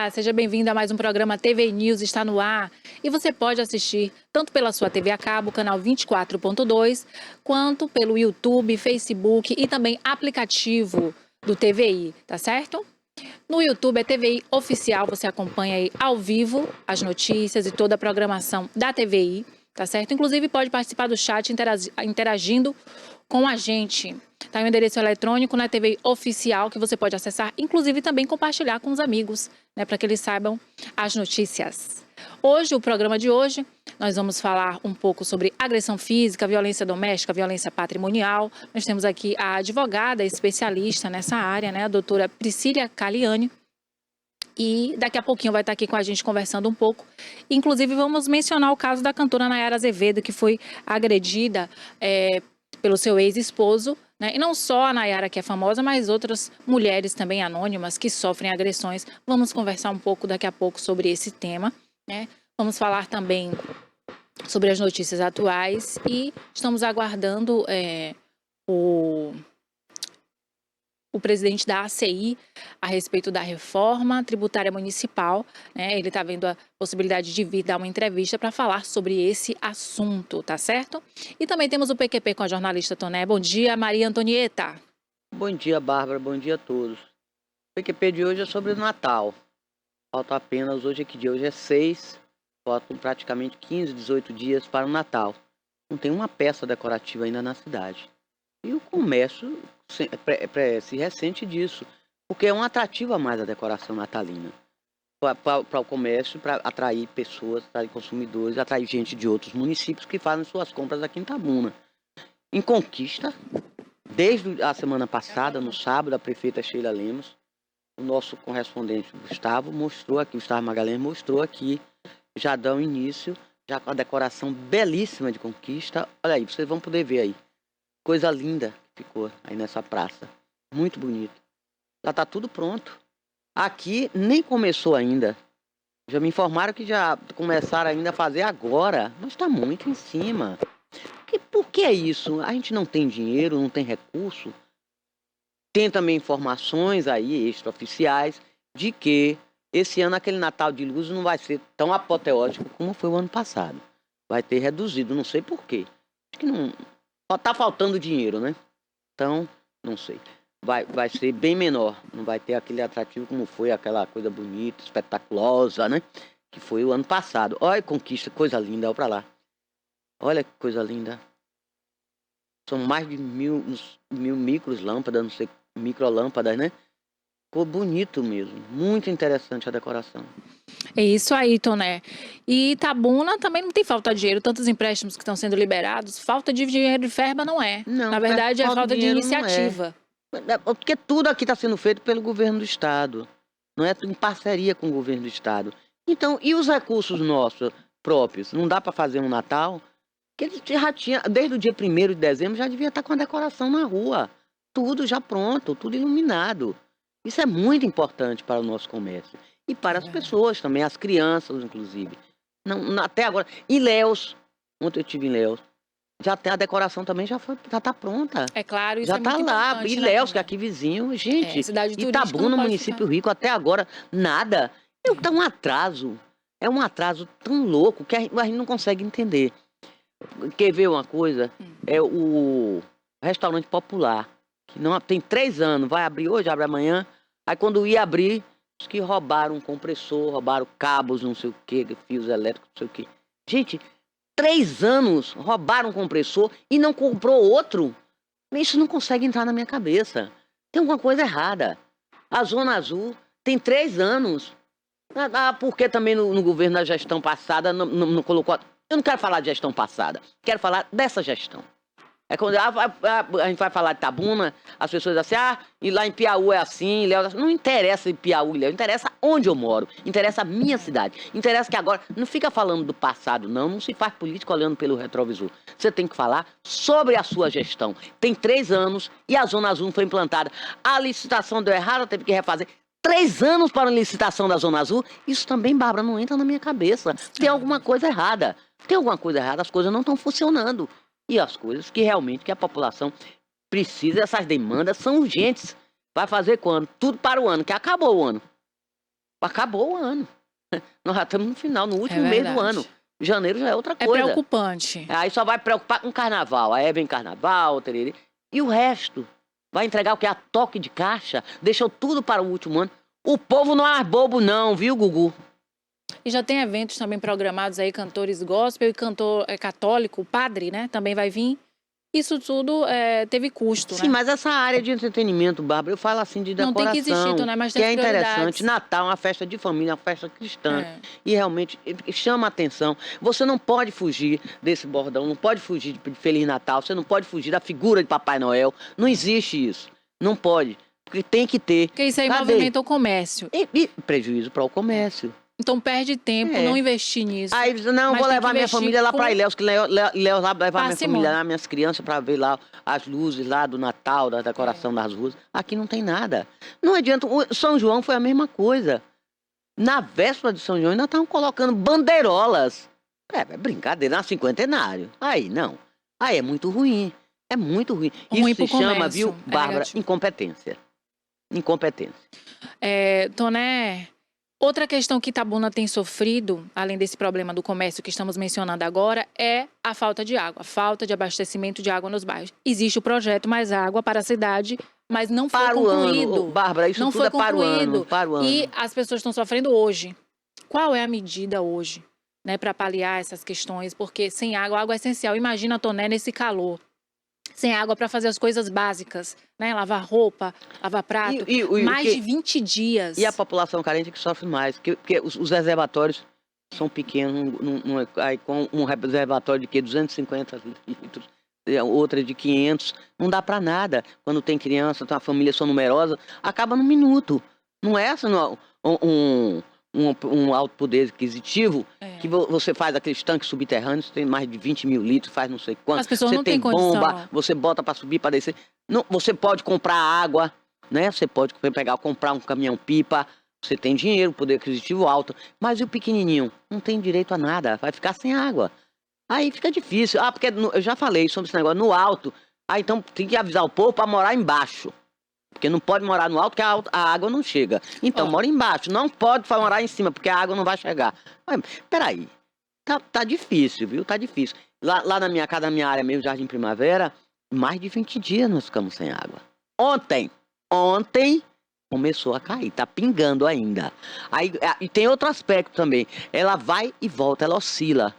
Olá, seja bem-vindo a mais um programa TV News está no ar. E você pode assistir tanto pela sua TV a cabo, canal 24.2, quanto pelo YouTube, Facebook e também aplicativo do TVI, tá certo? No YouTube é TVI Oficial, você acompanha aí ao vivo as notícias e toda a programação da TVI, tá certo? Inclusive pode participar do chat interagindo com a gente. Tá aí o endereço eletrônico na TVI Oficial que você pode acessar, inclusive também compartilhar com os amigos, né, para que eles saibam as notícias. Hoje, o programa de hoje, nós vamos falar um pouco sobre agressão física, violência doméstica, violência patrimonial. Nós temos aqui a advogada especialista nessa área, né, a doutora Priscília Caliani. E daqui a pouquinho vai estar aqui com a gente conversando um pouco. Inclusive, vamos mencionar o caso da cantora Nayara Azevedo, que foi agredida pelo seu ex-esposo, né? E não só a Nayara que é famosa, mas outras mulheres também anônimas que sofrem agressões. Vamos conversar um pouco daqui a pouco sobre esse tema, né? Vamos falar também sobre as notícias atuais e estamos aguardando o presidente da ACI a respeito da reforma tributária municipal, né? Ele está vendo a possibilidade de vir dar uma entrevista para falar sobre esse assunto, tá certo? E também temos o PQP com a jornalista Toné. Bom dia, Maria Antonieta. Bom dia, Bárbara. Bom dia a todos. O PQP de hoje é sobre o Natal. Falta apenas, hoje é que dia? Hoje é 6, faltam praticamente 15, 18 dias para o Natal. Não tem uma peça decorativa ainda na cidade. E o comércio se ressente disso, porque é um atrativo a mais a decoração natalina. Para o comércio, para atrair pessoas, atrair consumidores, atrair gente de outros municípios que fazem suas compras aqui em Itabuna. Em Conquista, desde a semana passada, no sábado, a prefeita Sheila Lemos, o nosso correspondente Gustavo Magalhães mostrou aqui, já dão início, já com a decoração belíssima de Conquista. Olha aí, vocês vão poder ver aí. Coisa linda que ficou aí nessa praça. Muito bonito. Já está tudo pronto. Aqui nem começou ainda. Já me informaram que já começaram ainda a fazer agora, mas está muito em cima. Por que é isso? A gente não tem dinheiro, não tem recurso. Tem também informações aí, extraoficiais, de que esse ano aquele Natal de luz não vai ser tão apoteótico como foi o ano passado. Vai ter reduzido, não sei por quê. Acho que não... Tá faltando dinheiro, né? Então, não sei. Vai ser bem menor. Não vai ter aquele atrativo como foi aquela coisa bonita, espetaculosa, né? Que foi o ano passado. Olha, Conquista, coisa linda, olha pra lá. Olha que coisa linda. São mais de mil microlâmpadas, não sei, microlâmpadas, né? Ficou bonito mesmo. Muito interessante a decoração. É isso aí, Toné. E Itabuna também não tem falta de dinheiro. Tantos empréstimos que estão sendo liberados, falta de dinheiro de verba não é. Não, Na verdade, é falta falta de dinheiro não é. iniciativa. Porque tudo aqui está sendo feito pelo governo do estado. Não é em parceria com o governo do estado. Então, e os recursos nossos próprios? Não dá para fazer um Natal? Que ele já tinha, desde o dia 1º de dezembro, já devia estar com a decoração na rua. Tudo já pronto, tudo iluminado. Isso é muito importante para o nosso comércio. E para as pessoas também, as crianças, inclusive. Até agora. Ilhéus, ontem eu estive em Ilhéus. Já tem a decoração também, já está pronta. É claro, isso Já é muito está lá. importante, Ilhéus, né, que é aqui vizinho. Gente, cidade turística Itabuna, não pode município ficar. rico, até agora, nada. Está um atraso. É um atraso tão louco que a gente não consegue entender. Quer ver uma coisa? É o restaurante popular, que não tem 3 anos, vai abrir hoje, abre amanhã. Aí quando ia abrir, os que roubaram um compressor, roubaram cabos, não sei o que, fios elétricos, não sei o que. Gente, 3 anos roubaram um compressor e não comprou outro? Isso não consegue entrar na minha cabeça. Tem alguma coisa errada. A Zona Azul tem 3 anos. Porque também no governo da gestão passada não colocou... Eu não quero falar de gestão passada, quero falar dessa gestão. É quando a gente vai falar de Itabuna, as pessoas dizem assim, e lá em Piauí é assim, Ilhéus, não interessa em Piauí, Ilhéus, interessa onde eu moro, interessa a minha cidade, interessa que agora, não fica falando do passado não se faz política olhando pelo retrovisor, você tem que falar sobre a sua gestão. Tem 3 anos e a Zona Azul não foi implantada, a licitação deu errado, teve que refazer. 3 anos para a licitação da Zona Azul, isso também, Bárbara, não entra na minha cabeça. Tem alguma coisa errada. Tem alguma coisa errada, as coisas não estão funcionando. E as coisas que realmente que a população precisa, essas demandas são urgentes. Vai fazer quando? Tudo para o ano, que acabou o ano. Acabou o ano. Nós já estamos no final, no último mês do verdade. ano. Janeiro já é outra É coisa. preocupante. Aí só vai preocupar com carnaval. Aí vem carnaval, tererê. E o resto? Vai entregar o que? A toque de caixa? Deixou tudo para o último ano. O povo não é mais bobo não, viu, Gugu? E já tem eventos também programados aí, cantores gospel e cantor católico, o padre, né? Também vai vir. Isso tudo teve custo, Sim, né? mas essa área de entretenimento, Bárbara, eu falo assim de Não tem que decoração, existir, né? Mas que tem é as interessante. prioridades. Natal é uma festa de família, uma festa cristã. É. E realmente chama a atenção. Você não pode fugir desse bordão, não pode fugir de Feliz Natal, você não pode fugir da figura de Papai Noel. Não existe isso. Não pode. Porque tem que ter. Porque isso aí Cadê? movimenta o comércio. E prejuízo para o comércio. Então perde tempo É. não investir nisso. Aí diz, não, Mas vou tem levar que minha investir família lá com para Ilhéus, que Léo lá levar minha parcimônia. família lá, minhas crianças, para ver lá as luzes lá do Natal, da decoração das ruas. Aqui não tem nada. Não adianta. O São João foi a mesma coisa. Na véspera de São João ainda estavam colocando bandeirolas. É brincadeira, na cinquentenário. Aí não. Aí é muito ruim. É muito ruim. Ruim Isso se pro chama, comércio, viu, é Bárbara, negativo. incompetência. Incompetência. Toné, outra questão que Itabuna tem sofrido, além desse problema do comércio que estamos mencionando agora, é a falta de água, a falta de abastecimento de água nos bairros. Existe o projeto Mais Água para a cidade, mas não foi Para o concluído. ano, Bárbara, isso Não tudo foi é para o ano. concluído. Para o ano. E as pessoas estão sofrendo hoje. Qual é a medida hoje, né, para paliar essas questões? Porque sem água, a água é essencial. Imagina, Toné, nesse calor. Sem água para fazer as coisas básicas, né? Lavar roupa, lavar prato. Mais de 20 dias. E a população carente que sofre mais, porque os reservatórios são pequenos, aí com um reservatório de que 250 litros, outra de 500, não dá para nada. Quando tem criança, tem uma família só numerosa, acaba num minuto. Não é essa um alto poder aquisitivo que você faz aqueles tanques subterrâneos, tem mais de 20 mil litros, faz não sei quanto. As pessoas você não tem têm bomba, condição. você bota para subir, para descer. Não, você pode comprar água, né? Você pode comprar um caminhão-pipa, você tem dinheiro, poder aquisitivo alto, mas e o pequenininho? Não tem direito a nada, vai ficar sem água. Aí fica difícil. Porque eu já falei sobre esse negócio, no alto, então tem que avisar o povo para morar embaixo. Porque não pode morar no alto, porque a água não chega. Então, mora embaixo. Não pode morar em cima, porque a água não vai chegar. Mas, peraí. Tá difícil, viu? Tá difícil. Lá na minha casa, na minha área mesmo, Jardim Primavera, mais de 20 dias nós ficamos sem água. Ontem começou a cair, tá pingando ainda. Aí, e tem outro aspecto também. Ela vai e volta, ela oscila.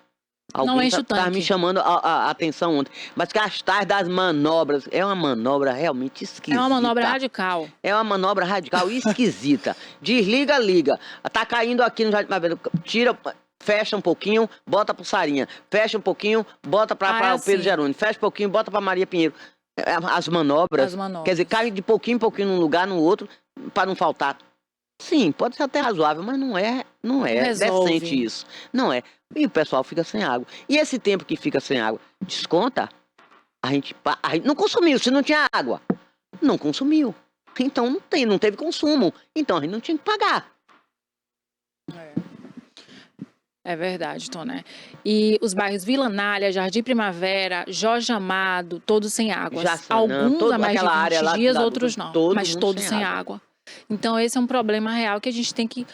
Não enche o tanque. Tá me chamando a atenção ontem. Mas que as tais das manobras, é uma manobra realmente esquisita. É uma manobra radical. É uma manobra radical e esquisita. Desliga, liga. Tá caindo aqui no Jardim Primavera. Tira, fecha um pouquinho, bota pro Sarinha. Fecha um pouquinho, bota para o Pedro Jerônimo. Fecha um pouquinho, bota para Maria Pinheiro. As manobras. Quer dizer, cai de pouquinho em pouquinho num lugar, no outro, para não faltar. Sim, pode ser até razoável, mas não é decente isso. Não é. E o pessoal fica sem água. E esse tempo que fica sem água, desconta, a gente não consumiu. Se não tinha água, não consumiu. Então não teve consumo. Então a gente não tinha que pagar. É verdade, Toné. E os bairros Vila Nália, Jardim Primavera, Jorge Amado, todos sem água. Alguns há mais de 20 dias, outros não. Mas todos sem água. Então, esse é um problema real que a gente tem que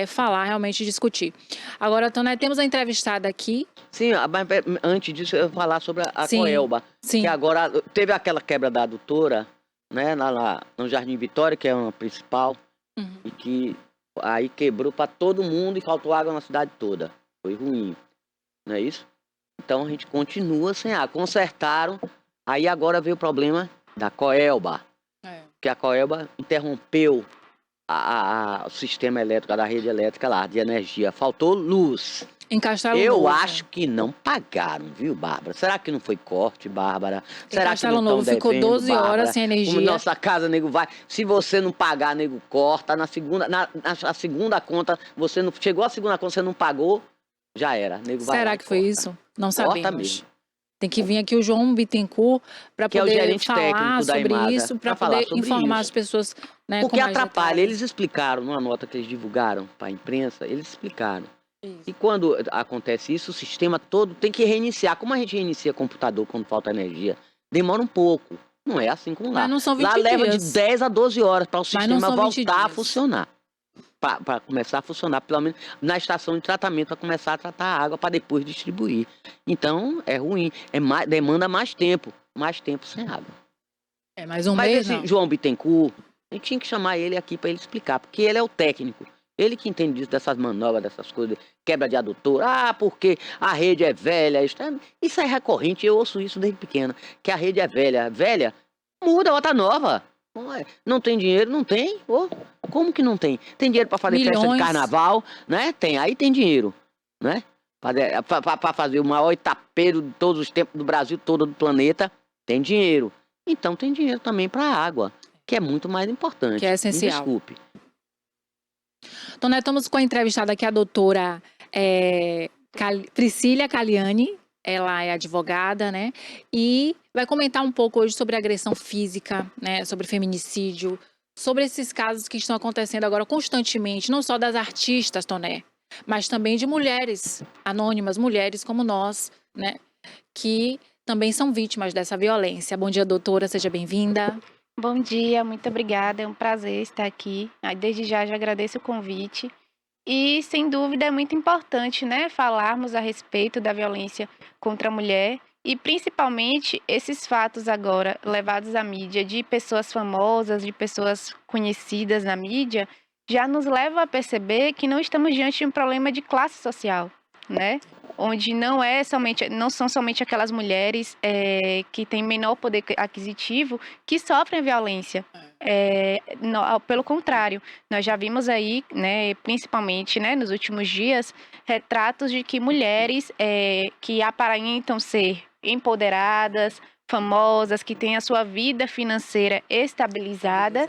falar, realmente discutir. Agora, Toné, temos a entrevistada aqui. Sim, mas antes disso, eu vou falar sobre a Coelba. Sim. Que agora teve aquela quebra da adutora, né, lá no Jardim Vitória, que é uma principal, e que aí quebrou para todo mundo e faltou água na cidade toda. Foi ruim, não é isso? Então a gente continua sem água. Consertaram, aí agora veio o problema da Coelba. Que a Coelba interrompeu o sistema elétrico, da rede elétrica lá, de energia. Faltou luz. Em Castelo Eu Novo. acho que não pagaram, viu, Bárbara? Será que não foi corte, Bárbara? Será Castelo que não Novo ficou devendo, 12 horas Bárbara? sem energia. Como nossa casa, nego, vai. Se você não pagar, nego, corta. Na segunda conta, você não chegou a segunda conta, você não pagou, já era. Nego vai. Será que foi isso? Não Corta sabemos. mesmo. Tem que vir aqui o João Bittencourt para Que é o poder gerente falar técnico da sobre Emasa, isso, para pra falar poder sobre informar isso. as pessoas, né, Porque com mais atrapalha. detalhes. Eles explicaram, numa nota que eles divulgaram para a imprensa, eles explicaram. Isso. E quando acontece isso, o sistema todo tem que reiniciar. Como a gente reinicia computador quando falta energia? Demora um pouco. Não é assim como lá. Mas não são 20 lá leva dias. de 10 a 12 horas para o sistema não são 20 voltar a dias. funcionar. para começar a funcionar, pelo menos na estação de tratamento, para começar a tratar a água para depois distribuir. Então, é ruim, demanda mais tempo sem água. É mais um Mas mês, esse não? João Bittencourt, a gente tinha que chamar ele aqui para ele explicar, porque ele é o técnico. Ele que entende disso, dessas manobras, dessas coisas, quebra de adutor. Ah, porque a rede é velha. Isso é recorrente, eu ouço isso desde pequena, que a rede é velha. Velha, muda, bota nova. Não tem dinheiro? Não tem. Como que não tem? Tem dinheiro para fazer festa de Milhões. carnaval, né? Tem, aí tem dinheiro, né? Para fazer o maior itapeiro de todos os tempos do Brasil todo, do planeta, tem dinheiro. Então tem dinheiro também para a água, que é muito mais importante. Que é essencial. Me desculpe. Então, nós estamos com a entrevistada aqui, a doutora Priscília Caliani. Ela é advogada, né? E vai comentar um pouco hoje sobre agressão física, né? Sobre feminicídio, sobre esses casos que estão acontecendo agora constantemente, não só das artistas, Toné, mas também de mulheres anônimas, mulheres como nós, né? Que também são vítimas dessa violência. Bom dia, doutora, seja bem-vinda. Bom dia, muito obrigada, é um prazer estar aqui. Desde já agradeço o convite. E, sem dúvida, é muito importante, né, falarmos a respeito da violência contra a mulher e, principalmente, esses fatos agora levados à mídia de pessoas famosas, de pessoas conhecidas na mídia, já nos leva a perceber que não estamos diante de um problema de classe social, né? Onde não são somente aquelas mulheres que têm menor poder aquisitivo que sofrem a violência. Pelo contrário, nós já vimos aí, né, principalmente, né, nos últimos dias, retratos de que mulheres que aparentam ser empoderadas, famosas, que têm a sua vida financeira estabilizada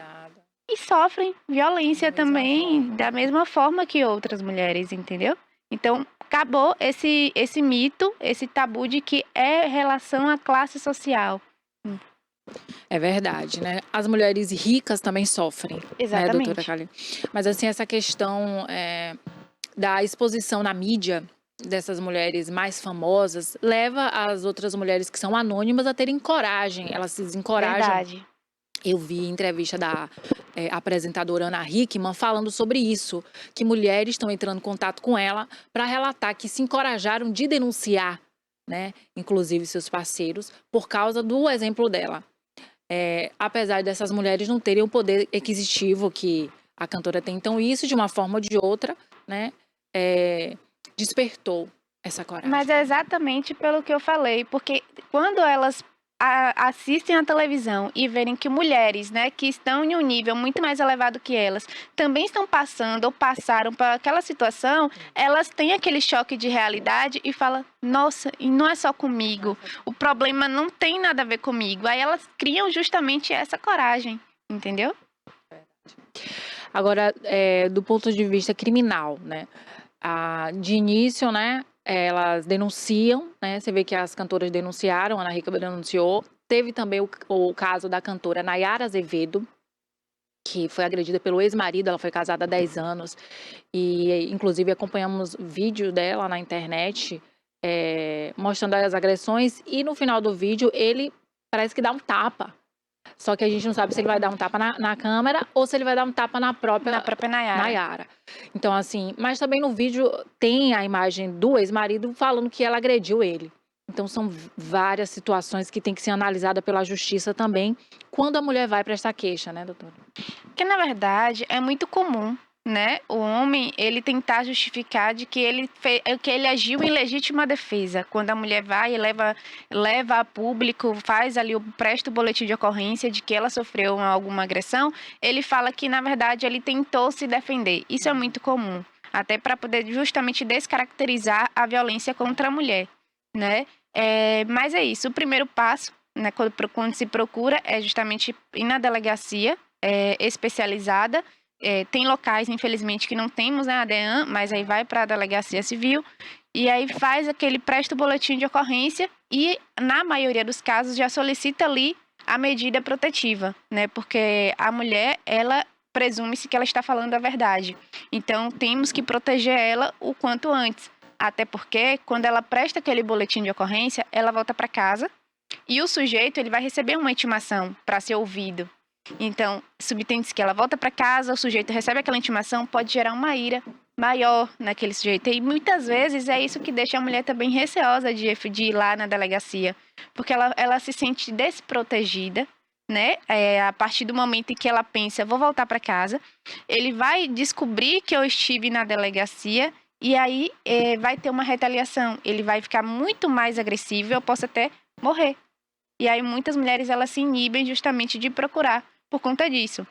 e sofrem violência também da mesma forma que outras mulheres, entendeu? Então, acabou esse mito, esse tabu de que é relação à classe social. É verdade, né? As mulheres ricas também sofrem, Exatamente. né, doutora Cali? Mas, assim, essa questão da exposição na mídia dessas mulheres mais famosas leva as outras mulheres que são anônimas a terem coragem, elas se desencorajam. Verdade. Eu vi entrevista da apresentadora Ana Hickman falando sobre isso, que mulheres estão entrando em contato com ela para relatar que se encorajaram de denunciar, né, inclusive seus parceiros, por causa do exemplo dela. Apesar dessas mulheres não terem o poder aquisitivo que a cantora tem. Então, isso, de uma forma ou de outra, né, despertou essa coragem. Mas é exatamente pelo que eu falei, porque quando elas assistem à televisão e verem que mulheres, né, que estão em um nível muito mais elevado que elas, também estão passando ou passaram por aquela situação, elas têm aquele choque de realidade e falam, nossa, e não é só comigo, o problema não tem nada a ver comigo. Aí elas criam justamente essa coragem, entendeu? Agora, do ponto de vista criminal, né, de início, né, elas denunciam, né? Você vê que as cantoras denunciaram, a Ana Hickman denunciou. Teve também o caso da cantora Nayara Azevedo, que foi agredida pelo ex-marido, ela foi casada há 10 anos. E, inclusive, acompanhamos vídeo dela na internet, mostrando as agressões. E no final do vídeo, ele parece que dá um tapa. Só que a gente não sabe se ele vai dar um tapa na câmera ou se ele vai dar um tapa na própria Nayara. Então, assim, mas também no vídeo tem a imagem do ex-marido falando que ela agrediu ele. Então, são várias situações que tem que ser analisada pela justiça também quando a mulher vai prestar queixa, né, doutora? Porque, na verdade, é muito comum, né, o homem, ele tentar justificar de que ele agiu em legítima defesa. Quando a mulher vai e leva a público, faz ali, presta o boletim de ocorrência de que ela sofreu alguma agressão, ele fala que, na verdade, ele tentou se defender. Isso é muito comum, até para poder justamente descaracterizar a violência contra a mulher, né? Mas é isso, o primeiro passo, né, quando se procura, é justamente ir na delegacia especializada. Tem locais, infelizmente, que não temos, né, a DEAN, mas aí vai para a delegacia civil e aí presta o boletim de ocorrência e, na maioria dos casos, já solicita ali a medida protetiva, né, porque a mulher, ela presume-se que ela está falando a verdade. Então, temos que proteger ela o quanto antes, até porque, quando ela presta aquele boletim de ocorrência, ela volta para casa e o sujeito, ele vai receber uma intimação para ser ouvido. Então, subtende-se que ela volta para casa, o sujeito recebe aquela intimação, pode gerar uma ira maior naquele sujeito. E muitas vezes é isso que deixa a mulher também receosa de ir lá na delegacia, porque ela se sente desprotegida, né? A partir do momento em que ela pensa, vou voltar para casa, ele vai descobrir que eu estive na delegacia e aí vai ter uma retaliação. Ele vai ficar muito mais agressivo, eu posso até morrer. E aí muitas mulheres elas se inibem justamente de procurar por conta disso.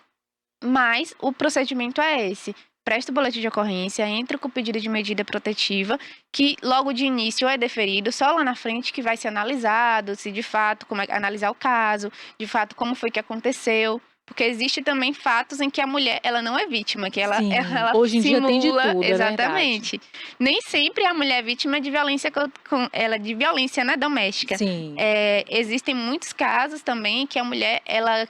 Mas o procedimento é esse. Presta o boletim de ocorrência, entra com o pedido de medida protetiva, que logo de início é deferido, só lá na frente que vai ser analisado, se de fato, analisar o caso, de fato como foi que aconteceu. Porque existe também fatos em que a mulher, ela não é vítima, que ela, Sim, ela hoje em dia simula, tem de tudo, exatamente. Nem sempre a mulher é vítima de violência de violência, né, doméstica. Sim. Existem muitos casos também que a mulher, ela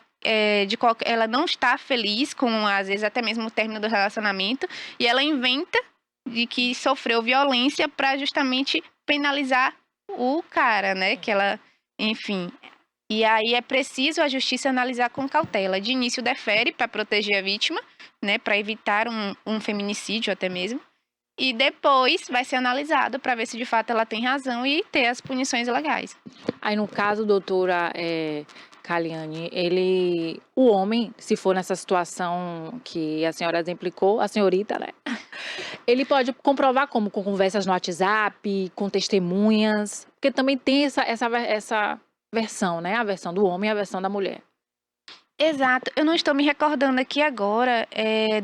não está feliz com, às vezes, até mesmo o término do relacionamento, e ela inventa de que sofreu violência para justamente penalizar o cara, né? Que ela, enfim. E aí é preciso a justiça analisar com cautela. De início defere para proteger a vítima, né? Para evitar um feminicídio até mesmo. E depois vai ser analisado para ver se de fato ela tem razão e ter as punições legais. Aí, no caso, doutora Kaliane, o homem, se for nessa situação que a senhora exemplificou, a senhorita, né? Ele pode comprovar como? Com conversas no WhatsApp, com testemunhas, porque também tem essa versão, né? A versão do homem e a versão da mulher. Exato. Eu não estou me recordando aqui agora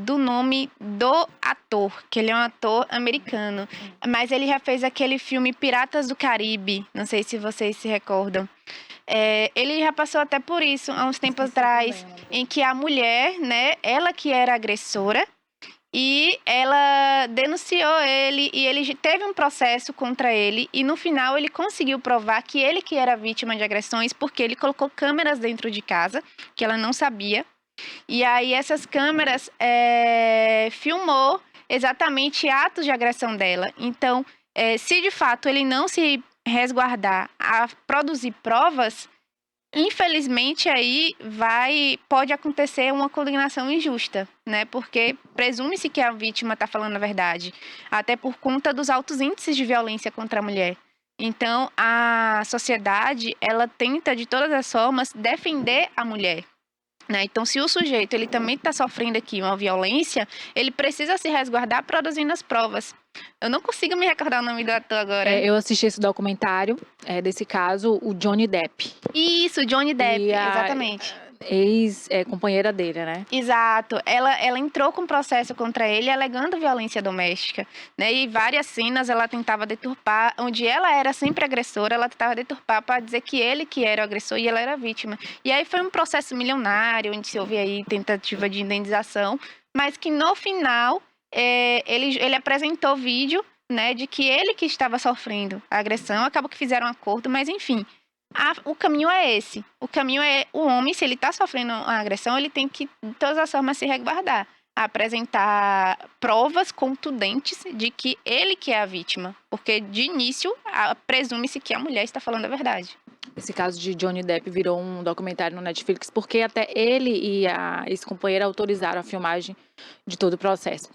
do nome do ator, que ele é um ator americano. Mas ele já fez aquele filme Piratas do Caribe. Não sei se vocês se recordam. Ele já passou até por isso há uns tempos atrás, em que a mulher, né, ela que era agressora, e ela denunciou ele e ele teve um processo contra ele e no final ele conseguiu provar que ele que era vítima de agressões porque ele colocou câmeras dentro de casa que ela não sabia. E aí essas câmeras filmou exatamente atos de agressão dela. Então, se de fato ele não se resguardar a produzir provas, infelizmente aí pode acontecer uma condenação injusta, né? Porque presume-se que a vítima está falando a verdade, até por conta dos altos índices de violência contra a mulher. Então, a sociedade, ela tenta de todas as formas defender a mulher, né? Então, se o sujeito ele também está sofrendo aqui uma violência, ele precisa se resguardar produzindo as provas. Eu não consigo me recordar o nome do ator agora. Eu assisti esse documentário desse caso, o Johnny Depp. Isso, Johnny Depp, E exatamente. Ex-companheira dele, né? Exato. Ela entrou com processo contra ele alegando violência doméstica, né? E várias cenas ela tentava deturpar, onde ela era sempre agressora, ela tentava deturpar para dizer que ele que era o agressor e ela era a vítima. E aí foi um processo milionário, onde se houve aí tentativa de indenização, mas que no final ele apresentou vídeo, né, de que ele que estava sofrendo a agressão, acabou que fizeram um acordo, mas enfim. O caminho é esse. O caminho é o homem, se ele está sofrendo uma agressão, ele tem que, de todas as formas, se resguardar. Apresentar provas contundentes de que ele que é a vítima. Porque, de início, presume-se que a mulher está falando a verdade. Esse caso de Johnny Depp virou um documentário no Netflix, porque até ele e a ex-companheira autorizaram a filmagem de todo o processo.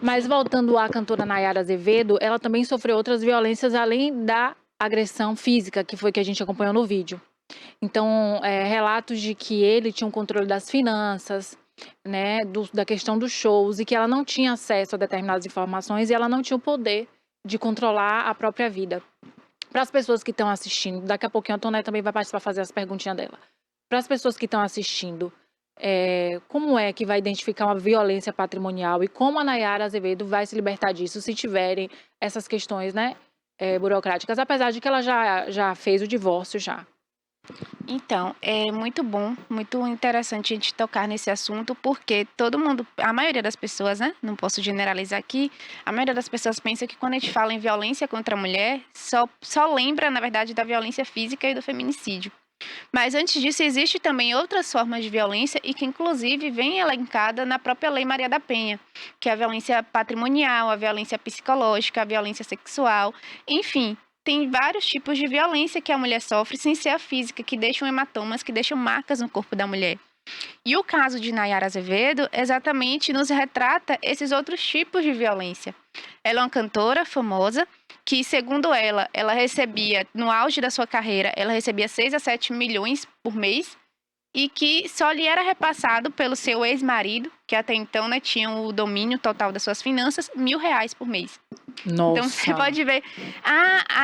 Mas voltando à cantora Nayara Azevedo, ela também sofreu outras violências além da agressão física, que foi que a gente acompanhou no vídeo. Então, relatos de que ele tinha um controle das finanças, né, da questão dos shows, e que ela não tinha acesso a determinadas informações e ela não tinha o poder de controlar a própria vida. Para as pessoas que estão assistindo, daqui a pouquinho a Toné também vai participar fazer as perguntinhas dela. Para as pessoas que estão assistindo, como é que vai identificar uma violência patrimonial e como a Nayara Azevedo vai se libertar disso se tiverem essas questões, né, burocráticas, apesar de que ela já fez o divórcio já. Então, é muito bom, muito interessante a gente tocar nesse assunto, porque todo mundo, a maioria das pessoas, né, não posso generalizar aqui, a maioria das pessoas pensa que quando a gente fala em violência contra a mulher, só lembra, na verdade, da violência física e do feminicídio. Mas antes disso, existe também outras formas de violência e que, inclusive, vem elencada na própria Lei Maria da Penha, que é a violência patrimonial, a violência psicológica, a violência sexual, enfim. Tem vários tipos de violência que a mulher sofre sem ser a física, que deixam hematomas, que deixam marcas no corpo da mulher. E o caso de Nayara Azevedo exatamente nos retrata esses outros tipos de violência. Ela é uma cantora famosa que, segundo ela recebia, no auge da sua carreira, ela recebia 6 a 7 milhões por mês e que só lhe era repassado pelo seu ex-marido, que até então, né, tinha o domínio total das suas finanças, R$ 1.000 por mês. Nossa. Então você pode ver.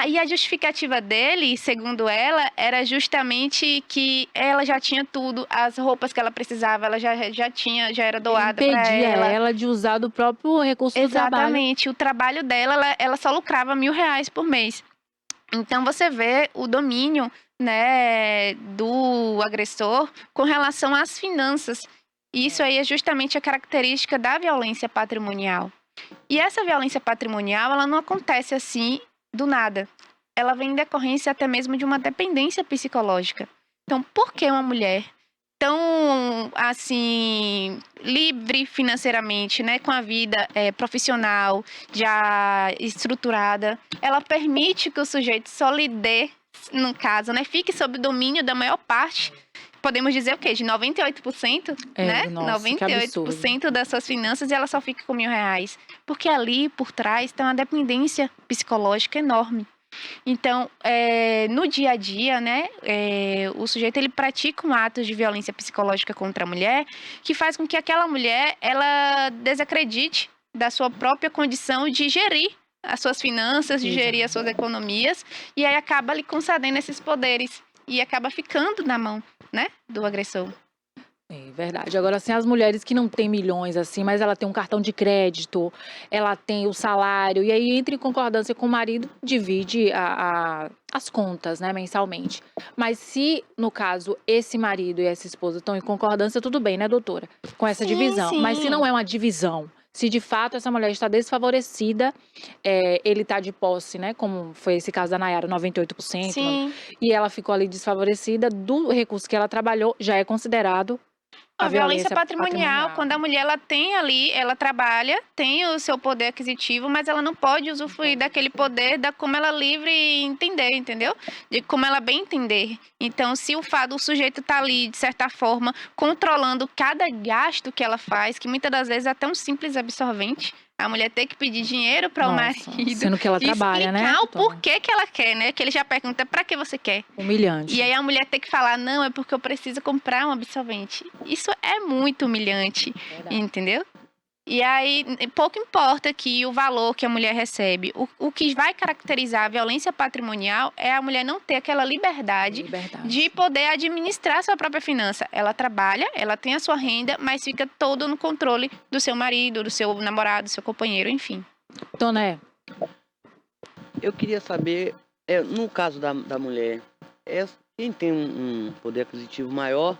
E a justificativa dele, segundo ela, era justamente que ela já tinha tudo, as roupas que ela precisava, ela já era doada para Impedia ela. ela de usar do próprio recurso do trabalho. Exatamente. O trabalho dela, ela só lucrava R$ 1.000 por mês. Então você vê o domínio, né, do agressor com relação às finanças. Isso aí é justamente a característica da violência patrimonial. E essa violência patrimonial, ela não acontece assim do nada. Ela vem em decorrência até mesmo de uma dependência psicológica. Então, por que uma mulher tão, assim, livre financeiramente, né, com a vida profissional já estruturada, ela permite que o sujeito só lhe dê, no caso, né, fique sob domínio da maior parte, podemos dizer o quê? De 98%, né? Nossa, 98% das suas finanças e ela só fica com R$ 1.000. Porque ali, por trás, tem uma dependência psicológica enorme. Então, no dia a dia, né, o sujeito ele pratica um ato de violência psicológica contra a mulher que faz com que aquela mulher ela desacredite da sua própria condição de gerir as suas finanças, de gerir as suas economias, e aí acaba lhe concedendo esses poderes e acaba ficando na mão, né, do agressor. É verdade. Agora, assim, as mulheres que não têm milhões, assim, mas ela tem um cartão de crédito, ela tem o salário, e aí entra em concordância com o marido, divide as contas, né, mensalmente. Mas se, no caso, esse marido e essa esposa estão em concordância, tudo bem, né, doutora? Com essa divisão. Sim. Mas se não é uma divisão, se de fato essa mulher está desfavorecida, ele está de posse, né, como foi esse caso da Nayara, 98%, Sim. e ela ficou ali desfavorecida do recurso que ela trabalhou, já é considerado a violência patrimonial, quando a mulher ela tem ali, ela trabalha, tem o seu poder aquisitivo, mas ela não pode usufruir daquele poder da como ela livre entender, entendeu? De como ela bem entender. Então, se o sujeito tá ali, de certa forma, controlando cada gasto que ela faz, que muitas das vezes é até um simples absorvente, a mulher ter que pedir dinheiro para o marido. Sendo que ela trabalha, né? Explicar o porquê que ela quer, né? Que ele já pergunta, para que você quer? Humilhante. E aí a mulher tem que falar, não, é porque eu preciso comprar um absorvente. Isso é muito humilhante, entendeu? E aí, pouco importa que o valor que a mulher recebe. O que vai caracterizar a violência patrimonial é a mulher não ter aquela liberdade de poder administrar a sua própria finança. Ela trabalha, ela tem a sua renda, mas fica todo no controle do seu marido, do seu namorado, do seu companheiro, enfim. Toné. Eu queria saber, no caso da mulher, quem tem um poder aquisitivo maior,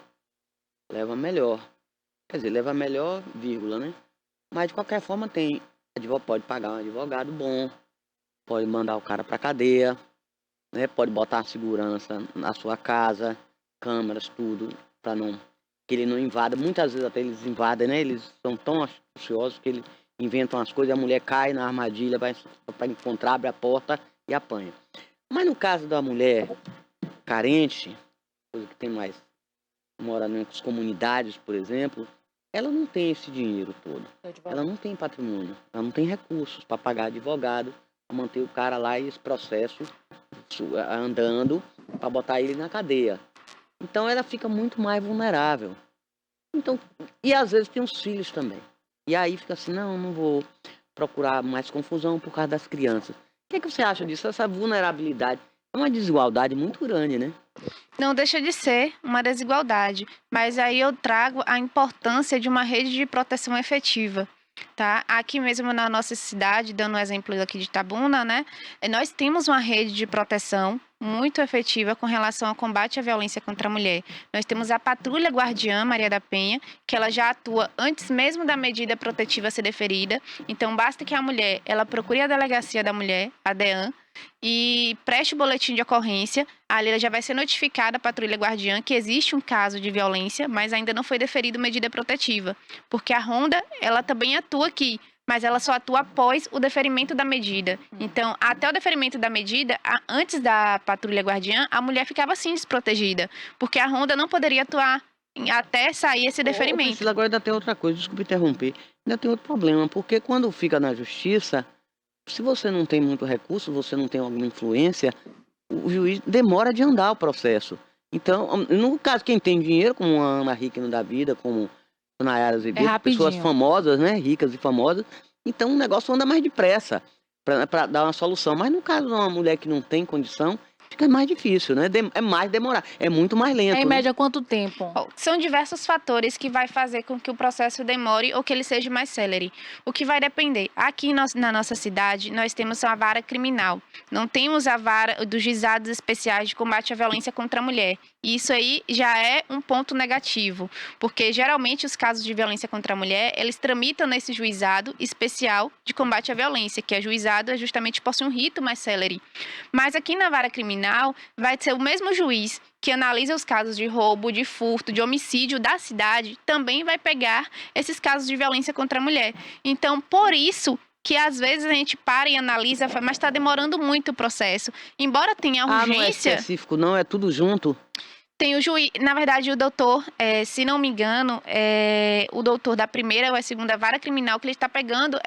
leva melhor. Quer dizer, leva melhor, vírgula, né? Mas, de qualquer forma, pode pagar um advogado bom, pode mandar o cara pra cadeia, né? Pode botar segurança na sua casa, câmeras, tudo, pra que ele não invada. Muitas vezes até eles invadem, né? Eles são tão astuciosos que eles inventam as coisas, a mulher cai na armadilha, vai para encontrar, abre a porta e apanha. Mas no caso da mulher carente, coisa que tem mais, mora nas comunidades, por exemplo, ela não tem esse dinheiro todo. Ela não tem patrimônio, ela não tem recursos para pagar advogado, para manter o cara lá e esse processo andando, para botar ele na cadeia. Então ela fica muito mais vulnerável. Então, e às vezes tem os filhos também. E aí fica assim, não vou procurar mais confusão por causa das crianças. O que você acha disso? Essa vulnerabilidade é uma desigualdade muito grande, né? Não deixa de ser uma desigualdade, mas aí eu trago a importância de uma rede de proteção efetiva. Tá? Aqui mesmo na nossa cidade, dando um exemplo aqui de Itabuna, né? Nós temos uma rede de proteção muito efetiva com relação ao combate à violência contra a mulher. Nós temos a Patrulha Guardiã Maria da Penha, que ela já atua antes mesmo da medida protetiva ser deferida. Então, basta que a mulher, ela procure a delegacia da mulher, a DEAN, e preste o boletim de ocorrência. Ali ela já vai ser notificada a Patrulha Guardiã que existe um caso de violência, mas ainda não foi deferida medida protetiva. Porque a Ronda, ela também atua aqui, mas ela só atua após o deferimento da medida. Então, até o deferimento da medida, antes da Patrulha Guardiã, a mulher ficava assim desprotegida, porque a Ronda não poderia atuar até sair esse Ô, deferimento. Priscila, agora ainda tem outra coisa, desculpa interromper. Ainda tem outro problema, porque quando fica na justiça, se você não tem muito recurso, você não tem alguma influência, o juiz demora de andar o processo. Então, no caso, quem tem dinheiro, como a Ana Hickman da vida, como a Nayara Azevedo, pessoas rapidinho. famosas, né, ricas e famosas, então o negócio anda mais depressa para dar uma solução. Mas no caso de uma mulher que não tem condição, fica mais difícil, né? É mais demorar, é muito mais lento. Em né? média, quanto tempo? Bom, são diversos fatores que vai fazer com que o processo demore ou que ele seja mais célere. O que vai depender. Aqui na nossa cidade, nós temos a vara criminal. Não temos a vara dos juizados especiais de combate à violência contra a mulher. E isso aí já é um ponto negativo, porque geralmente os casos de violência contra a mulher, eles tramitam nesse juizado especial de combate à violência, que é juizado justamente possui um rito mais célere. Mas aqui na vara criminal, vai ser o mesmo juiz que analisa os casos de roubo, de furto, de homicídio da cidade, também vai pegar esses casos de violência contra a mulher. Então, por isso que às vezes a gente para e analisa, mas está demorando muito o processo. Embora tenha Não é urgência, específico, não, é tudo junto. tem o juiz, na verdade, o doutor, se não me engano, o doutor da primeira ou a segunda vara criminal que ele está pegando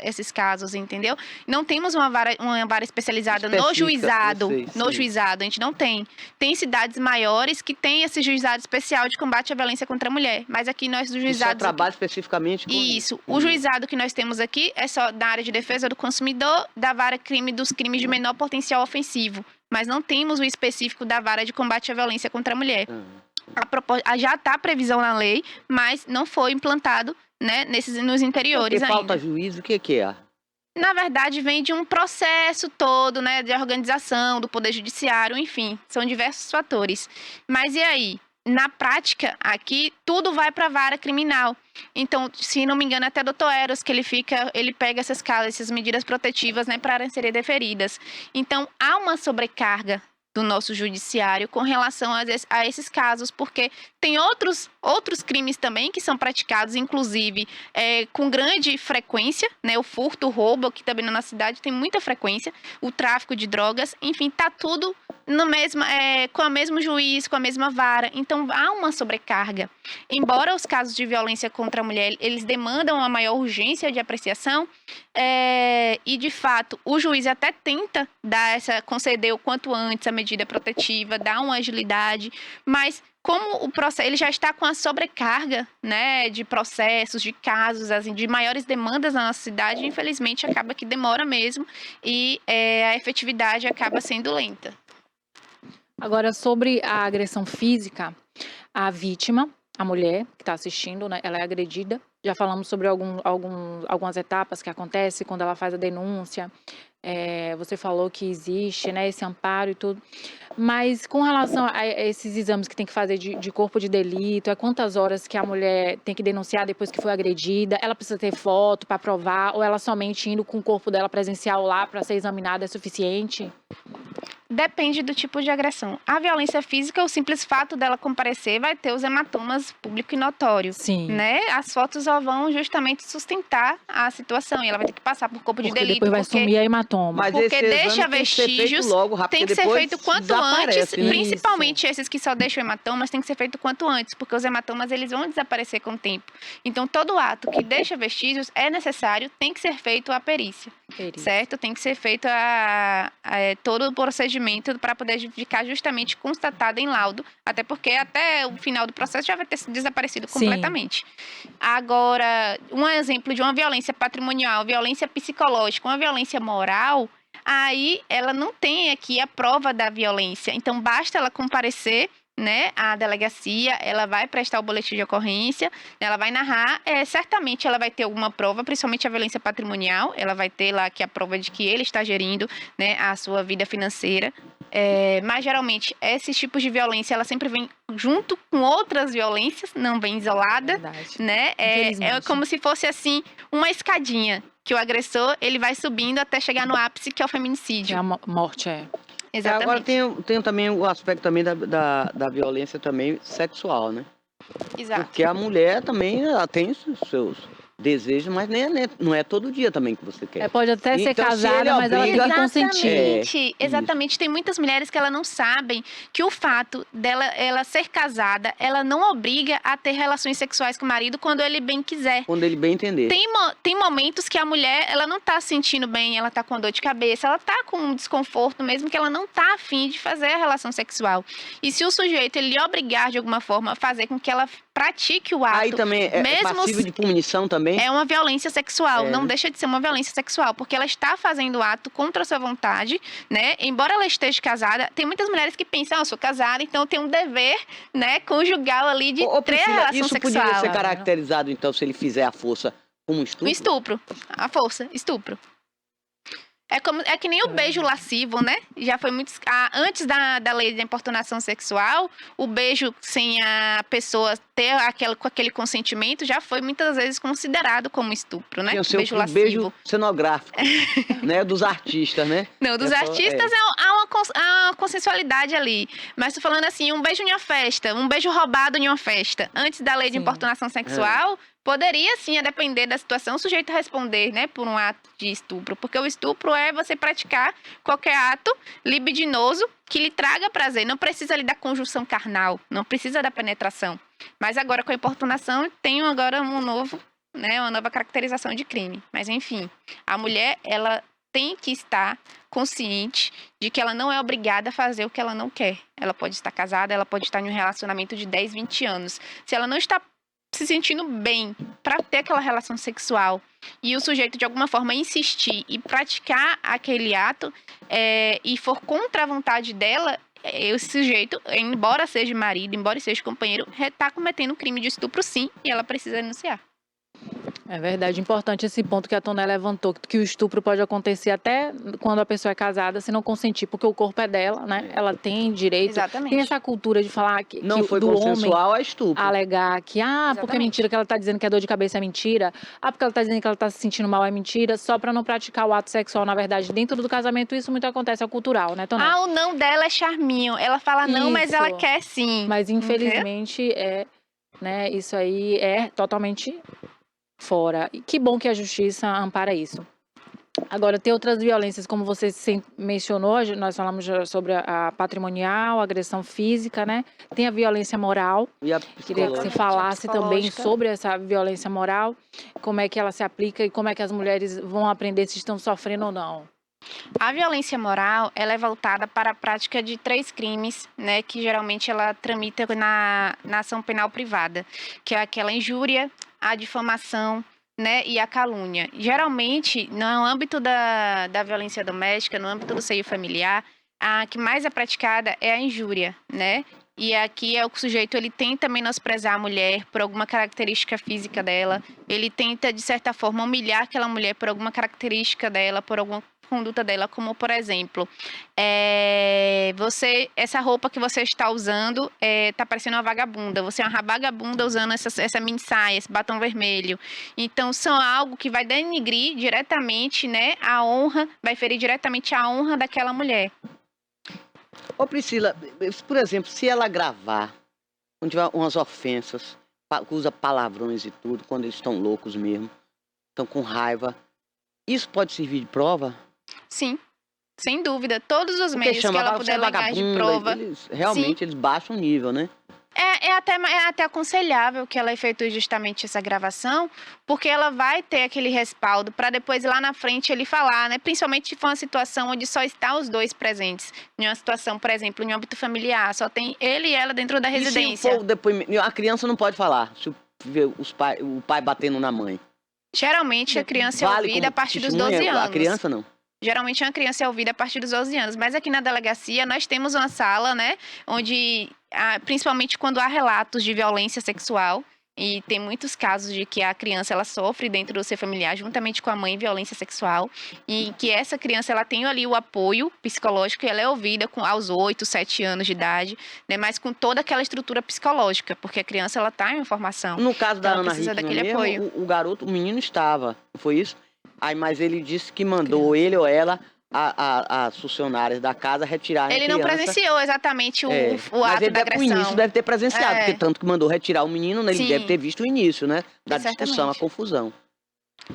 esses casos, entendeu? Não temos uma vara especializada no Específica, juizado. eu sei, No sei. juizado, a gente não tem. Tem cidades maiores que têm esse juizado especial de combate à violência contra a mulher. Mas aqui nós, dos E só juizados. trabalha especificamente com Isso. O juizado que nós temos aqui é só da área de defesa do consumidor, da vara crime dos crimes de menor potencial ofensivo. Mas não temos o específico da vara de combate à violência contra a mulher. Já está previsão na lei, mas não foi implantado, né, nos interiores Porque ainda. falta juiz, o que é? Na verdade, vem de um processo todo, né, de organização do Poder Judiciário, enfim, são diversos fatores. Mas e aí? Na prática, aqui, tudo vai para a vara criminal. Então, se não me engano, até o doutor Eros, que ele pega essas medidas protetivas, né, para serem deferidas. Então, há uma sobrecarga do nosso judiciário com relação a esses casos, porque tem outros crimes também que são praticados, inclusive com grande frequência, né? O furto, o roubo, aqui também na nossa cidade tem muita frequência, o tráfico de drogas, enfim, tá tudo com o mesmo juiz, com a mesma vara. Então, há uma sobrecarga. Embora os casos de violência contra a mulher, eles demandam uma maior urgência de apreciação, e, de fato, o juiz até tenta conceder o quanto antes a medida protetiva, dar uma agilidade, mas como o processo, ele já está com a sobrecarga, né, de processos, de casos, assim, de maiores demandas na nossa cidade, infelizmente acaba que demora mesmo e a efetividade acaba sendo lenta. Agora, sobre a agressão física, a vítima, a mulher que está assistindo, né, ela é agredida. Já falamos sobre algumas etapas que acontecem quando ela faz a denúncia. Você falou que existe, né, esse amparo e tudo. Mas com relação a esses exames que tem que fazer de corpo de delito, quantas horas que a mulher tem que denunciar depois que foi agredida? Ela precisa ter foto para provar? Ou ela somente indo com o corpo dela presencial lá para ser examinada é suficiente? Depende do tipo de agressão. A violência física, o simples fato dela comparecer vai ter os hematomas público e notório. Sim. Né? As fotos só vão justamente sustentar a situação e ela vai ter que passar por corpo de Porque delito. depois vai sumir a hematoma. Mas Porque esse exame deixa tem que ser feito vestígios, logo, rápido, tem que ser depois feito quanto antes, desaparece, né? principalmente esses que só deixam hematomas, tem que ser feito quanto antes, porque os hematomas eles vão desaparecer com o tempo. Então, todo ato que deixa vestígios é necessário, tem que ser feito a perícia. Certo? Tem que ser feito todo o procedimento para poder ficar justamente constatado em laudo, até porque até o final do processo já vai ter desaparecido completamente. Agora, um exemplo de uma violência patrimonial, violência psicológica, uma violência moral, aí ela não tem aqui a prova da violência. Então, basta ela comparecer, né, à delegacia, ela vai prestar o boletim de ocorrência, ela vai narrar, certamente ela vai ter alguma prova, principalmente a violência patrimonial, ela vai ter lá que a prova de que ele está gerindo, né, a sua vida financeira, mas geralmente esses tipos de violência, ela sempre vem junto com outras violências, não vem isolada, né, é como se fosse assim, uma escadinha, que o agressor, ele vai subindo até chegar no ápice, que é o feminicídio. É a morte, Exatamente. Agora tem também o aspecto também da violência também sexual, né? Exato. Porque a mulher também ela tem desejo, mas não é todo dia também que você quer. Pode até ser Então, se casada, ele mas ela tem obriga- que consentir. Exatamente. Tem muitas mulheres que ela não sabem que o fato dela ela ser casada, ela não obriga a ter relações sexuais com o marido quando ele bem quiser. Quando ele bem entender. Tem momentos que a mulher, ela não tá se sentindo bem, ela tá com dor de cabeça, ela tá com um desconforto, mesmo que ela não tá afim de fazer a relação sexual. E se o sujeito, ele lhe obrigar de alguma forma a fazer com que ela pratique o ato, Aí também é mesmo passivo de punição também. é uma violência sexual, É, não né? deixa de ser uma violência sexual, porque ela está fazendo o ato contra a sua vontade, né? Embora ela esteja casada, tem muitas mulheres que pensam, eu sou casada, então eu tenho um dever, né, conjugal ali de Ô, ter a Priscila, relação isso sexual. poderia ser caracterizado, então, se ele fizer a força como um estupro? O estupro, a força, estupro. É que nem o beijo lascivo, né? Já foi muito. Antes da lei de importunação sexual, o beijo sem a pessoa ter com aquele consentimento já foi muitas vezes considerado como estupro, né? Tinha o Beijo seu lascivo. beijo cenográfico, né? Dos artistas, né? Não, dos artistas há uma consensualidade ali. Mas tô falando assim, um beijo em uma festa, um beijo roubado em uma festa, antes da lei de Sim. importunação sexual, poderia sim, a depender da situação, o sujeito responder, né, por um ato de estupro. Porque o estupro é você praticar qualquer ato libidinoso que lhe traga prazer. Não precisa ali da conjunção carnal, não precisa da penetração. Mas agora com a importunação tem agora uma nova caracterização de crime. Mas enfim, a mulher, ela tem que estar consciente de que ela não é obrigada a fazer o que ela não quer. Ela pode estar casada, ela pode estar em um relacionamento de 10, 20 anos. Se ela não está se sentindo bem para ter aquela relação sexual e o sujeito de alguma forma insistir e praticar aquele ato e for contra a vontade dela, esse sujeito, embora seja marido, embora seja companheiro, está cometendo um crime de estupro sim, e ela precisa denunciar. É verdade, importante esse ponto que a Toné levantou, que o estupro pode acontecer até quando a pessoa é casada, se não consentir, porque o corpo é dela, né? Ela tem direito. Exatamente. Tem essa cultura de falar que Não foi do homem consensual, é estupro. alegar que, porque é Exatamente. mentira, que ela tá dizendo que a dor de cabeça é mentira, porque ela tá dizendo que ela tá se sentindo mal é mentira, só pra não praticar o ato sexual, na verdade, dentro do casamento, isso muito acontece, é cultural, né, Toné? O não dela é charminho. Ela fala não, mas Isso. ela quer sim. Mas infelizmente né, isso aí é totalmente fora. E que bom que a justiça ampara isso. Agora, tem outras violências, como você mencionou, nós falamos já sobre a patrimonial, a agressão física, né? Tem a violência moral. E a Queria que você psicológica? falasse também psicológica. sobre essa violência moral, como é que ela se aplica e como é que as mulheres vão aprender se estão sofrendo ou não. A violência moral, ela é voltada para a prática de 3 crimes, né, que geralmente ela tramita na ação penal privada, que é aquela injúria, a difamação, né, e a calúnia. Geralmente, no âmbito da violência doméstica, no âmbito do seio familiar, a que mais é praticada é a injúria, né? E aqui é o sujeito, ele tenta menosprezar a mulher por alguma característica física dela, ele tenta, de certa forma, humilhar aquela mulher por alguma característica dela, por alguma conduta dela, como, por exemplo, essa roupa que você está usando tá parecendo uma vagabunda, você é uma vagabunda usando essa mini saia, esse batom vermelho. Então, são algo que vai denigrir diretamente, né, a honra, vai ferir diretamente a honra daquela mulher. Ô Priscila, por exemplo, se ela gravar, quando tiver umas ofensas, usa palavrões e tudo, quando eles estão loucos mesmo, estão com raiva, isso pode servir de prova? Sim, sem dúvida. Todos os Porque meios que ela puder alegar de vagabunda, prova. realmente eles baixam o nível, né? É até aconselhável que ela efetue justamente essa gravação, porque ela vai ter aquele respaldo para depois lá na frente ele falar, né? Principalmente se for uma situação onde só está os dois presentes. Em uma situação, por exemplo, em um âmbito familiar, só tem ele e ela dentro da residência. E se for depoimento, a criança não pode falar, se vê o pai batendo na mãe. Geralmente a criança é ouvida a partir dos 12 anos. A criança não. Geralmente uma criança é ouvida a partir dos 12 anos, mas aqui na delegacia nós temos uma sala, né, onde, principalmente quando há relatos de violência sexual, e tem muitos casos de que a criança ela sofre dentro do seu familiar, juntamente com a mãe, violência sexual, e que essa criança ela tem ali o apoio psicológico e ela é ouvida aos 8, 7 anos de idade, né, mas com toda aquela estrutura psicológica, porque a criança ela está em formação. No caso da Ela Ana precisa Hickman daquele mesmo, o menino estava, foi isso? Aí, mas ele disse que mandou ele ou ela, as funcionárias da casa, retirar a criança. Ele não presenciou exatamente o mas ato ele da deve, o agressão. início deve ter presenciado, porque tanto que mandou retirar o menino, né, ele Sim. deve ter visto o início, né? Da Exatamente. discussão, a confusão.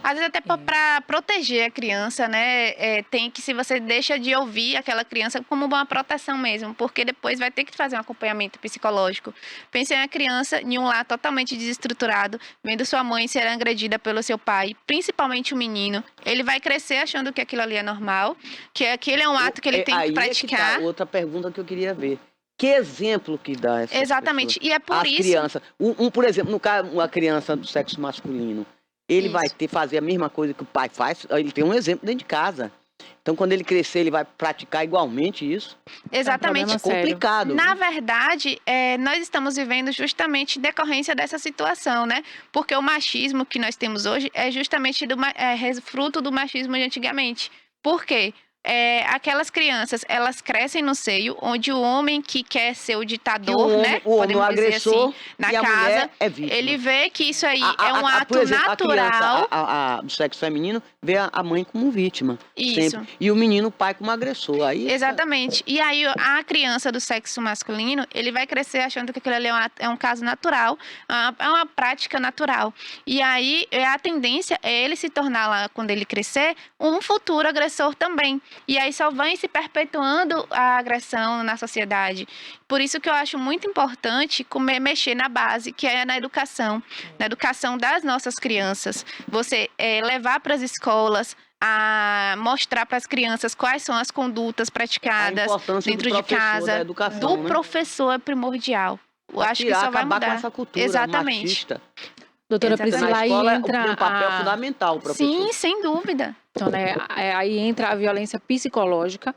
Às vezes até para proteger a criança, né? Tem que, se você deixa de ouvir aquela criança como uma proteção mesmo, porque depois vai ter que fazer um acompanhamento psicológico. Pense em uma criança em um lar totalmente desestruturado, vendo sua mãe ser agredida pelo seu pai, principalmente o menino. Ele vai crescer achando que aquilo ali é normal, que aquele é um ato que ele tem que Aí praticar. É que tá outra pergunta que eu queria ver. Que exemplo que dá essa Exatamente. E é por isso. Criança, por exemplo, no caso, uma criança do sexo masculino, ele vai fazer a mesma coisa que o pai faz, ele tem um exemplo dentro de casa. Então, quando ele crescer, ele vai praticar igualmente isso. Exatamente. É complicado. Na verdade, nós estamos vivendo justamente decorrência dessa situação, né? Porque o machismo que nós temos hoje é justamente fruto do machismo de antigamente. Por quê? Aquelas crianças, elas crescem no seio, onde o homem que quer ser o ditador, né? O homem, o agressor, assim, na e a casa, mulher é vítima. ele vê que isso aí é um ato por exemplo, natural. A criança, do sexo feminino vê a mãe como vítima. Isso. Sempre. E o menino, o pai como agressor. Aí exatamente. E aí a criança do sexo masculino, ele vai crescer achando que aquilo ali é um caso natural, é uma prática natural. E aí a tendência é ele se tornar lá, quando ele crescer, um futuro agressor também. E aí só vai se perpetuando a agressão na sociedade. Por isso que eu acho muito importante mexer na base, que é na educação das nossas crianças. Você levar para as escolas, a mostrar para as crianças quais são as condutas praticadas dentro de casa. Educação, do professor é primordial. Eu acho que isso vai mudar. Com essa cultura exatamente. Machista. Doutora Priscila, aí entra um papel fundamental, professor. Sim, sem dúvida. Então, né, aí entra a violência psicológica,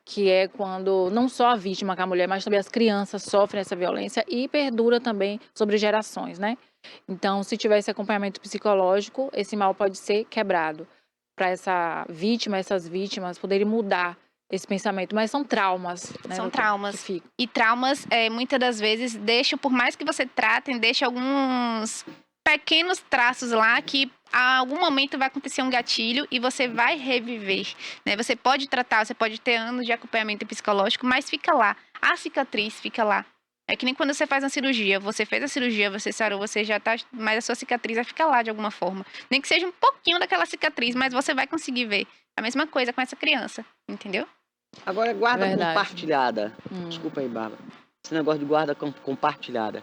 que é quando não só a vítima, que é a mulher, mas também as crianças sofrem essa violência e perdura também sobre gerações, né? Então, se tiver esse acompanhamento psicológico, esse mal pode ser quebrado para essas vítimas poderem mudar esse pensamento, mas são traumas, né? São traumas. E traumas, muitas das vezes, deixam, por mais que você tratem, deixa alguns pequenos traços lá que a algum momento vai acontecer um gatilho e você vai reviver, né? Você pode tratar, você pode ter anos de acompanhamento psicológico, mas fica lá. A cicatriz fica lá. É que nem quando você faz uma cirurgia, você fez a cirurgia, você sarou, você já tá, mas a sua cicatriz vai ficar lá de alguma forma. Nem que seja um pouquinho daquela cicatriz, mas você vai conseguir ver. A mesma coisa com essa criança, entendeu? Agora, guarda compartilhada. Desculpa aí, Bárbara. Esse negócio de guarda compartilhada.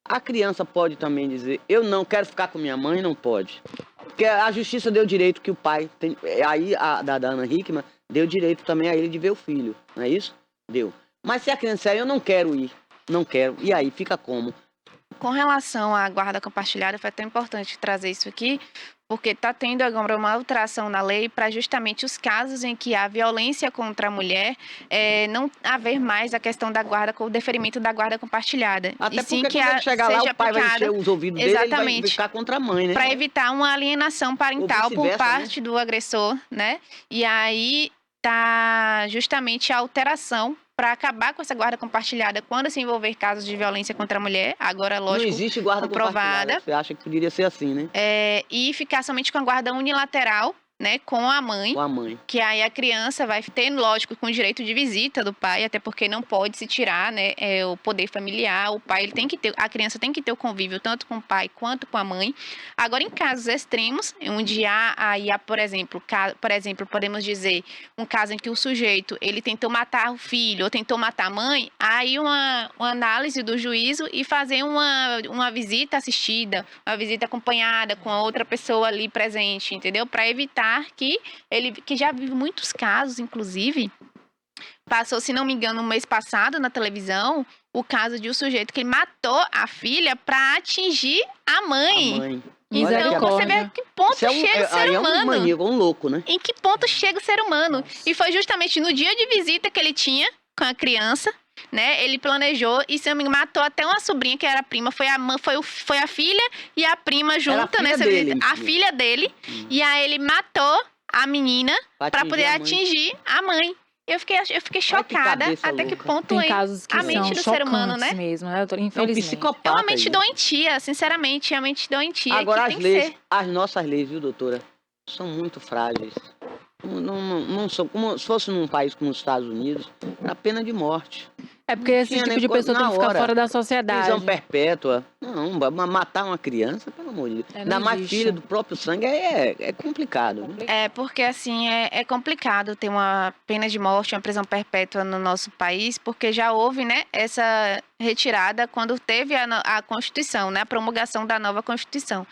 A criança pode também dizer, eu não quero ficar com minha mãe, não pode. Porque a justiça deu direito que o pai tem. Aí a da Ana Hickman deu direito também a ele de ver o filho, não é isso? Deu. Mas se a criança disser, eu não quero ir, não quero, e aí fica como? Com relação à guarda compartilhada, foi até importante trazer isso aqui, porque está tendo agora uma alteração na lei para justamente os casos em que há violência contra a mulher, não haver mais a questão da guarda, com o deferimento da guarda compartilhada. Até e sim porque que quando chegar lá, o pai vai encher os ouvidos dele, ele vai ficar contra a mãe, né? Para evitar uma alienação parental por parte do agressor, né? E aí tá justamente a alteração para acabar com essa guarda compartilhada quando se envolver casos de violência contra a mulher, agora, lógico, não existe guarda compartilhada. Você acha que poderia ser assim, né? E ficar somente com a guarda unilateral, né, com a mãe. Com a mãe. Que aí a criança vai ter, lógico, com o direito de visita do pai, até porque não pode se tirar, né, o poder familiar. O pai, ele tem que ter, a criança tem que ter o convívio tanto com o pai quanto com a mãe. Agora, em casos extremos, onde há, por exemplo, podemos dizer, um caso em que o sujeito, ele tentou matar o filho ou tentou matar a mãe, aí uma análise do juízo e fazer uma visita assistida, uma visita acompanhada com a outra pessoa ali presente, entendeu? Para evitar que já vive muitos casos, inclusive, passou, se não me engano, no mês passado na televisão, o caso de um sujeito que matou a filha para atingir a mãe. Então você vê a que ponto chega o ser humano. É um maníaco, um louco, né? Em que ponto chega o ser humano? E foi justamente no dia de visita que ele tinha com a criança, né? Ele planejou e, se não me engano, matou até uma sobrinha que era prima. Foi a filha e a prima junta nessa visita. A filha dele. E aí ele matou a menina para poder atingir a mãe. Eu fiquei chocada até que ponto tem casos que a mente do ser humano, né? Mesmo, né, doutora? Infelizmente. É uma mente doentia, sinceramente, é uma mente doentia. Agora as nossas leis, viu, doutora, são muito frágeis. Não são, como se fosse num país como os Estados Unidos, era pena de morte. É porque esse tipo de pessoa tem que ficar fora da sociedade. Prisão perpétua. Não, matar uma criança, pelo amor de Deus. Não Ainda mais existe. filha do próprio sangue é complicado. Né? É, porque assim, é complicado ter uma pena de morte, uma prisão perpétua no nosso país, porque já houve, né, essa retirada quando teve a Constituição, né, a promulgação da nova Constituição.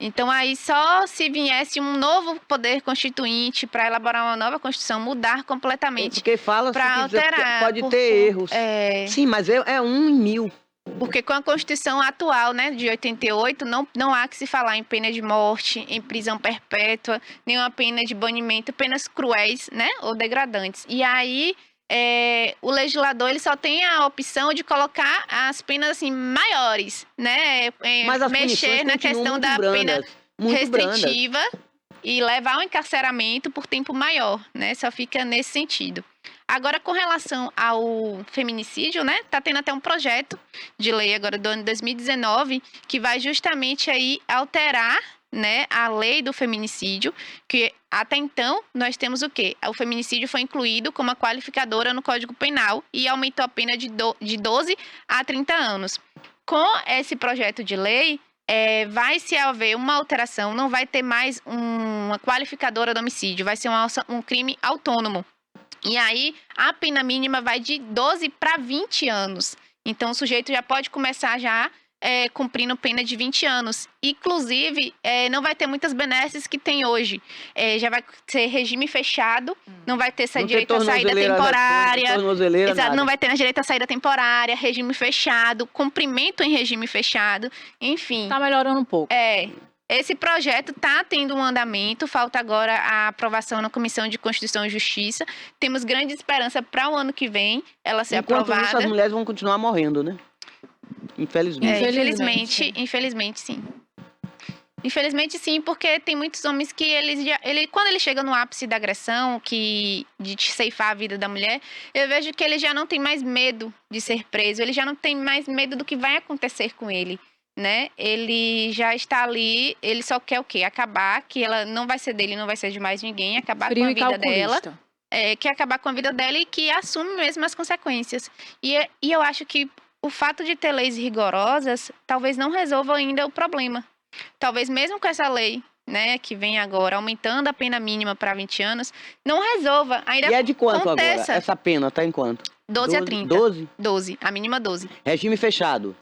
Então, aí só se viesse um novo poder constituinte para elaborar uma nova Constituição, mudar completamente. Porque fala Pra se quiser, alterar, pode porque, ter erros. é, Sim, mas é 1 em 1000. Porque com a Constituição atual, né, de 88, não há que se falar em pena de morte, em prisão perpétua, nenhuma pena de banimento, penas cruéis, né, ou degradantes. E aí, o legislador ele só tem a opção de colocar as penas assim maiores, né, Mas as mexer punições na continuam questão muito da pena brandas, muito brandas. restritiva e levar ao encarceramento por tempo maior, né? Só fica nesse sentido. Agora, com relação ao feminicídio, né? Tá tendo até um projeto de lei agora do ano 2019 que vai justamente aí alterar, né, a lei do feminicídio, que até então nós temos o quê? O feminicídio foi incluído como uma qualificadora no Código Penal e aumentou a pena de 12 a 30 anos. Com esse projeto de lei, vai se haver uma alteração, não vai ter mais uma qualificadora do homicídio, vai ser um crime autônomo. E aí, a pena mínima vai de 12 para 20 anos. Então, o sujeito já pode começar já cumprindo pena de 20 anos. Inclusive, não vai ter muitas benesses que tem hoje. Já vai ser regime fechado, não vai ter Não direito à saída tornozeleira temporária. tornozeleira, Exato, nada. não vai ter direito à saída temporária, regime fechado, cumprimento em regime fechado, enfim. Tá melhorando um pouco. Esse projeto está tendo um andamento, falta agora a aprovação na Comissão de Constituição e Justiça. Temos grande esperança para o ano que vem ela ser Enquanto isso, aprovada. as mulheres vão continuar morrendo, né? Infelizmente. Infelizmente, sim. Infelizmente, sim, porque tem muitos homens que quando ele chega no ápice da agressão, de ceifar a vida da mulher, eu vejo que ele já não tem mais medo de ser preso, ele já não tem mais medo do que vai acontecer com ele, né? Ele já está ali, ele só quer o quê? Acabar, que ela não vai ser dele, não vai ser de mais ninguém, acabar Frio com a e vida dela. calculista. Quer acabar com a vida dela e que assume mesmo as consequências. E eu acho que o fato de ter leis rigorosas talvez não resolva ainda o problema. Talvez mesmo com essa lei, né, que vem agora, aumentando a pena mínima para 20 anos, não resolva. Ainda E é de quanto aconteça. agora? Essa pena tá em quanto? 12 a 30. 12? 12, a mínima 12. Regime fechado.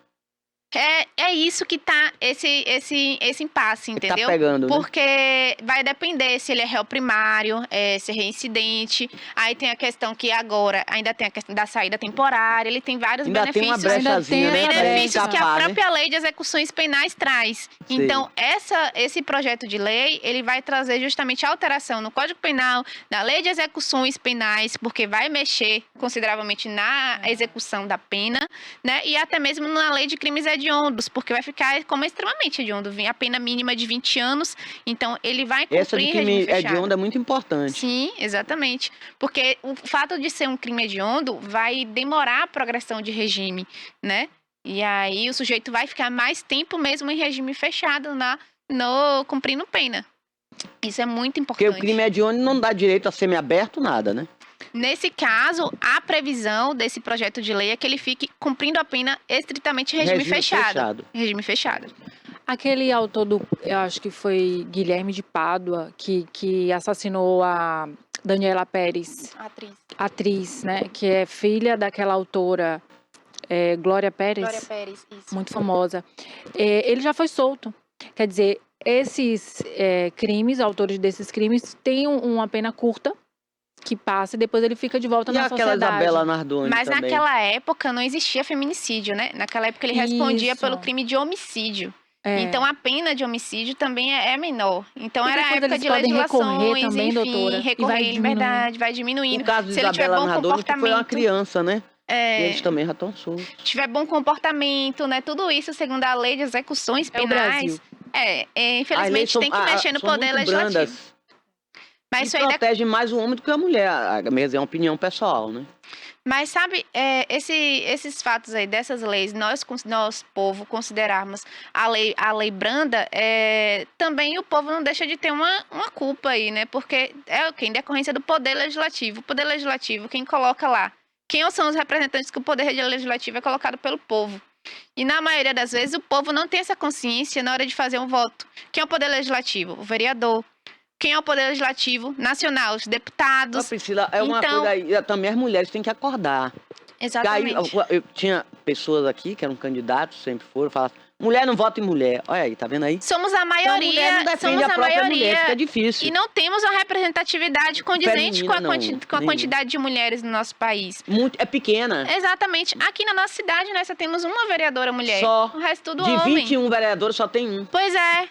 É isso que tá esse impasse, Que entendeu? tá pegando, né? Porque vai depender se ele é réu primário, se é reincidente. Aí tem a questão que agora ainda tem a questão da saída temporária. Ele tem vários Ainda tem uma benefícios. brechazinha, né? pra Benefícios que a escapar, né? própria lei de execuções penais traz. Sim. Então, esse projeto de lei, ele vai trazer justamente alteração no Código Penal, na lei de execuções penais, porque vai mexer consideravelmente na execução da pena, né? E até mesmo na lei de crimes hediondos, porque vai ficar como extremamente hediondo. A pena mínima de 20 anos, então ele vai cumprir Essa de regime crime fechado. hediondo é muito importante. Sim, exatamente. Porque o fato de ser um crime hediondo vai demorar a progressão de regime, né? E aí o sujeito vai ficar mais tempo mesmo em regime fechado, cumprindo pena. Isso é muito Porque importante. o crime hediondo não dá direito a semiaberto, nada, né? Nesse caso, a previsão desse projeto de lei é que ele fique cumprindo a pena estritamente em regime fechado. Regime fechado. Aquele autor eu acho que foi Guilherme de Pádua, que assassinou a Daniela Pérez, atriz, né? Que é filha daquela autora Glória Pérez, Isso. muito famosa. Ele já foi solto. Quer dizer, esses crimes, autores desses crimes, têm uma pena curta, que passa e depois ele fica de volta E na aquela sociedade. Isabela Nardoni Mas também. naquela época não existia feminicídio, né? Naquela época ele respondia Isso. pelo crime de homicídio. É. Então a pena de homicídio também é menor. Então E era a depois época eles de podem legislações, recorrer também, enfim, doutora, e recorrer vai em liberdade, vai diminuindo. No caso de Se ele tiver Isabela bom Nardoni, que foi uma comportamento, criança, né? E eles também já estão soltos. tiver bom comportamento, né? Tudo isso segundo a lei de execuções É o penais. Brasil. Infelizmente tem que mexer no poder legislativo. Brandas. Mas E isso ainda protege mais o homem do que a mulher. Mas é uma opinião pessoal, né? Mas sabe, esses fatos aí, dessas leis, nós povo, considerarmos a lei branda, também o povo não deixa de ter uma culpa aí, né? Porque em decorrência do poder legislativo. O poder legislativo, quem coloca lá? Quem são os representantes que o poder legislativo é colocado pelo povo? E na maioria das vezes o povo não tem essa consciência na hora de fazer um voto. Quem é o poder legislativo? O vereador. Quem é o poder legislativo nacional? Os Ó, deputados. Priscila, é uma Então- coisa aí, também as mulheres têm que acordar. Porque aí, Exatamente. eu tinha pessoas aqui que eram candidatos, sempre foram, falavam, mulher não vota em mulher. Olha aí, tá vendo aí? Somos a Então, a mulher maioria, não defende somos a a própria mulher, maioria. fica difícil. E não temos uma representatividade condizente com a, Feminina, não, com a nenhum. quantidade de mulheres no nosso país. É pequena. Exatamente. Aqui na nossa cidade, nós só temos uma vereadora mulher. Só. O resto tudo De homem. 21 vereadores, só tem um. Pois é.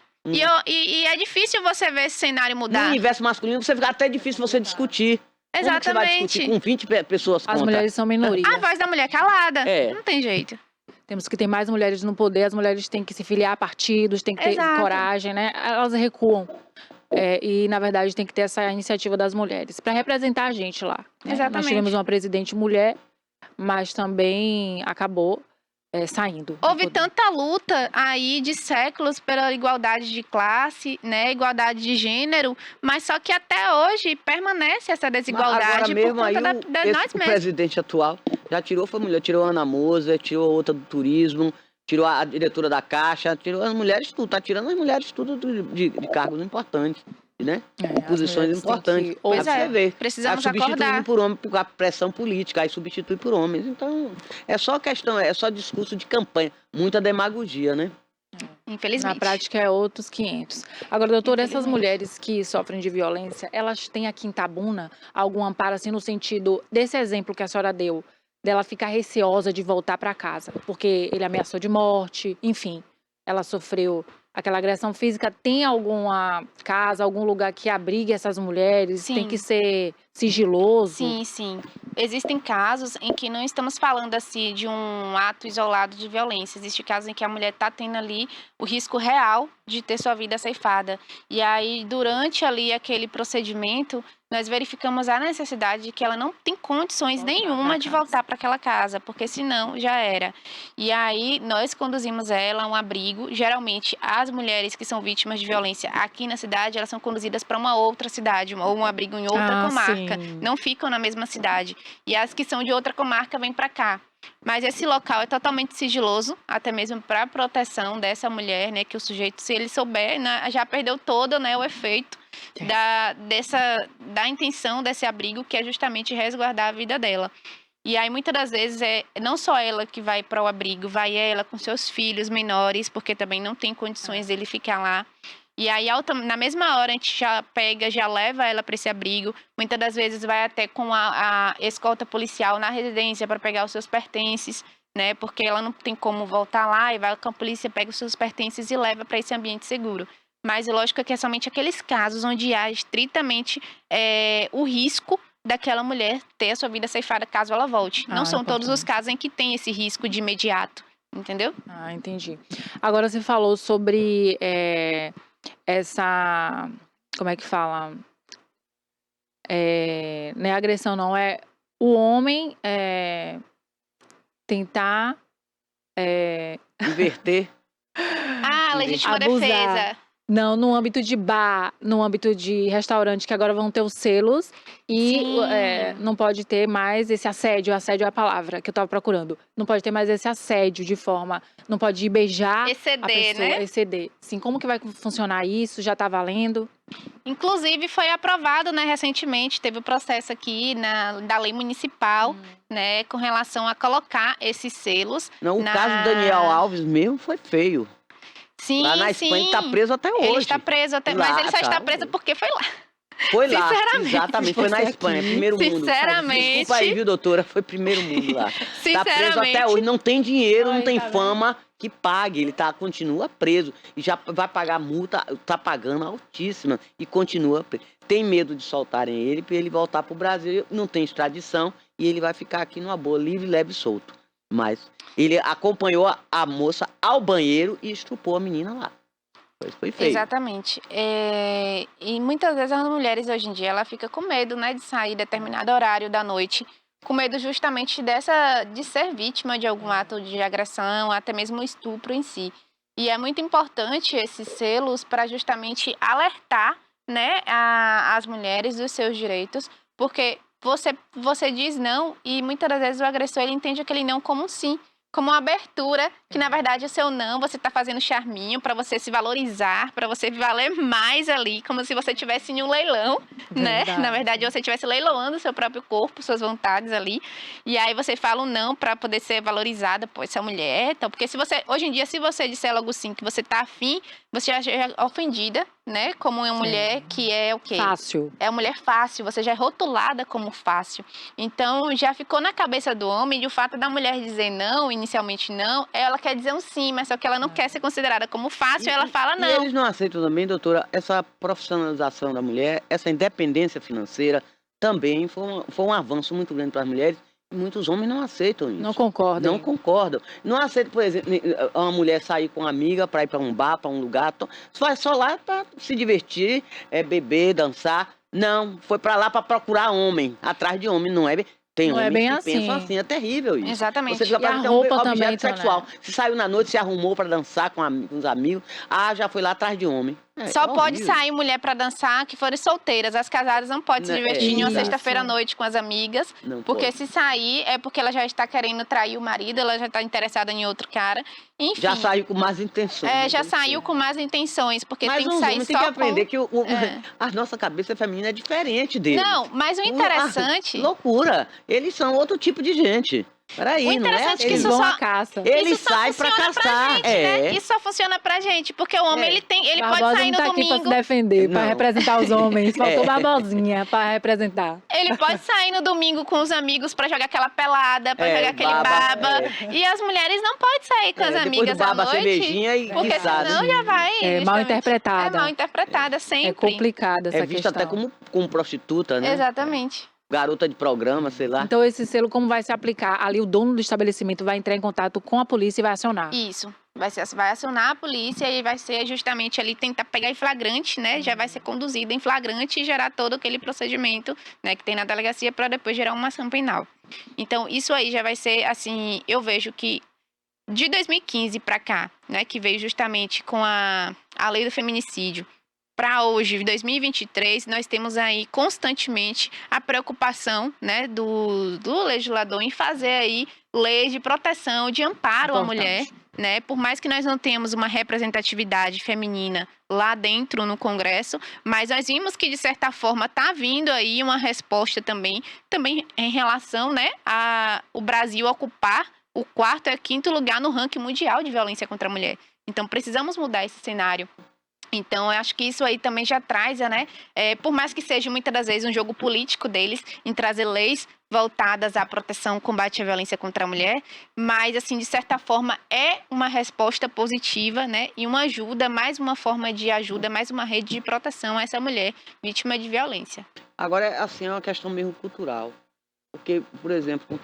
E é difícil você ver esse cenário No mudar. universo masculino, você fica até difícil você discutir. Como que você vai discutir Exatamente. com 20 pessoas As contra? mulheres são minoria. A voz da mulher calada. É. Não tem jeito. Temos que ter mais mulheres no poder, as mulheres têm que se filiar a partidos, têm que ter Exato. coragem, né? Elas recuam. E, na verdade, tem que ter essa iniciativa das mulheres para representar a gente lá. Né? Nós Exatamente. tivemos uma presidente mulher, mas também acabou saindo. do Houve poder. tanta luta aí de séculos pela igualdade de classe, né, igualdade de gênero, mas só que até hoje permanece essa Agora desigualdade mesmo por aí, conta esse, nós o mesmos. presidente atual já tirou, foi mulher, tirou a Ana Moser, tirou outra do turismo, tirou a diretora da Caixa, tirou as mulheres tudo, tá tirando as mulheres tudo de cargos importantes, né? As Posições mulheres têm importantes. que Pois Aí é, você vê. precisamos Aí substituindo acordar. por homem por a pressão política, aí substitui por homens. Então, é só questão, é só discurso de campanha, muita demagogia, né? Infelizmente. Na prática é outros 500. Agora, doutora, essas Infelizmente. mulheres que sofrem de violência, elas têm aqui em Itabuna algum amparo, assim, no sentido desse exemplo que a senhora deu, dela ficar receosa de voltar para casa, porque ele ameaçou de morte, enfim, ela sofreu aquela agressão física. Tem alguma casa, algum lugar que abrigue essas mulheres? Sim. Tem que ser sigiloso? Sim, sim. Existem casos em que não estamos falando assim de um ato isolado de violência. Existem casos em que a mulher está tendo ali o risco real de ter sua vida ceifada. E aí, durante ali aquele procedimento, nós verificamos a necessidade de que ela não tem condições Voltar nenhuma pra de casa. voltar para aquela casa, porque senão já era. E aí, nós conduzimos ela a um abrigo. Geralmente, as mulheres que são vítimas de violência aqui na cidade, elas são conduzidas para uma outra cidade, ou um abrigo em outra comarca. Sim. Não ficam na mesma cidade. E as que são de outra comarca vêm para cá. Mas esse local é totalmente sigiloso, até mesmo para proteção dessa mulher, né? Que o sujeito, se ele souber, né, já perdeu todo, né, o efeito da intenção desse abrigo, que é justamente resguardar a vida dela. E aí, muitas das vezes, é não só ela que vai para o abrigo, vai ela com seus filhos menores, porque também não tem condições dele ficar lá. E aí, na mesma hora, a gente já pega, já leva ela para esse abrigo. Muitas das vezes vai até com a escolta policial na residência para pegar os seus pertences, né? Porque ela não tem como voltar lá, e vai com a polícia, pega os seus pertences e leva para esse ambiente seguro. Mas, lógico que é somente aqueles casos onde há estritamente o risco daquela mulher ter a sua vida ceifada caso ela volte. Não são todos os casos em que tem esse risco de imediato, entendeu? Ah, entendi. Agora você falou sobre essa, como é que fala? Não é agressão, não, é o homem tentar Inverter. Ah, legítima Abusar. defesa. Não, no âmbito de bar, no âmbito de restaurante, que agora vão ter os selos. E Sim. não pode ter mais esse assédio é a palavra que eu tava procurando. Não pode ter mais esse assédio de forma... Não pode ir beijar a Exceder, pessoa, né? exceder. Sim, como que vai funcionar isso? Já tá valendo? Inclusive, foi aprovado, né, recentemente, teve o processo aqui da lei municipal, né, com relação a colocar esses selos. Não, o caso do Daniel Alves mesmo foi feio. Sim, Lá na sim. Espanha ele tá preso até hoje. Ele está preso até, mas Lá, ele só tá. está preso porque foi lá. Foi lá, Sinceramente. exatamente, foi na Você Espanha, aqui, primeiro mundo. sinceramente. Desculpa aí, viu, doutora, foi primeiro mundo lá. Tá preso Sinceramente. até hoje, não tem dinheiro, Ai, não tem tá vendo? fama que pague, ele continua preso. E já vai pagar multa, tá pagando altíssima e continua preso. Tem medo de soltarem ele, para ele voltar pro Brasil, não tem extradição e ele vai ficar aqui numa boa, livre, leve e solto. Mas ele acompanhou a moça ao banheiro e estrupou a menina lá. Foi feio. Exatamente. E muitas vezes as mulheres hoje em dia ela fica com medo, né, de sair determinado horário da noite, com medo justamente de ser vítima de algum ato de agressão, até mesmo estupro em si. E é muito importante esses selos para justamente alertar, né, as mulheres dos seus direitos, porque você diz não e muitas das vezes o agressor ele entende aquele não como um sim. como uma abertura, que na verdade o seu não, você tá fazendo charminho para você se valorizar, para você valer mais ali, como se você estivesse em um leilão, né? Verdade. Na verdade, você estivesse leiloando o seu próprio corpo, suas vontades ali. E aí você fala um não para poder ser valorizada por essa mulher. Então, porque se você, hoje em dia, se você disser logo sim que você tá afim, você já é ofendida, né? Como uma Sim. mulher que é o quê? Fácil. É uma mulher fácil, você já é rotulada como fácil. Então, já ficou na cabeça do homem, e o fato da mulher dizer não, inicialmente não, ela quer dizer um sim, mas só que ela não quer ser considerada como fácil, ela fala E não. eles não aceitam também, doutora, essa profissionalização da mulher, essa independência financeira, também foi um avanço muito grande para as mulheres, e muitos homens não aceitam isso. Não concordam. Não concordam. Não aceitam, por exemplo, uma mulher sair com uma amiga para ir para um bar, para um lugar, vai só lá para se divertir, beber, dançar. Não, foi para lá para procurar homem, atrás de homem, não é? Tem Não é homens bem que assim. pensam assim, é terrível isso. Exatamente. Você fica E a para ter roupa um também, objeto sexual. Se saiu na noite, se arrumou para dançar com os amigos, já foi lá atrás de homem. Só É pode horrível. sair mulher pra dançar que forem solteiras. As casadas não podem se Né, divertir em uma isso. sexta-feira à noite com as amigas. Não Porque pode. se sair é porque ela já está querendo trair o marido, ela já está interessada em outro cara. Enfim. Já saiu com más intenções. né? Já Tem que saiu ser. com más intenções, porque Mas tem que os sair homens só têm que aprender com... que a nossa cabeça feminina é diferente deles. Não, mas o interessante... Loucura. Eles são outro tipo de gente. Peraí, O não é interessante é que assim. Eles isso vão só- à caça. Eles isso só saem pra funciona pra caçar. gente, né? Isso só funciona pra gente, porque o homem, É. ele pode Barbosa sair não no tá aqui pra se domingo... defender, pra Não. representar os homens. Faltou É. Barbosinha pra representar. Ele pode sair no domingo com os amigos pra jogar aquela pelada, pra jogar aquele baba. E as mulheres não podem sair com as Depois amigas do baba, à noite. cervejinha e Porque guisado. senão já vai... É mal justamente- interpretada. É mal interpretada, É sempre. complicada essa É vista questão. até como prostituta, né? Exatamente. Garota de programa, sei lá. Então esse selo como vai se aplicar? Ali o dono do estabelecimento vai entrar em contato com a polícia e vai acionar. Isso. Vai acionar a polícia e vai ser justamente ali tentar pegar em flagrante, né? Já vai ser conduzido em flagrante e gerar todo aquele procedimento, né, que tem na delegacia para depois gerar uma ação penal. Então, isso aí já vai ser assim, eu vejo que de 2015 para cá, né, que veio justamente com a lei do feminicídio, para hoje, 2023, nós temos aí constantemente a preocupação, né, do legislador em fazer aí leis de proteção, de amparo à mulher, né? Por mais que nós não tenhamos uma representatividade feminina lá dentro no Congresso, mas nós vimos que de certa forma está vindo aí uma resposta também em relação, né, a o Brasil ocupar o 4º e 5º lugar no ranking mundial de violência contra a mulher. Então precisamos mudar esse cenário. Então, eu acho que isso aí também já traz, né? Por mais que seja muitas das vezes um jogo político deles em trazer leis voltadas à proteção, combate à violência contra a mulher, mas, assim, de certa forma, é uma resposta positiva, né? E uma ajuda, mais uma forma de ajuda, mais uma rede de proteção a essa mulher vítima de violência. Agora, assim, é uma questão mesmo cultural. Porque, por exemplo,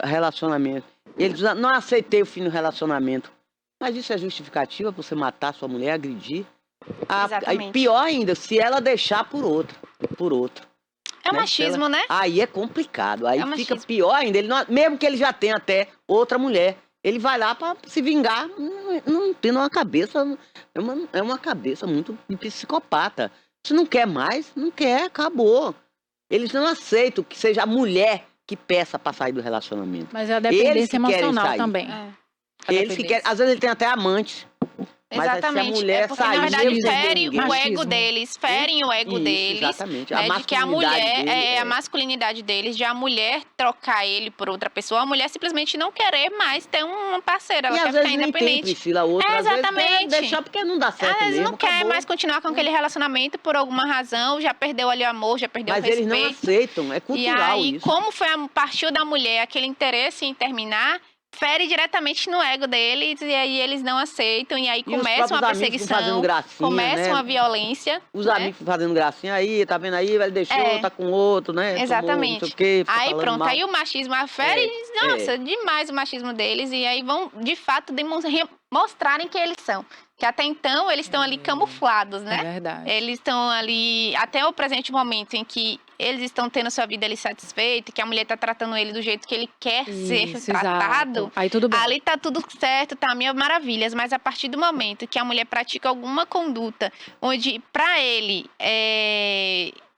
relacionamento. Eles dizem, não aceitei o fim do relacionamento. Mas isso é justificativa para você matar sua mulher, agredir? Exatamente. Aí, pior ainda, se ela deixar por outro. É o Né? machismo, né? Aí é complicado. Aí É o fica machismo. pior ainda. Ele mesmo que ele já tenha até outra mulher, ele vai lá para se vingar, não tendo uma cabeça. É uma cabeça muito de psicopata. Se não quer mais, não quer, acabou. Eles não aceitam que seja a mulher que peça para sair do relacionamento. Mas é a Eles dependência que querem emocional sair. também. É. A Eles que dependência. querem, às vezes ele tem até amante. Mas se a Exatamente. mulher Porque, na sair, verdade, mesmo sem fere ninguém. o ego Machismo. deles, ferem o ego Isso, deles. exatamente. Né, de que a masculinidade mulher dele é a masculinidade deles, de a mulher trocar ele por outra pessoa, a mulher simplesmente não querer mais ter uma parceira, ela E quer às ficar vezes nem tem, independente. Priscila, outra. Às vezes Exatamente. quer deixar porque não dá certo Às vezes mesmo, não quer acabou. mais continuar com aquele relacionamento por alguma razão, já perdeu ali o amor, já perdeu Mas o eles respeito. não aceitam, é E cultural aí, isso. como foi partiu da mulher aquele interesse em terminar, fere diretamente no ego deles, e aí eles não aceitam, e aí E os começa uma próprios amigos ficam fazendo perseguição, gracinha, começa né? uma violência. Os né? amigos fazendo gracinha aí, tá vendo aí, ele deixou, É. tá com outro, né? Tomou Exatamente. não sei o quê, fica Aí falando pronto, mal. aí o machismo afere, nossa, demais o machismo deles, e aí vão, de fato, mostrarem quem eles são. Que até então eles estão ali camuflados, É né? verdade. Eles estão ali, até o presente momento em que eles estão tendo sua vida ali satisfeita, que a mulher tá tratando ele do jeito que ele quer ser Isso, tratado, exato. Aí tudo bem. ali tá tudo certo, tá mil maravilhas, mas a partir do momento que a mulher pratica alguma conduta onde pra ele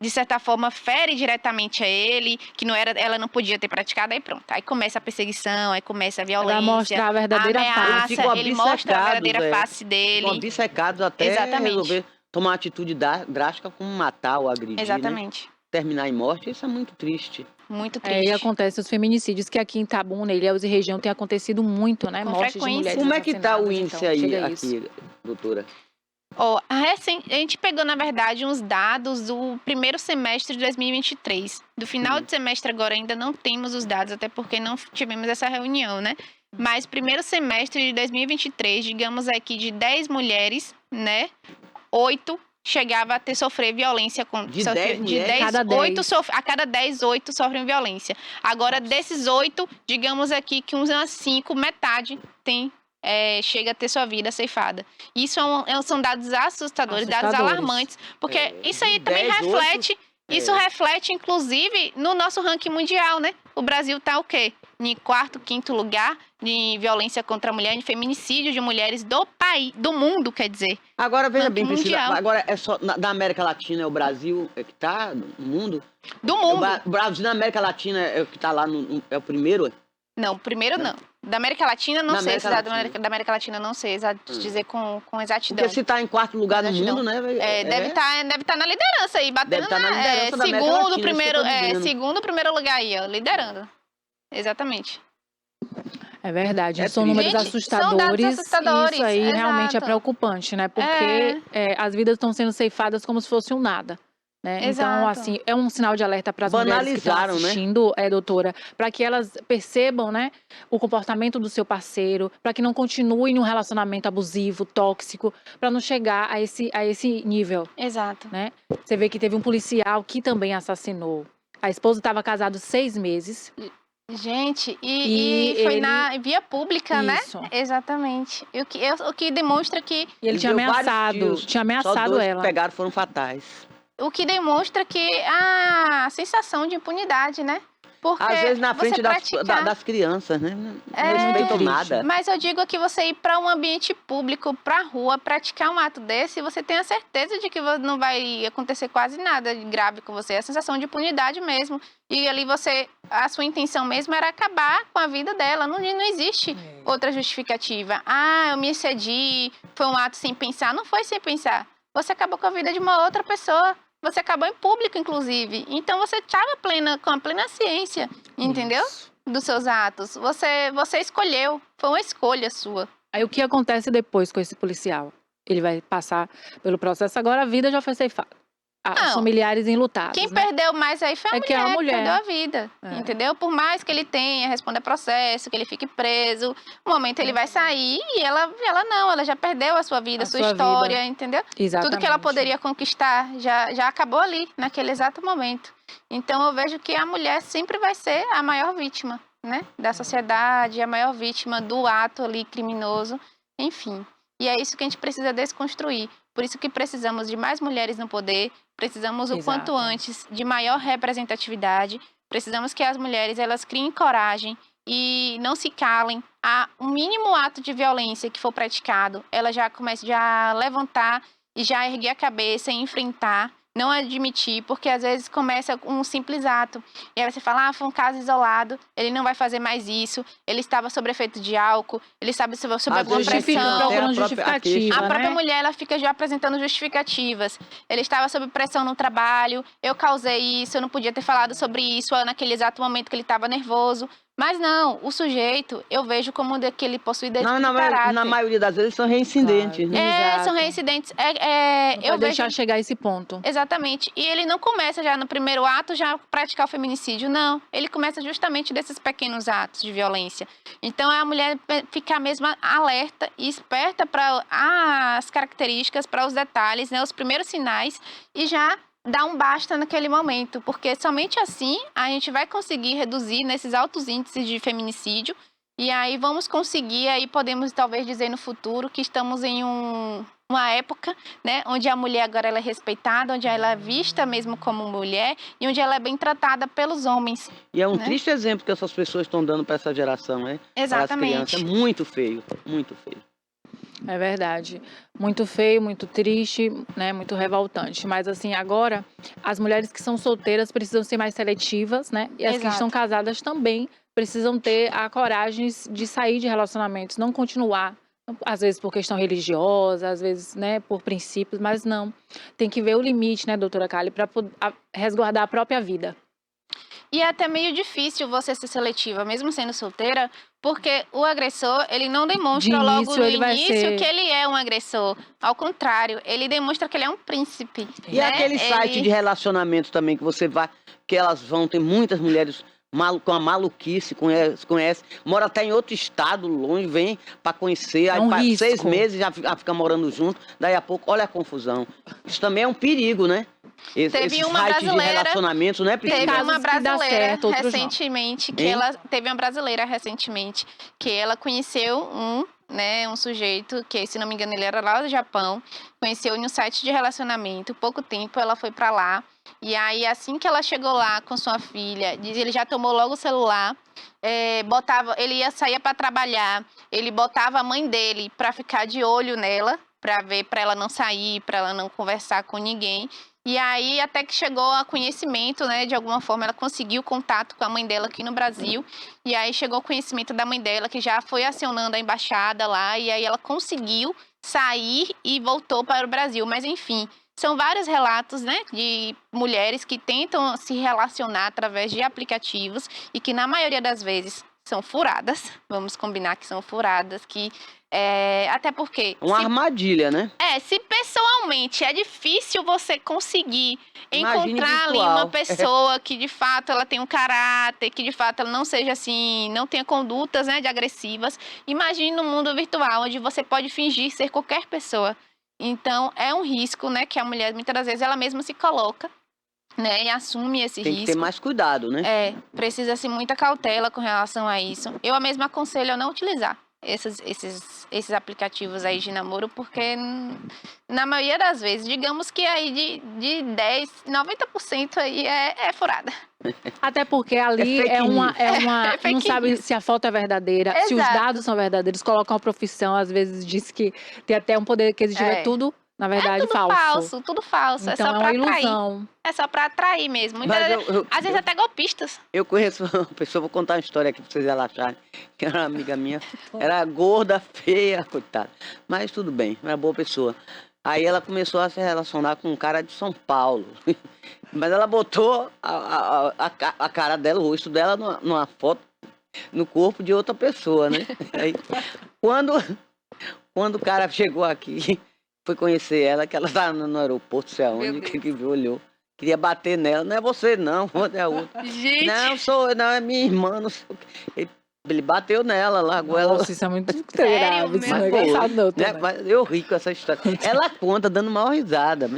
de certa forma, fere diretamente a ele, que não era, ela não podia ter praticado, aí pronto. Aí começa a perseguição, aí começa a violência, Ela mostra a verdadeira face. ameaça, ficam ele mostra a verdadeira obcecados, face Ficam dele. obcecados até Exatamente. resolver tomar uma atitude drástica como matar ou agredir, né? Exatamente. Terminar em morte, isso é muito triste. Muito E triste. acontece os feminicídios, que aqui em Itabuna, Ilhéus e região tem acontecido muito, né? Com Mortes de frequência. mulheres Como é que tá o assassinadas, índice então, aí, chega a isso. aqui, doutora? Ó, a gente pegou, na verdade, uns dados do primeiro semestre de 2023. Do final de semestre agora ainda não temos os dados, até porque não tivemos essa reunião, né? Mas primeiro semestre de 2023, digamos aqui, de 10 mulheres, né? 8 chegava a sofrer violência. De 10 mulheres? Cada 10. A cada 10, 8 sofrem violência. Agora, desses 8, digamos aqui que uns 5, metade tem chega a ter sua vida ceifada. Isso são dados assustadores, dados alarmantes, porque isso aí também 10, reflete, isso reflete, inclusive, no nosso ranking mundial, né? O Brasil tá o quê? Em 4º, 5º lugar de violência contra a mulher, de feminicídio de mulheres do país, do mundo, quer dizer. Agora, veja Ranking bem, Priscila, mundial. agora é só da América Latina, é o Brasil que tá no mundo? Do mundo. O Brasil na América Latina é o que tá lá, é o primeiro? Não, primeiro não. Da América Latina, não Da sei. América Latina. Da América Latina, não sei dizer com exatidão. Porque se tá em 4º lugar no Exatidão. mundo, né? Deve estar na liderança aí, batendo Deve tá na liderança da América segundo, Latina, primeiro, isso que eu tô dizendo. segundo, primeiro lugar aí, ó, liderando. Exatamente. É verdade, É são triste. números Gente, são dados assustadores. assustadores, Isso aí realmente é exato. preocupante, né? Porque as vidas estão sendo ceifadas como se fosse um nada. Né? Então, Exato. assim, é um sinal de alerta para as mulheres que estão Banalizaram, né? assistindo, doutora, para que elas percebam, né, o comportamento do seu parceiro, para que não continue num relacionamento abusivo, tóxico, para não chegar a esse nível. Exato. Né? Você vê que teve um policial que também assassinou. A esposa estava casada 6 meses. Gente, e foi ele... na via pública, Isso. né? Exatamente. O que demonstra que... E ele tinha deu vários ameaçado, tiros, tinha Só ameaçado 2 ela. que pegaram foram fatais. O que demonstra que a sensação de impunidade, né? Porque Às vezes na frente você das crianças, né? Não É, respeitam triste. nada. Mas eu digo que você ir para um ambiente público, para rua, praticar um ato desse, você tem a certeza de que não vai acontecer quase nada de grave com você. É a sensação de impunidade mesmo. E ali a sua intenção mesmo era acabar com a vida dela. Não existe outra justificativa. Ah, eu me excedi, foi um ato sem pensar. Não foi sem pensar. Você acabou com a vida de uma outra pessoa. Você acabou em público, inclusive. Então você estava com a plena ciência, entendeu? Isso. Dos seus atos. Você escolheu. Foi uma escolha sua. Aí o que acontece depois com esse policial? Ele vai passar pelo processo, agora a vida já foi ceifada. Os Não. familiares enlutados. Quem né? perdeu mais aí foi a É mulher que é a mulher. perdeu a vida. Entendeu? Por mais que ele tenha, responda processo, que ele fique preso, no momento ele vai sair e ela não, ela já perdeu a sua vida, a sua história, vida. entendeu? Exatamente. Tudo que ela poderia conquistar já acabou ali, naquele exato momento. Então eu vejo que a mulher sempre vai ser a maior vítima, né? Da sociedade, a maior vítima do ato ali criminoso, enfim. E é isso que a gente precisa desconstruir. Por isso que precisamos de mais mulheres no poder, precisamos o quanto antes de maior representatividade, precisamos que as mulheres elas criem coragem e não se calem a um mínimo ato de violência que for praticado, ela já comece a levantar e já erguer a cabeça e enfrentar, não admitir, porque às vezes começa um simples ato. E aí você fala, foi um caso isolado, ele não vai fazer mais isso, ele estava sob efeito de álcool, ele estava sob alguma pressão. Procurando justificativa, A própria né? mulher, ela fica já apresentando justificativas. Ele estava sob pressão no trabalho, eu causei isso, eu não podia ter falado sobre isso naquele exato momento que ele estava nervoso. Mas não, o sujeito, eu vejo como que ele possui caráter. Na maioria das vezes são reincidentes. Claro. Né? São reincidentes. Não vai deixar chegar a esse ponto. Exatamente. E ele não começa já no primeiro ato já praticar o feminicídio, não. Ele começa justamente desses pequenos atos de violência. Então, é a mulher ficar mesmo alerta e esperta para as características, para os detalhes, né, os primeiros sinais, e já dar um basta naquele momento, porque somente assim a gente vai conseguir reduzir nesses altos índices de feminicídio, e aí vamos conseguir, aí podemos talvez dizer no futuro que estamos em uma época, né, onde a mulher agora ela é respeitada, onde ela é vista mesmo como mulher e onde ela é bem tratada pelos homens. E é um né? triste exemplo que essas pessoas estão dando para essa geração, né? Exatamente. Para as crianças. É muito feio, muito feio. É verdade. Muito feio, muito triste, né? Muito revoltante. Mas assim, agora as mulheres que são solteiras precisam ser mais seletivas, né? E as que estão Exato. casadas também precisam ter a coragem de sair de relacionamentos, não continuar. Às vezes por questão religiosa, às vezes, né, por princípios, mas não. Tem que ver o limite, né, doutora Kali, para resguardar a própria vida. E é até meio difícil você ser seletiva, mesmo sendo solteira, porque o agressor, ele não demonstra De logo início, no ele vai início ser- que ele é um agressor. Ao contrário, ele demonstra que ele é um príncipe. E né? aquele site Ele- de relacionamento também que você vai, que elas vão, tem muitas mulheres com a maluquice, conhece, mora até em outro estado, longe, vem para conhecer, É aí um 6 risco. meses já fica morando junto, daí a pouco, olha a confusão. Isso também é um perigo, né? Teve Esse uma site de brasileira- relacionamentos, né, Teve Priscila? casos uma que dá brasileira certo, outros não. recentemente que Hein? ela teve uma brasileira recentemente que ela conheceu um sujeito que, se não me engano, ele era lá do Japão, conheceu em um site de relacionamento. Pouco tempo ela foi pra lá e aí assim que ela chegou lá com sua filha, ele já tomou logo o celular, ele ia sair para trabalhar, ele botava a mãe dele para ficar de olho nela, para ver, para ela não sair, para ela não conversar com ninguém. E aí, até que chegou a conhecimento, né, de alguma forma, ela conseguiu contato com a mãe dela aqui no Brasil. E aí chegou o conhecimento da mãe dela, que já foi acionando a embaixada lá. E aí ela conseguiu sair e voltou para o Brasil. Mas, enfim, são vários relatos, né, de mulheres que tentam se relacionar através de aplicativos e que, na maioria das vezes, são furadas. Vamos combinar que são furadas, que... até porque... Uma armadilha, né? Se pessoalmente é difícil você conseguir Imagine encontrar ali virtual. uma pessoa que de fato ela tem um caráter, que de fato ela não seja assim, não tenha condutas, né, de agressivas. Imagine no mundo virtual, onde você pode fingir ser qualquer pessoa. Então é um risco, né, que a mulher muitas das vezes ela mesma se coloca, né, e assume esse Tem risco. que ter mais cuidado, né? Precisa-se muita cautela com relação a isso. Eu mesma aconselho a não utilizar esses aplicativos aí de namoro, porque na maioria das vezes, digamos que aí de 10, 90% aí é furada. Até porque ali fake uma, É fake não sabe news. se a foto é verdadeira, se os Exato. dados são verdadeiros, colocam a profissão, às vezes diz que tem até um poder aquisitivo, é tudo, na verdade, falso. Tudo falso. Então É só é pra uma atrair. ilusão. É só pra atrair mesmo. Muitas Mas vezes, às vezes até golpistas. Eu conheço uma pessoa, vou contar uma história aqui pra vocês relaxarem, que era uma amiga minha, era gorda, feia, coitada, mas tudo bem, era boa pessoa. Aí ela começou a se relacionar com um cara de São Paulo, mas ela botou a cara dela, o rosto dela numa foto, no corpo de outra pessoa, né? Aí, quando o cara chegou aqui, foi conhecer ela, que ela estava no aeroporto, sei aonde, que olhou. Queria bater nela, não é você não, é a outra. Gente, Não, é minha irmã, não sei o quê. Ele bateu nela, largou ela. Nossa, isso é muito Sério, grave, isso não é Mas foi, engraçado não, né? também. Mas eu ri com essa história. Ela conta, dando maior risada,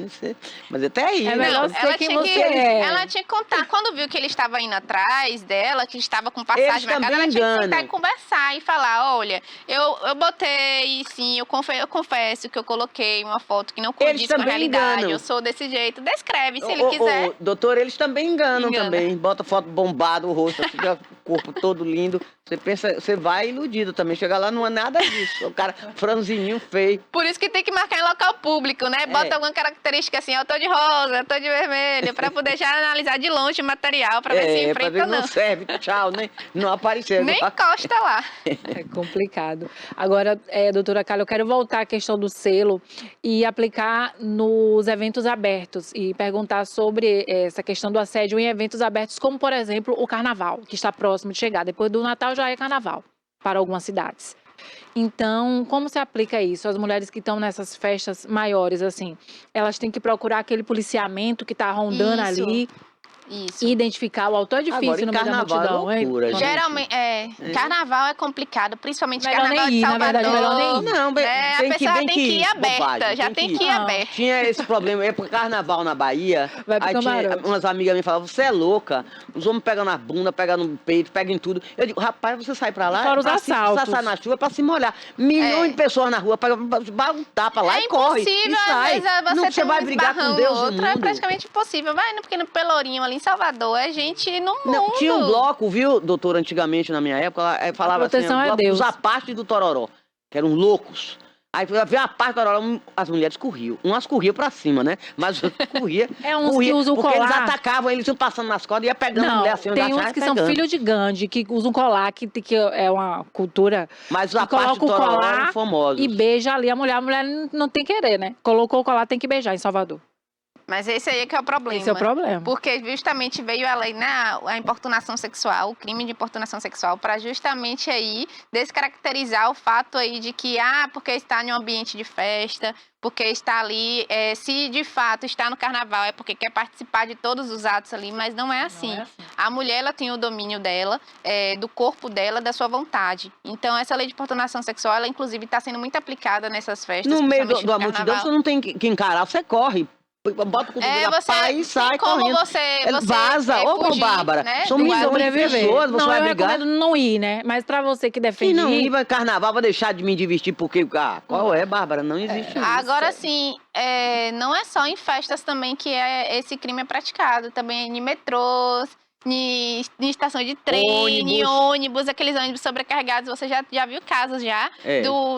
mas até aí, É né? melhor não, ser quem você é. ela tinha que contar. Quando viu que ele estava indo atrás dela, que estava com passagem Eles marcada, ela também tinha que sentar enganam. e conversar e falar, olha, eu botei, sim, eu confesso que eu coloquei uma foto que não Eles condiz com a também realidade, enganam. eu sou desse jeito. Descreve, se ele quiser. Doutor, eles também enganam Engana. também. Bota foto bombada, o rosto, fica o corpo todo lindo. Você pensa, você vai iludido também. Chegar lá não é nada disso. O cara franzininho feio. Por isso que tem que marcar em local público, né? Bota alguma característica assim, eu tô de rosa, eu tô de vermelho, pra poder já analisar de longe o material, pra ver se pra enfrenta ver ou que não não. serve, tchau, nem não apareceu. Nem encosta lá. É complicado. Agora, doutora Kali, eu quero voltar à questão do selo e aplicar nos eventos abertos e perguntar sobre essa questão do assédio em eventos abertos, como, por exemplo, o carnaval, que está próximo de chegar. Depois do Natal já é carnaval para algumas cidades. Então, como se aplica isso? As mulheres que estão nessas festas maiores, assim, elas têm que procurar aquele policiamento que está rondando Isso. ali Isso. e identificar o autor. É difícil Agora, em no meio da carnaval é multidão, hein? loucura, gente. Geralmente, carnaval é complicado, principalmente Melhor carnaval nem ir, de na verdade, Salvador. melhor nem ir. Não, né? A tem que pessoa bem tem que ir aberta, bobagem, já tem que ir Não. aberta. Tinha esse problema, ia pro carnaval na Bahia, Vai pro aí tinha camarote. umas amigas me falavam, você é louca, os homens pegam na bunda, pegam no peito, pegam em tudo. Eu digo, rapaz, você sai pra lá, E fora os pra se assaltos. passar na chuva, pra se molhar. Milhões de pessoas na rua, dá um tapa lá É e corre, e impossível, às sai. vezes, você Não, ter você vai um brigar com esbarrão Deus no e o outro, é mundo. praticamente impossível. Vai no pequeno Pelourinho ali em Salvador, é gente no mundo. Não, tinha um bloco, viu, doutor, antigamente, na minha época, falava assim, proteção o é bloco Deus. dos Apaches do Tororó, que eram loucos. Aí veio a parte da hora, as mulheres corriam. Umas corriam pra cima, né? Mas outras corriam. É uns que usam porque colar. eles atacavam, eles iam passando nas cordas e ia pegando a Não, mulher assim, tem agachava uns e que são pegando. filhos de Gandhi, que usam colar, que é uma cultura. Mas E a parte coloca do o Tororó colar eram famosos. e beija ali. A mulher não tem querer, né? Colocou o colar, tem que beijar em Salvador. Mas esse aí é que é o problema. Esse é o problema. Porque justamente veio a lei, né, a importunação sexual, o crime de importunação sexual, para justamente aí descaracterizar o fato aí de que, porque está em um ambiente de festa, porque está ali, se de fato está no carnaval, é porque quer participar de todos os atos ali, mas não é assim. Não é assim. A mulher, ela tem o domínio dela, do corpo dela, da sua vontade. Então, essa lei de importunação sexual, ela inclusive está sendo muito aplicada nessas festas. No meio principalmente da no multidão, carnaval. você não tem que encarar, você corre. Bota o cotovelo na pá e sai tem como correndo. você Vaza. Ô, fugir, Bárbara, né, são do milhões de Sobreviver. pessoas, você Não, vai eu brigar. recomendo não ir, né? Mas pra você que defende E não ir, ir, vai carnaval, vai deixar de me divertir porque... qual é, Bárbara? Não existe isso. Agora sim, não é só em festas também que esse crime é praticado, também em metrôs, em estação de trem, em ônibus, aqueles ônibus sobrecarregados. Você já viu casos já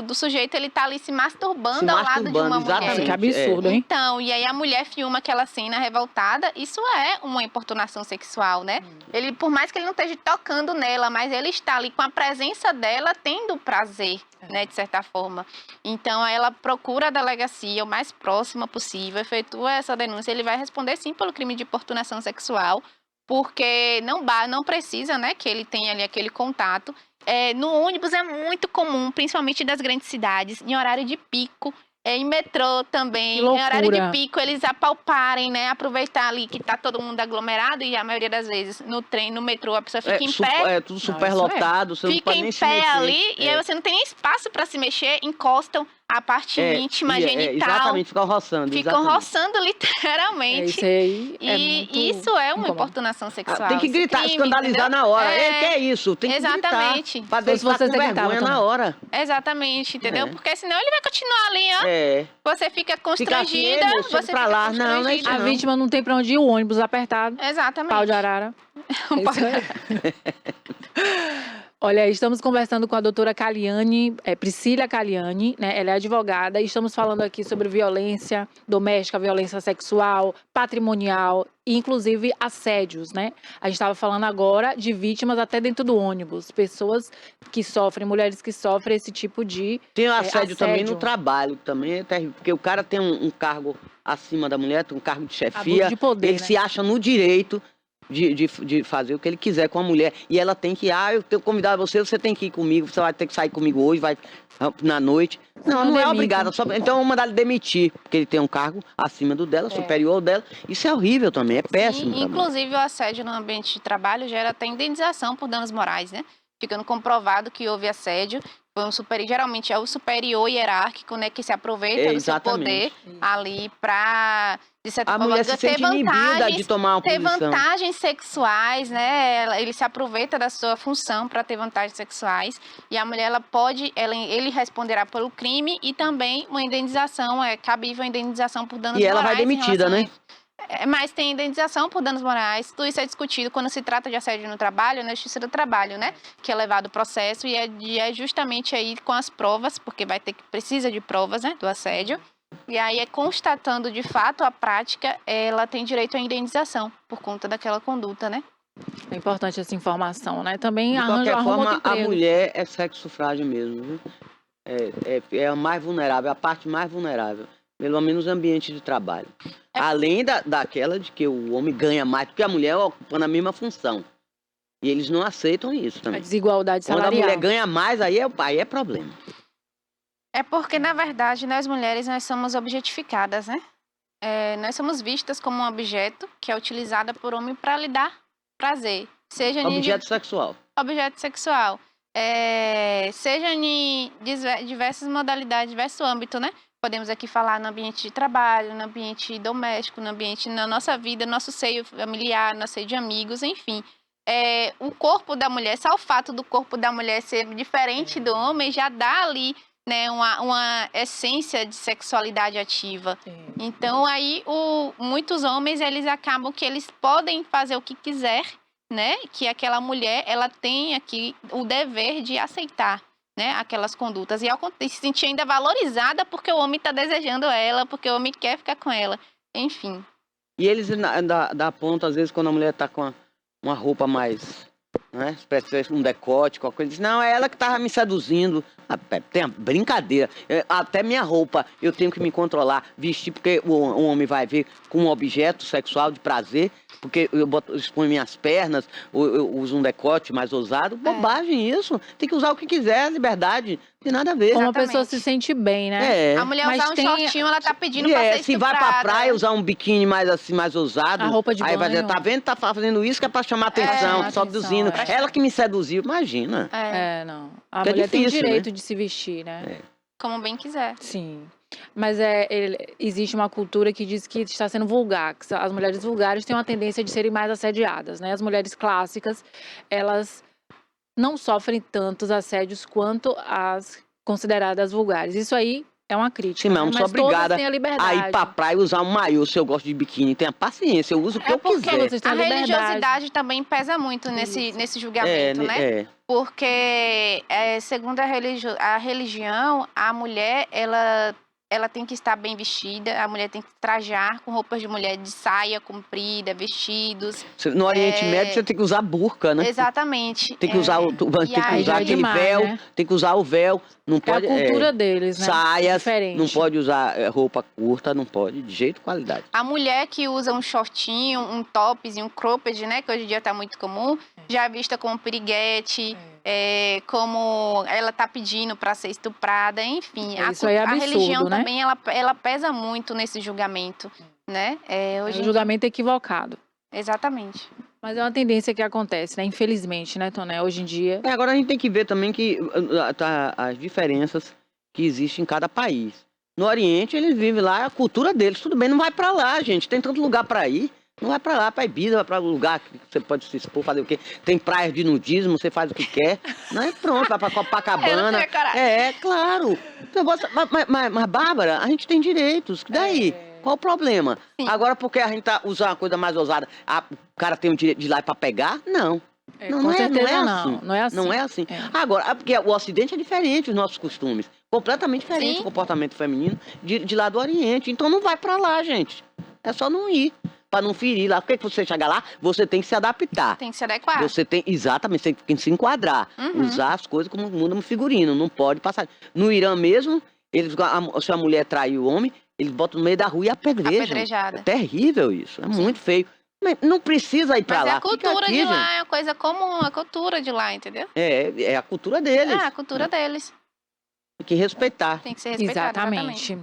do sujeito, ele tá ali se masturbando ao lado de uma mulher. exatamente. que absurdo, hein? Então, e aí a mulher filma aquela cena revoltada, isso é uma importunação sexual, né? Ele, por mais que ele não esteja tocando nela, mas ele está ali com a presença dela tendo prazer, né, de certa forma. Então, ela procura a delegacia o mais próxima possível, efetua essa denúncia, ele vai responder sim pelo crime de importunação sexual, porque não precisa, né, que ele tenha ali aquele contato. No ônibus é muito comum, principalmente das grandes cidades, em horário de pico, em metrô também, em horário de pico, eles apalparem, né, aproveitar ali que tá todo mundo aglomerado e a maioria das vezes no trem, no metrô, a pessoa fica em pé. É tudo super lotado, você não Fica pode em nem se pé mexer. ali e aí você não tem nem espaço para se mexer, encostam a parte íntima, genital. Exatamente, ficam roçando. Ficam roçando literalmente. Isso aí E isso é uma importunação sexual. Tem que gritar, crime, escandalizar entendeu? na hora. Que é isso? Tem que exatamente. gritar. Pra deixar com vergonha na hora. Exatamente, entendeu? Porque senão ele vai continuar ali, ó. Você fica constrangida, você fica pra lá. Não é isso A vítima não tem pra onde ir, o ônibus apertado. Exatamente. Pau de arara. É isso aí. Olha, estamos conversando com a doutora Caliane, Priscila Caliane, né? Ela é advogada e estamos falando aqui sobre violência doméstica, violência sexual, patrimonial e inclusive assédios, né? A gente estava falando agora de vítimas até dentro do ônibus, pessoas que sofrem, mulheres que sofrem esse tipo de Tem assédio também no trabalho, também é terrível, porque o cara tem um cargo acima da mulher, tem um cargo de chefia, abuso de poder, ele né? se acha no direito de fazer o que ele quiser com a mulher. E ela tem que, eu tenho que convidar você tem que ir comigo, você vai ter que sair comigo hoje, vai na noite. Não é obrigada. Então vamos mandar ele demitir, porque ele tem um cargo acima do dela, superior ao dela. Isso é horrível também, é péssimo. Sim, inclusive o assédio no ambiente de trabalho gera até indenização por danos morais, né? Ficando comprovado que houve assédio. Geralmente é o superior hierárquico, né, que se aproveita do seu poder ali para, de certa forma, mulher se sente inibida de tomar uma ter posição. vantagens sexuais, né? Ele se aproveita da sua função para ter vantagens sexuais e a mulher ele responderá pelo crime e também uma indenização, é cabível a indenização por danos morais. E ela vai demitida, né? Mas tem indenização por danos morais, tudo isso é discutido quando se trata de assédio no trabalho, na Justiça do Trabalho, né? Que é levado o processo e é justamente aí com as provas, porque precisa de provas, né, do assédio. E aí constatando de fato a prática, ela tem direito à indenização por conta daquela conduta, né? É importante essa informação, né? Também de qualquer forma, outro a mulher é sexo frágil mesmo, viu? É a mais vulnerável, a parte mais vulnerável. Pelo menos no ambiente de trabalho. Além daquela de que o homem ganha mais, porque a mulher ocupando a mesma função. E eles não aceitam isso também. A desigualdade salarial. Quando a mulher ganha mais, aí é problema. É porque, na verdade, nós mulheres, nós somos objetificadas, né? Nós somos vistas como um objeto que é utilizado por homem para lhe dar prazer. Seja objeto sexual. Objeto sexual. Seja em diversas modalidades, diverso âmbito, né? Podemos aqui falar no ambiente de trabalho, no ambiente doméstico, na nossa vida, nosso seio familiar, nosso seio de amigos, enfim. O corpo da mulher, só o fato do corpo da mulher ser diferente do homem já dá ali, né, uma essência de sexualidade ativa. Então aí muitos homens eles acabam que eles podem fazer o que quiser, né? Que aquela mulher ela tem aqui o dever de aceitar. né, aquelas condutas e se sentir ainda valorizada porque o homem está desejando ela, porque o homem quer ficar com ela, enfim. E eles dá ponto, às vezes, quando a mulher tá com uma roupa mais, né, um decote, qualquer coisa, diz, não, é ela que tava me seduzindo. Tem uma brincadeira. Até minha roupa eu tenho que me controlar, vestir, porque o homem vai ver com um objeto sexual de prazer, porque eu exponho minhas pernas, ou eu uso um decote mais ousado. Bobagem isso. Tem que usar o que quiser, liberdade. Não tem nada a ver. Como a Exatamente. pessoa se sente bem, né? É. A mulher Mas usar um tem- shortinho, ela tá pedindo pra ser Se vai pra estuprada. praia usar um biquíni mais assim, mais ousado, A roupa de aí vai dizer, banho. tá vendo? Tá fazendo isso que é pra chamar atenção, chamar seduzindo. atenção, Ela que me seduziu, imagina. Não. A Que é mulher tem o difícil, direito né? de se vestir, né? Como bem quiser. Sim. Mas existe uma cultura que diz que está sendo vulgar, que as mulheres vulgares têm uma tendência de serem mais assediadas, né? As mulheres clássicas, elas não sofrem tantos assédios quanto as consideradas vulgares. Isso aí é uma crítica, Sim, mas né? eu não sou Mas todas obrigada têm a a liberdade. ir pra praia usar um maiô se eu gosto de biquíni. Tenha paciência, eu uso o que eu porque quiser. vocês têm A a liberdade. religiosidade também pesa muito nesse julgamento, né? Porque, segundo a religião, a mulher, ela tem que estar bem vestida, a mulher tem que trajar com roupas de mulher, de saia comprida, vestidos. No Oriente Médio você tem que usar burca, né? Exatamente. Tem que usar, tem que aí- usar aquele demais, véu, né? tem que usar o véu. Não É a pode, cultura deles, né? saias, Diferente. não pode usar roupa curta, não pode, de jeito e qualidade. A mulher que usa um shortinho, um tops e um cropped, né, que hoje em dia tá muito comum, já é vista como piriguete, como ela tá pedindo para ser estuprada, enfim. Isso aí é a absurdo, religião né? também, ela pesa muito nesse julgamento, né? É Hoje um em julgamento equivocado. dia, exatamente. Mas é uma tendência que acontece, né? Infelizmente, né, Toné? Hoje em dia. Agora a gente tem que ver também que as diferenças que existem em cada país. No Oriente, eles vivem lá, a cultura deles. Tudo bem, não vai pra lá, gente. Tem tanto lugar pra ir. Não vai pra lá, pra Ibiza, vai pra lugar que você pode se expor, fazer o quê? Tem praias de nudismo, você faz o que quer. Não é pronto, vai pra Eu não Copacabana. tenho coragem. Claro. Mas, Bárbara, a gente tem direitos. Daí? Qual o problema? Sim. Agora, porque a gente tá usando uma coisa mais ousada, o cara tem o direito de ir lá pra pegar? Não. Com certeza não. Assim. Não é assim. Não é assim. É. Agora, porque o Ocidente é diferente, os nossos costumes. Completamente diferente Sim. o comportamento feminino de lá do Oriente. Então não vai pra lá, gente. É só não ir. Pra não ferir lá. Porque você chegar lá, você tem que se adaptar. Tem que se adequar. Exatamente, você tem que se enquadrar. Uhum. Usar as coisas como muda no figurino. Não pode passar. No Irã mesmo, se a mulher trair o homem, eles botam no meio da rua e apedrejam. Apedrejada. É terrível isso. É muito feio. Mas não precisa ir pra Mas lá. é a cultura Fica aqui, de gente. lá, é uma coisa comum, a cultura de lá, entendeu? É a cultura deles. É a cultura deles. Tem que respeitar. Tem que ser respeitada. Exatamente.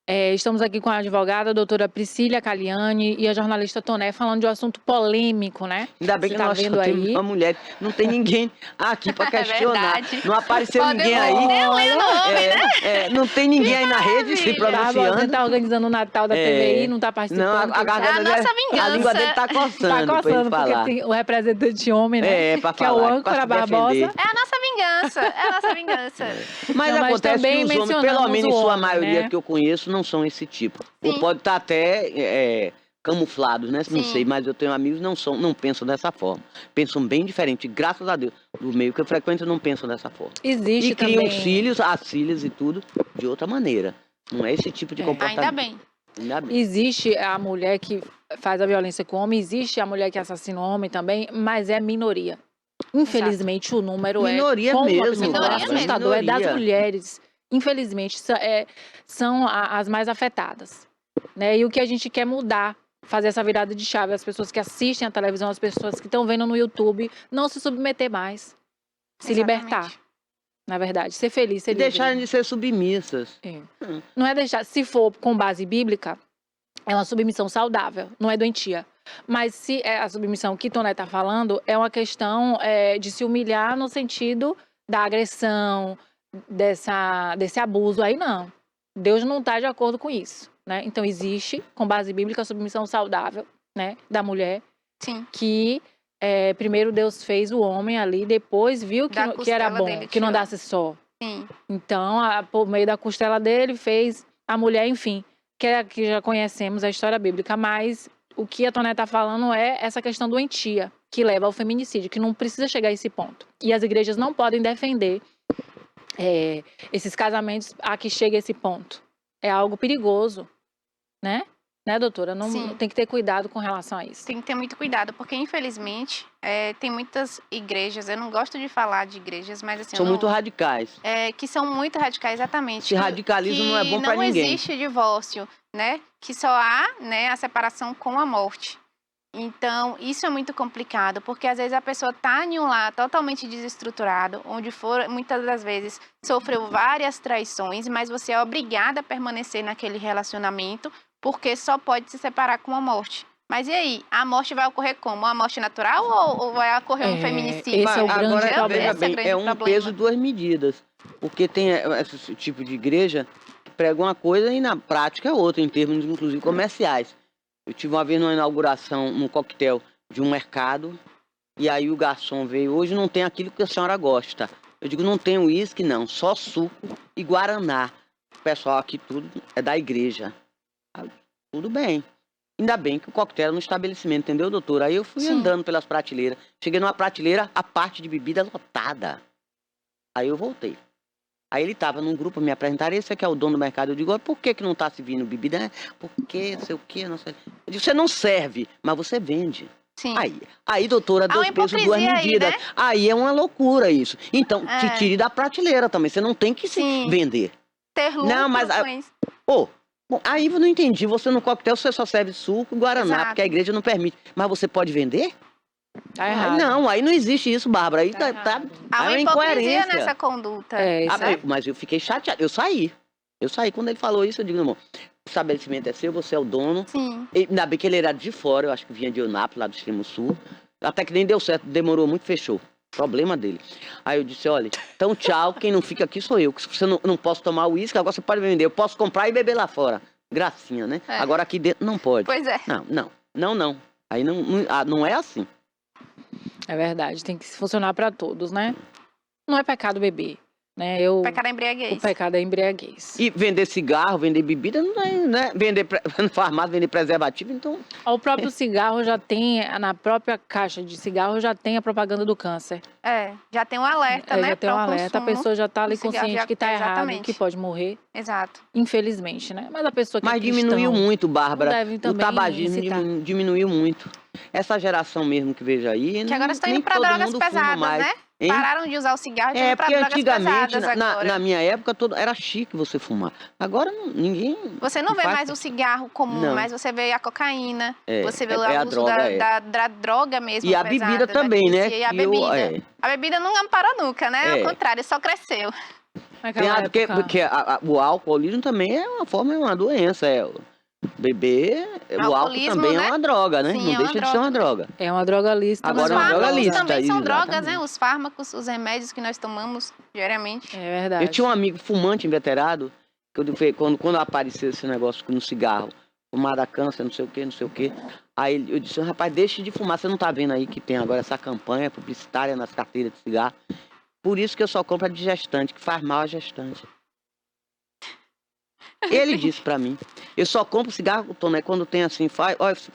Estamos aqui com a advogada, a doutora Priscília Caliani, e a jornalista Toné, falando de um assunto polêmico, né? Ainda bem Você que tá nós vendo só temos aí? uma mulher. Não tem ninguém aqui pra questionar. verdade. Não apareceu Podemos ninguém aí. nem ler o nome, Não tem ninguém aí na rede se Bárbara, você pronunciando. tá organizando o Natal da TVI, não tá Não, participando. a garganta É a dele, nossa a vingança. língua dele tá Tá coçando, pra coçando, ele porque falar. tem o representante homem, né? Pra que é falar. o pra âncora se Barbosa. defender. É a nossa vingança. É a nossa vingança. Mas Não, mas acontece também que os homens, pelo mencionamos menos em o sua homem, maioria né? que eu conheço, não são esse tipo. Ou Sim. pode estar até camuflados, né? Não Sim. sei, mas eu tenho amigos que não pensam dessa forma. Pensam bem diferente, graças a Deus. Do meio que eu frequento não pensam dessa forma. Existe E criam também. as filhas e tudo de outra maneira. Não é esse tipo de comportamento. Ainda bem. Ainda bem. Existe a mulher que faz a violência com o homem, existe a mulher que assassina o homem também, mas é minoria. Infelizmente, o número Minoria como mesmo, uma pessoa falou, Bárbara, assustador, é das minoria. mulheres. Infelizmente, são as mais afetadas. Né? E o que a gente quer mudar, fazer essa virada de chave, as pessoas que assistem a televisão, as pessoas que estão vendo no YouTube, não se submeter mais. Se Exatamente. libertar, na verdade. Ser feliz, ser E livre. deixarem de ser submissas. Não é deixar, se for com base bíblica, é uma submissão saudável, não é doentia. Mas se é a submissão que Toné está falando, é uma questão de se humilhar no sentido da agressão, desse abuso, aí não. Deus não está de acordo com isso, né? Então existe, com base bíblica, a submissão saudável, né, da mulher, Sim. que primeiro Deus fez o homem ali, depois viu Da que era costela bom, dele que não tirou. andasse só. Sim. Então, por meio da costela dele, fez a mulher, enfim, que já conhecemos a história bíblica, mas o que a Toné está falando é essa questão doentia, que leva ao feminicídio, que não precisa chegar a esse ponto. E as igrejas não podem defender esses casamentos a que chega esse ponto. É algo perigoso, né? Né, doutora? Não, Sim. tem que ter cuidado com relação a isso. Tem que ter muito cuidado, porque infelizmente tem muitas igrejas, eu não gosto de falar de igrejas, mas assim, São eu não- muito radicais. que são muito radicais, exatamente. Esse radicalismo não é bom pra ninguém. Que não existe divórcio, né? Que só há, né, a separação com a morte. Então, isso é muito complicado, porque às vezes a pessoa está em um lar totalmente desestruturado, onde muitas das vezes sofreu várias traições, mas você é obrigada a permanecer naquele relacionamento, porque só pode se separar com a morte. Mas e aí? A morte vai ocorrer como? Uma morte natural ou vai ocorrer um feminicídio? Esse é o grande Agora, problema. veja bem, grande é um problema. peso e duas medidas. Porque tem esse tipo de igreja que prega uma coisa e na prática é outra, em termos, inclusive, comerciais. Eu tive uma vez numa inauguração, num coquetel de um mercado, e aí o garçom veio, hoje não tem aquilo que a senhora gosta. Eu digo, não tem uísque não, só suco e guaraná. O pessoal aqui tudo é da igreja. Tudo bem. Ainda bem que o coquetel era no estabelecimento, entendeu, doutora? Aí eu fui Sim. andando pelas prateleiras. Cheguei numa prateleira, a parte de bebida lotada. Aí eu voltei. Aí ele tava num grupo, me apresentaram, esse aqui é o dono do mercado. Eu digo, por que não tá servindo bebida? Porque, não sei o quê, não sei. Eu digo, você não serve, mas você vende. Sim. Aí, doutora, Há uma dois pesos, duas hipocrisia aí, medidas. né? Aí é uma loucura isso. Então, te É. tire da prateleira também. Você não tem que se Sim. vender. Ter lucro Não, mas com isso. Bom, aí eu não entendi. Você no coquetel, você só serve suco e guaraná, Exato. porque a igreja não permite. Mas você pode vender? Tá Aí errado. não, aí não existe isso, Bárbara. Aí Tá tá errado. Há aí uma é hipocrisia nessa conduta. Isso Ah, mas eu fiquei chateado. Eu saí. Quando ele falou isso, eu digo, irmão, o estabelecimento é seu, você é o dono. Sim. E, ainda bem que ele era de fora, eu acho que vinha de Eunápolis, lá do extremo sul. Até que nem deu certo, demorou muito, fechou. Problema dele. Aí eu disse, olha, então tchau, quem não fica aqui sou eu. Se você não posso tomar uísque, agora você pode vender. Eu posso comprar e beber lá fora. Gracinha, né? É. Agora aqui dentro não pode. Pois é. Não. Aí não é assim. É verdade, tem que funcionar para todos, né? Não é pecado beber, né? O pecado é embriaguez. O pecado é embriaguez. E vender cigarro, vender bebida, não é, né? Vender farmácia, vender preservativo, então... O próprio cigarro já tem, na própria caixa de cigarro já tem a propaganda do câncer. Já tem um alerta, né? Já tem um para o alerta, a consumo pessoa já tá ali do cigarro, consciente já- que tá errado, exatamente. que pode morrer, Exato. infelizmente, né? Mas a pessoa que Mas é cristão, diminuiu muito, não Bárbara. deve O também tabagismo incitar. diminuiu muito. Essa geração mesmo que vejo aí... Que agora estão nem indo para todo drogas mundo fuma pesadas, mais, né? hein? Pararam de usar o cigarro e estão É, indo para porque drogas antigamente, pesadas agora. na minha época, era chique você fumar. Agora ninguém... Você não vê faz- mais o cigarro comum, Não. mas você vê a cocaína, você vê é o a uso droga, da droga mesmo E a pesada, bebida da também, né? vicia, E a Que eu- bebida. A bebida não parou nunca, né? Ao contrário, só cresceu. Naquela época, Porque o alcoolismo também é uma doença. Beber, o álcool Alcoolismo, também né? é uma droga, né? Sim, não é uma deixa de ser uma droga. é uma droga lícita. Agora Os é uma droga fármacos lícita, também são drogas, exatamente. né? Os fármacos, os remédios que nós tomamos diariamente. É verdade. Eu tinha um amigo fumante inveterado, quando apareceu esse negócio no cigarro, fumar câncer, não sei o quê. Aí eu disse, rapaz, deixe de fumar, você não tá vendo aí que tem agora essa campanha publicitária nas carteiras de cigarro? Por isso que eu só compro a de gestante, que faz mal a gestante. Ele disse pra mim, eu só compro cigarro, Tony, quando tem assim,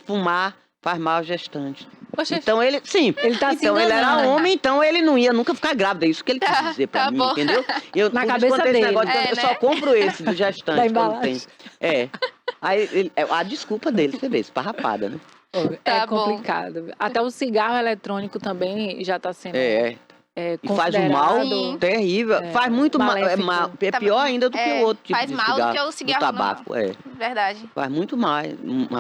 fumar faz mal a gestante. Poxa, Então ele, sim, ele tá se então ele era enganando. homem, então ele não ia nunca ficar grávido, é isso que ele quis dizer pra Tá mim, bom. entendeu? Eu, Na por isso, cabeça quando tem esse dele. negócio, eu né? só compro esse do Da gestante quando embalagem. tem. Aí a desculpa dele, você vê, esparrapada, né? É Tá bom. complicado. Até o cigarro eletrônico também já está sendo E faz um mal considerado. Sim. terrível, faz muito mal, maléfico. é pior ainda do que o outro tipo faz de mal do cigarro, que o cigarro do tabaco, Verdade. faz muito mais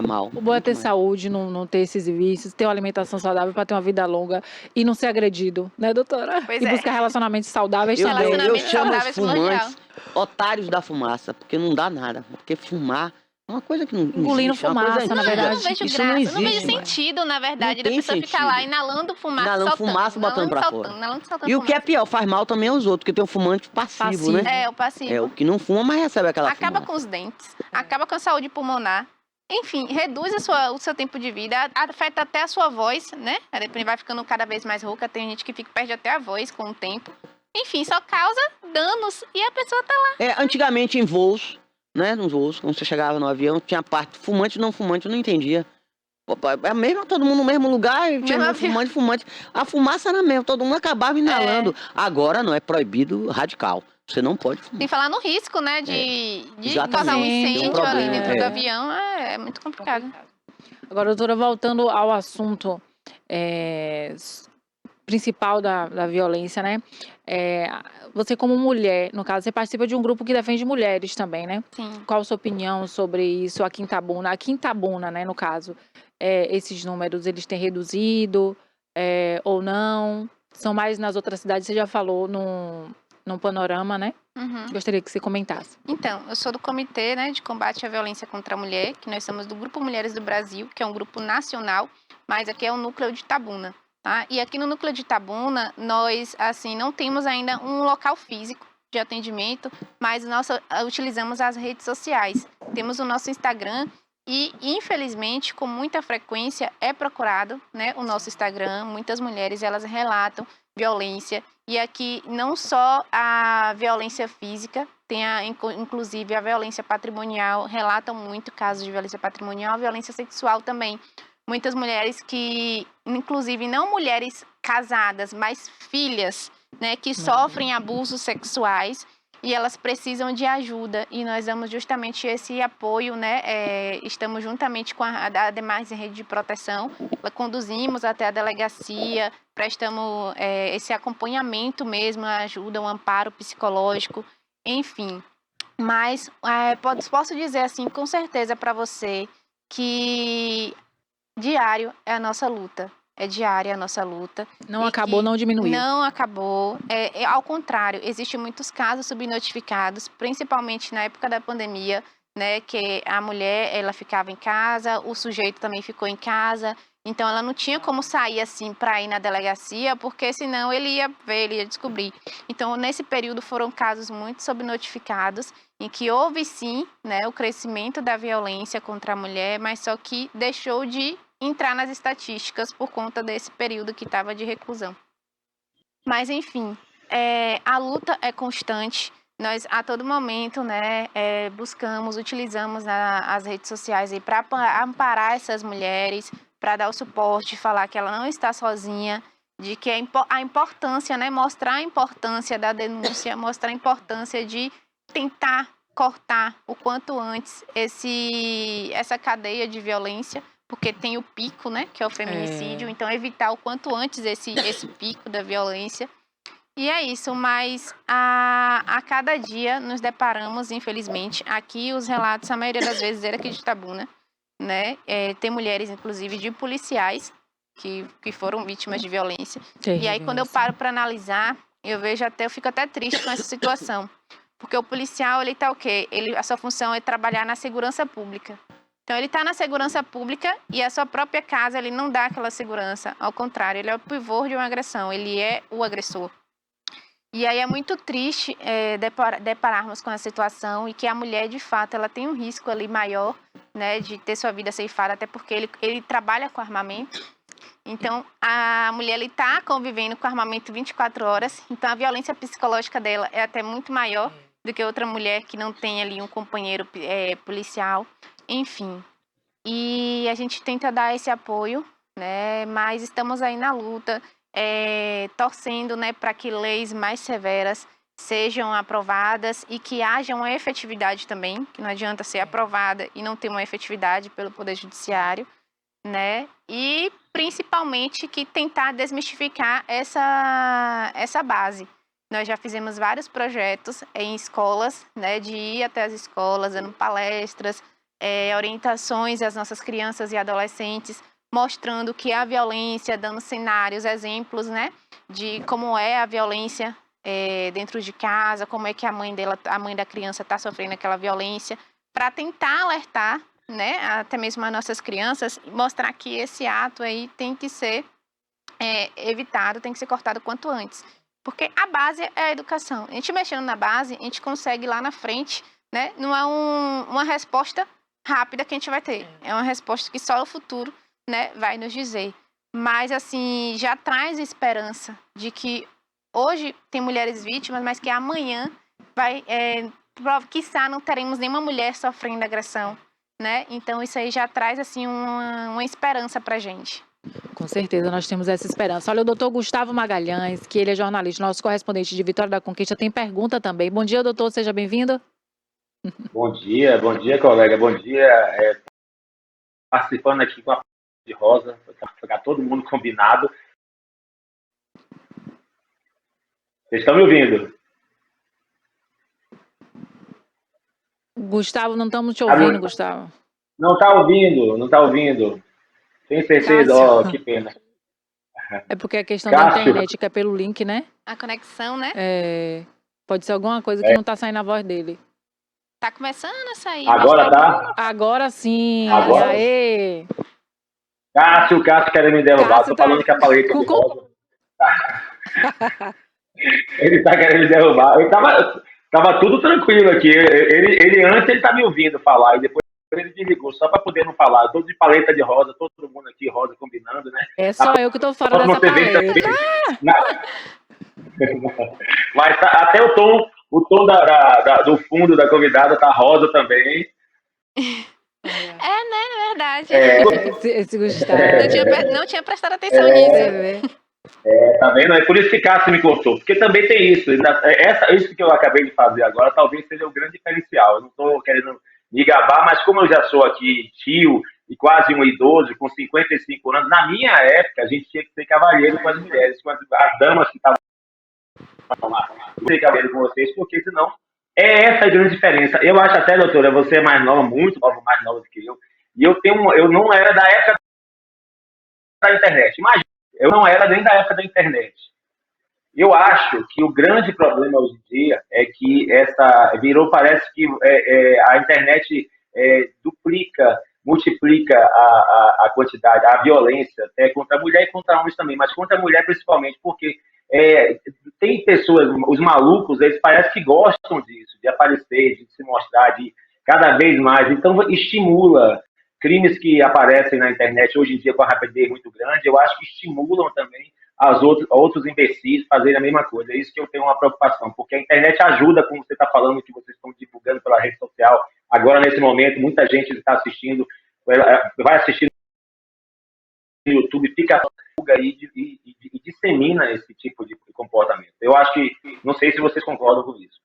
mal. O bom é muito ter mais. saúde, não ter esses vícios, ter uma alimentação saudável para ter uma vida longa e não ser agredido, né, doutora? Pois e é. buscar relacionamentos saudáveis Eu também. Relacionamento chamo os saudável, primordial. fumantes otários da fumaça, porque não dá nada. Porque fumar é uma coisa que não Engolindo existe, é uma coisa fumaça, na antiga. verdade. Eu não vejo Isso graça, não eu não vejo existe mais. sentido, na verdade, Não da tem pessoa ficar sentido. lá inalando fumaça, Inalando soltando, fumaça, botando pra soltando, fora. inalando, soltando E o que é fumaça. pior, faz mal também aos outros, porque tem um fumante passivo, né? O passivo. É o que não fuma, mas recebe aquela Acaba fumaça. com os dentes, acaba com a saúde pulmonar. Enfim, reduz o seu tempo de vida, afeta até a sua voz, né? Ele vai ficando cada vez mais rouca, tem gente que perde até a voz com o tempo. Enfim, só causa danos e a pessoa tá lá. Antigamente em voos, né? Nos voos, quando você chegava no avião, tinha parte fumante e não fumante, eu não entendia. É mesmo, todo mundo no mesmo lugar, tinha Mesmo fumante. A fumaça era mesmo, todo mundo acabava inalando. Agora não, é proibido radical. Você não pode fumar. Sem falar no risco, né, de Exatamente. causar um Tem um incêndio ali problema, dentro do é. avião, é muito complicado. Agora, doutora, voltando ao assunto principal da violência, né? Você como mulher, no caso, você participa de um grupo que defende mulheres também, né? Sim. Qual a sua opinião sobre isso aqui em Itabuna? Aqui em Itabuna, né, no caso, esses números, eles têm reduzido ou não? São mais nas outras cidades, você já falou num panorama, né? Uhum. Gostaria que você comentasse. Então, eu sou do Comitê, né, de Combate à Violência contra a Mulher, que nós somos do Grupo Mulheres do Brasil, que é um grupo nacional, mas aqui é o núcleo de Itabuna, tá? E aqui no núcleo de Itabuna, nós, assim, não temos ainda um local físico de atendimento, mas nós utilizamos as redes sociais. Temos o nosso Instagram e, infelizmente, com muita frequência é procurado, né, o nosso Instagram. Muitas mulheres, elas relatam violência. E aqui não só a violência física, tem inclusive a violência patrimonial, relatam muito casos de violência patrimonial, a violência sexual também. Muitas mulheres que, inclusive não mulheres casadas, mas filhas, né, que sofrem abusos sexuais e elas precisam de ajuda. E nós damos justamente esse apoio, né? Estamos juntamente com a demais rede de proteção, conduzimos até a delegacia, prestamos esse acompanhamento mesmo, ajuda, um amparo psicológico, enfim. Mas posso dizer assim, com certeza para você, que diário é a nossa luta. É diária a nossa luta. Não acabou, não diminuiu. Não acabou. Ao contrário, existem muitos casos subnotificados, principalmente na época da pandemia, né? Que a mulher, ela ficava em casa, o sujeito também ficou em casa. Então, ela não tinha como sair assim para ir na delegacia, porque senão ele ia ver, ele ia descobrir. Então, nesse período foram casos muito subnotificados, em que houve sim, né, o crescimento da violência contra a mulher, mas só que deixou de entrar nas estatísticas por conta desse período que estava de reclusão. Mas, enfim, a luta é constante. Nós, a todo momento, né, buscamos, utilizamos as redes sociais para amparar essas mulheres, para dar o suporte, falar que ela não está sozinha, de que a importância, né, mostrar a importância da denúncia, mostrar a importância de tentar cortar o quanto antes essa cadeia de violência, porque tem o pico, né, que é o feminicídio, então evitar o quanto antes esse pico da violência. E é isso, mas a cada dia nos deparamos, infelizmente, aqui os relatos, a maioria das vezes, era aqui de Itabuna, né? Tem mulheres, inclusive, de policiais que foram vítimas de violência. E aí, quando eu paro para analisar, eu fico até triste com essa situação. Porque o policial, ele tá o quê? A sua função é trabalhar na segurança pública. Então, ele está na segurança pública e a sua própria casa, ele não dá aquela segurança. Ao contrário, ele é o pivô de uma agressão, ele é o agressor. E aí é muito triste depararmos com a situação e que a mulher, de fato, ela tem um risco ali maior, né, de ter sua vida ceifada, até porque ele trabalha com armamento. Então, a mulher está convivendo com armamento 24 horas, então a violência psicológica dela é até muito maior do que outra mulher que não tem ali um companheiro policial, enfim. E a gente tenta dar esse apoio, né, mas estamos aí na luta, torcendo, né, para que leis mais severas sejam aprovadas e que haja uma efetividade também, que não adianta ser aprovada e não ter uma efetividade pelo Poder Judiciário, né? E principalmente que tentar desmistificar essa base. Nós já fizemos vários projetos em escolas, né, de ir até as escolas, dando palestras, orientações às nossas crianças e adolescentes, mostrando que a violência, dando cenários, exemplos, né, de como é a violência dentro de casa, como é que a mãe da criança está sofrendo aquela violência, para tentar alertar, né, até mesmo as nossas crianças, mostrar que esse ato aí tem que ser evitado, tem que ser cortado quanto antes. Porque a base é a educação. A gente mexendo na base, a gente consegue lá na frente, né, não é uma resposta rápida que a gente vai ter, é uma resposta que só o futuro, né, vai nos dizer. Mas, assim, já traz esperança de que hoje tem mulheres vítimas, mas que amanhã quiçá não teremos nenhuma mulher sofrendo agressão, né? Então, isso aí já traz, assim, uma esperança pra gente. Com certeza, nós temos essa esperança. Olha, o doutor Gustavo Magalhães, que ele é jornalista, nosso correspondente de Vitória da Conquista, tem pergunta também. Bom dia, doutor, seja bem-vindo. Bom dia, colega. Bom dia. Participando aqui com a de Rosa, para ficar todo mundo combinado. Vocês estão me ouvindo? Gustavo, não estamos te ouvindo, Gustavo. Não está ouvindo, não está ouvindo. Tenho certeza, Cássio. que pena. É porque a questão da Cássio. internet, que é pelo link, né? A conexão, né? Pode ser alguma coisa que não está saindo a voz dele. Tá começando a sair. Agora tá? Agora sim. Agora? Aê! Cássio querendo me derrubar. Cássio Estou falando que a paleta de com- Rosa. Ele está querendo me derrubar. Ele tava tudo tranquilo aqui. Ele antes ele tá me ouvindo falar e depois ele desligou, só para poder não falar. Todo de paleta de rosa, todo mundo aqui rosa combinando, né? É só eu que tô fora Próxima dessa TV paleta. Mas até o tom do fundo da convidada tá rosa também. É verdade. Esse Gustavo. Não tinha prestado atenção nisso. Tá vendo? É por isso que Cássio me cortou. Porque também tem isso. Isso que eu acabei de fazer agora talvez seja o grande diferencial. Eu não estou querendo me gabar, mas como eu já sou aqui tio e quase um idoso, com 55 anos, na minha época a gente tinha que ser cavalheiro com as mulheres, com as damas que estavam lá. Ser cavalheiro com vocês, porque senão é essa a grande diferença. Eu acho até, doutora, você é mais nova, muito nova, mais nova do que eu. E eu não era da época da internet. Imagina, eu não era nem da época da internet. Eu acho que o grande problema hoje em dia é que parece que a internet duplica, multiplica a quantidade, a violência, até contra a mulher e contra homens também, mas contra a mulher principalmente, porque tem pessoas, os malucos, eles parecem que gostam disso, de aparecer, de se mostrar, de cada vez mais. Então, estimula crimes que aparecem na internet hoje em dia com a rapidez muito grande, eu acho que estimulam também outros imbecis fazerem a mesma coisa. É isso que eu tenho uma preocupação, porque a internet ajuda, como você está falando, que vocês estão divulgando pela rede social. Agora, nesse momento, muita gente está assistindo, vai assistir no YouTube, fica e dissemina esse tipo de comportamento. Eu acho que, não sei se vocês concordam com isso.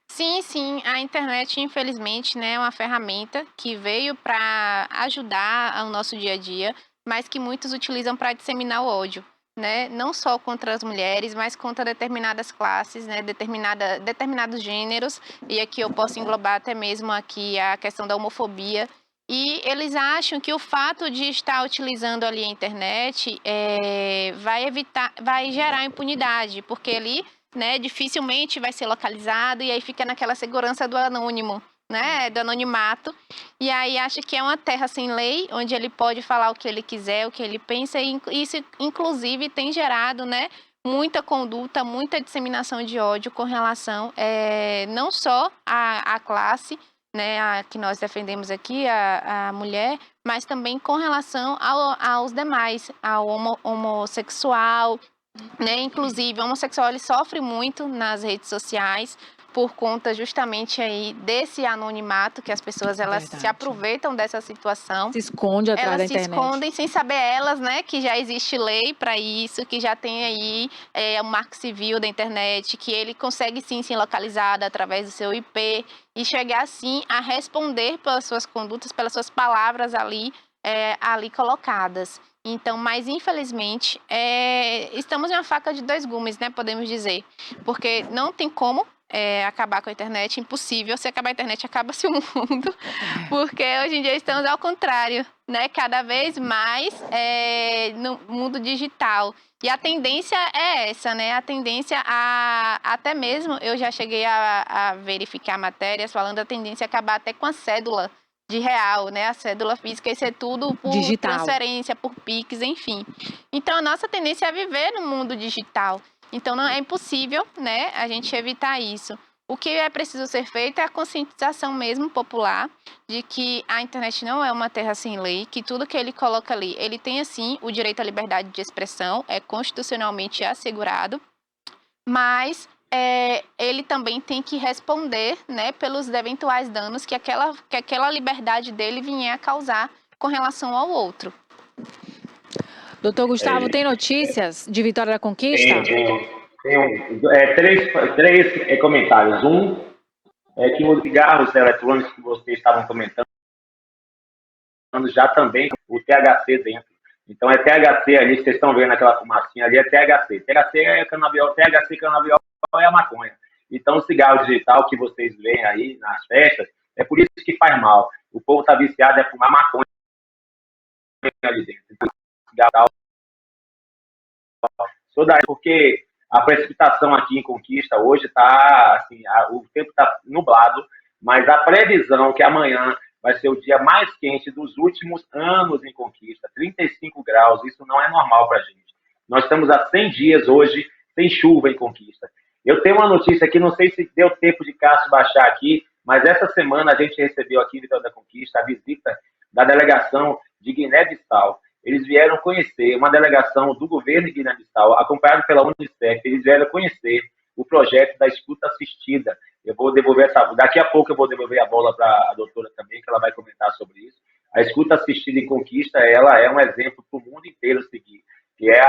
Sim, a internet, infelizmente, né, é uma ferramenta que veio para ajudar o nosso dia a dia, mas que muitos utilizam para disseminar o ódio, né? Não só contra as mulheres, mas contra determinadas classes, né, determinados gêneros, e aqui eu posso englobar até mesmo aqui a questão da homofobia. E eles acham que o fato de estar utilizando ali a internet vai gerar impunidade, porque ali, né, dificilmente vai ser localizado e aí fica naquela segurança do anônimo, né, do anonimato, e aí acha que é uma terra sem lei, onde ele pode falar o que ele quiser, o que ele pensa, e isso inclusive tem gerado, né, muita conduta, muita disseminação de ódio com relação não só à classe, né, a que nós defendemos aqui, a mulher, mas também com relação aos demais, ao homossexual, né? Inclusive, o homossexual ele sofre muito nas redes sociais por conta justamente aí desse anonimato que as pessoas elas se aproveitam dessa situação. Se esconde atrás da internet. Elas se escondem sem saber elas, né, que já existe lei para isso, que já tem aí o marco civil da internet, que ele consegue sim ser localizado através do seu IP e chegar assim a responder pelas suas condutas, pelas suas palavras ali colocadas. Então, mas infelizmente, estamos em uma faca de dois gumes, né? Podemos dizer. Porque não tem como acabar com a internet, impossível. Se acabar a internet, acaba-se o mundo. Porque hoje em dia estamos ao contrário, né? Cada vez mais no mundo digital. E a tendência é essa, né? A tendência até mesmo, eu já cheguei a verificar matérias falando a tendência a acabar até com a cédula de real, né? A cédula física, isso é tudo por digital, transferência, por Pix, enfim. Então, a nossa tendência é viver no mundo digital. Então, não é impossível, né, a gente evitar isso. O que é preciso ser feito é a conscientização mesmo popular de que a internet não é uma terra sem lei, que tudo que ele coloca ali, ele tem, assim, o direito à liberdade de expressão, é constitucionalmente assegurado, mas ele também tem que responder, né, pelos eventuais danos que aquela liberdade dele vier a causar com relação ao outro. Doutor Gustavo, tem notícias de Vitória da Conquista? Tenho três comentários. Um é que os cigarros eletrônicos que vocês estavam comentando já também o THC dentro. Então é THC ali, vocês estão vendo aquela fumacinha ali, é THC. THC é canabiol, THC canabiol é a maconha. Então o cigarro digital que vocês veem aí nas festas, é por isso que faz mal. O povo está viciado é fumar maconha ali dentro. Então, cigarro, porque a precipitação aqui em Conquista hoje está, assim, o tempo está nublado, mas a previsão que amanhã vai ser o dia mais quente dos últimos anos em Conquista, 35 graus, isso não é normal para a gente. Nós estamos há 100 dias hoje sem chuva em Conquista. Eu tenho uma notícia aqui, não sei se deu tempo de Cássio baixar aqui, mas essa semana a gente recebeu aqui em Vitória da Conquista a visita da delegação de Guiné-Bissau. Eles vieram conhecer, uma delegação do governo de Guiné-Bissau, acompanhado pela Unicef, eles vieram conhecer o projeto da escuta assistida. Eu vou devolver daqui a pouco eu vou devolver a bola para a doutora também, que ela vai comentar sobre isso. A escuta assistida em Conquista, ela é um exemplo para o mundo inteiro seguir, que é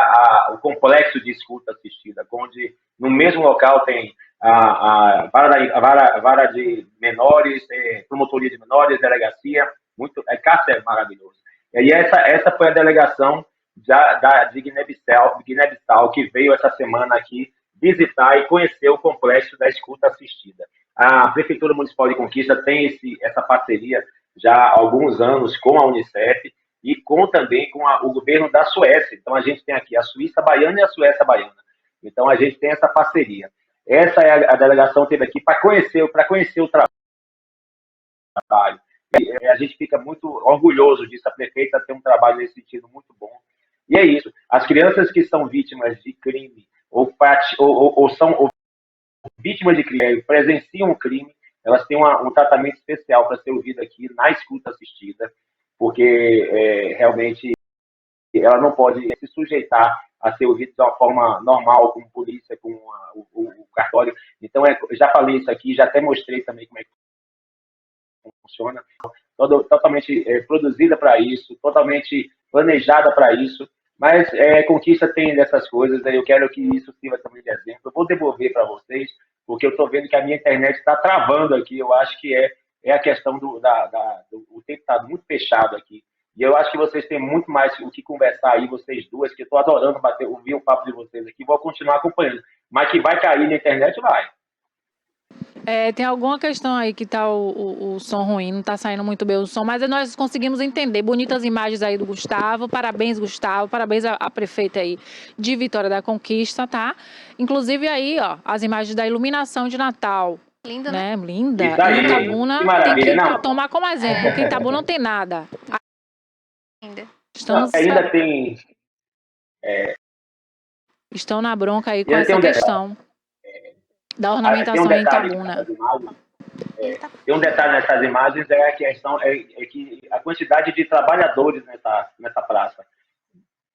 o complexo de escuta assistida, onde no mesmo local tem a vara de menores, promotoria de menores, delegacia, Cássio é maravilhoso. E essa foi a delegação de Guiné-Bissau, que veio essa semana aqui visitar e conhecer o complexo da escuta assistida. A Prefeitura Municipal de Conquista tem essa parceria já há alguns anos com a Unicef e também com o governo da Suécia. Então, a gente tem aqui a Suíça baiana e a Suécia baiana. Então, a gente tem essa parceria. Essa é a delegação que teve aqui para conhecer o trabalho. E a gente fica muito orgulhoso disso. A prefeita tem um trabalho nesse sentido muito bom. E é isso. As crianças que são vítimas de crime ou são vítimas de crime, presenciam um crime, elas têm um tratamento especial para ser ouvido aqui na escuta assistida, porque realmente ela não pode se sujeitar a ser ouvida de uma forma normal, como polícia, com o cartório. Então, já falei isso aqui, já até mostrei também como é que funciona. Totalmente produzida para isso, totalmente planejada para isso. Mas Conquista tem dessas coisas, eu quero que isso sirva também de exemplo. Eu vou devolver para vocês, porque eu estou vendo que a minha internet está travando aqui. Eu acho que é a questão o tempo está muito fechado aqui. E eu acho que vocês têm muito mais o que conversar aí, vocês duas, que eu estou adorando ouvir o papo de vocês aqui. Vou continuar acompanhando. Mas que vai cair na internet, vai. Tem alguma questão aí que tá o som ruim, não tá saindo muito bem o som, mas nós conseguimos entender. Bonitas imagens aí do Gustavo. Parabéns, Gustavo. Parabéns à prefeita aí de Vitória da Conquista, tá? Inclusive aí, ó, as imagens da iluminação de Natal. Linda, né? Linda. Isso aí, e Itabuna tem que não. tomar como exemplo, porque Itabuna não tem nada. Linda. Ainda tem... Estão na bronca aí com essa questão da ornamentação em Itabuna. Tem um detalhe nessas imagens, a questão que a quantidade de trabalhadores nessa praça.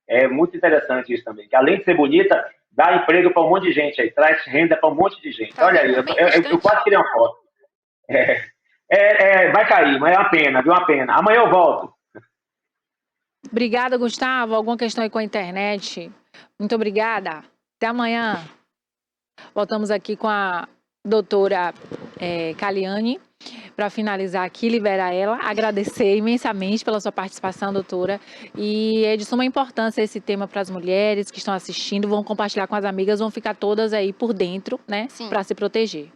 É muito interessante isso também, que além de ser bonita, dá emprego para um monte de gente aí, traz renda para um monte de gente. Olha aí, eu quase queria uma foto. Vai cair, mas é uma pena, viu? Uma pena. Amanhã eu volto. Obrigada, Gustavo. Alguma questão aí com a internet? Muito obrigada. Até amanhã. Voltamos aqui com a doutora Caliane para finalizar aqui, liberar ela. Agradecer imensamente pela sua participação, doutora. E é de suma importância esse tema para as mulheres que estão assistindo. Vão compartilhar com as amigas, vão ficar todas aí por dentro, né? Para se proteger.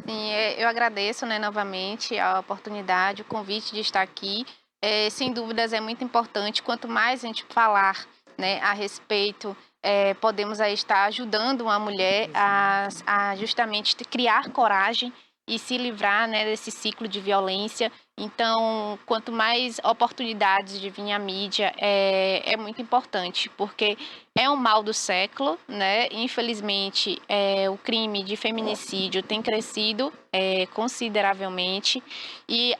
Sim, eu agradeço, né, novamente a oportunidade, o convite de estar aqui. Sem dúvidas é muito importante. Quanto mais a gente falar, né, a respeito, podemos aí estar ajudando uma mulher a justamente criar coragem e se livrar, né, desse ciclo de violência. Então, quanto mais oportunidades de vir à mídia, é muito importante, porque é um mal do século, né? Infelizmente, o crime de feminicídio tem crescido consideravelmente, e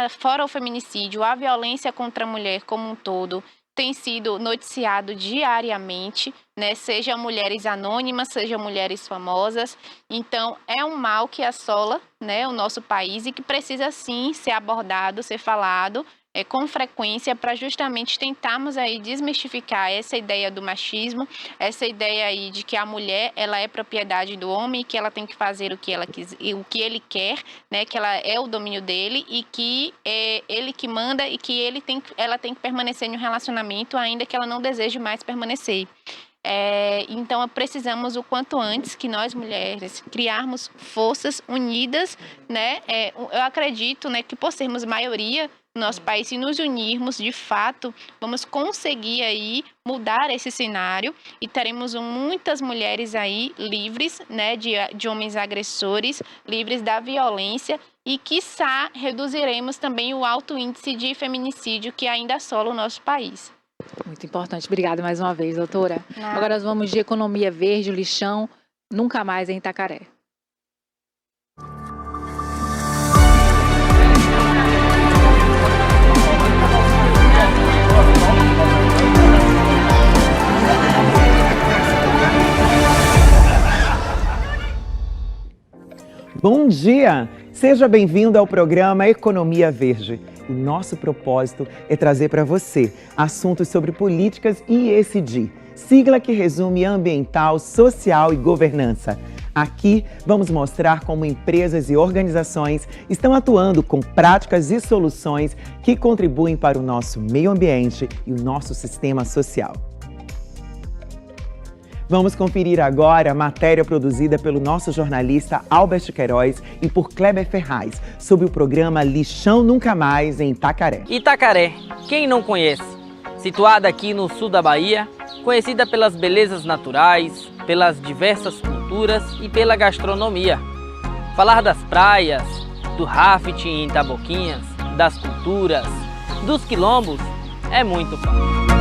fora o feminicídio, a violência contra a mulher como um todo tem sido noticiado diariamente, né? Seja mulheres anônimas, seja mulheres famosas. Então, é um mal que assola, né, o nosso país e que precisa, sim, ser abordado, ser falado com frequência para justamente tentarmos aí desmistificar essa ideia do machismo, essa ideia aí de que a mulher ela é propriedade do homem, que ela tem que fazer o que ele quer, né, que ela é o domínio dele e que é ele que manda e que ela tem que permanecer em um relacionamento ainda que ela não deseje mais permanecer. Então, precisamos o quanto antes que nós mulheres criarmos forças unidas, né? Eu acredito, né, que por sermos maioria no nosso país, se nos unirmos, de fato, vamos conseguir aí mudar esse cenário e teremos muitas mulheres aí livres, né, de homens agressores, livres da violência e, quiçá, reduziremos também o alto índice de feminicídio que ainda assola o nosso país. Muito importante. Obrigada mais uma vez, doutora. Nada. Agora nós vamos de economia verde, o lixão, nunca mais em Itacaré. Bom dia! Seja bem-vindo ao programa Economia Verde. O nosso propósito é trazer para você assuntos sobre políticas e ESG, sigla que resume ambiental, social e governança. Aqui vamos mostrar como empresas e organizações estão atuando com práticas e soluções que contribuem para o nosso meio ambiente e o nosso sistema social. Vamos conferir agora a matéria produzida pelo nosso jornalista Albert Queiroz e por Kleber Ferraz sobre o programa Lixão Nunca Mais em Itacaré. Itacaré, quem não conhece? Situada aqui no sul da Bahia, conhecida pelas belezas naturais, pelas diversas culturas e pela gastronomia. Falar das praias, do rafting em Taboquinhas, das culturas, dos quilombos é muito fácil.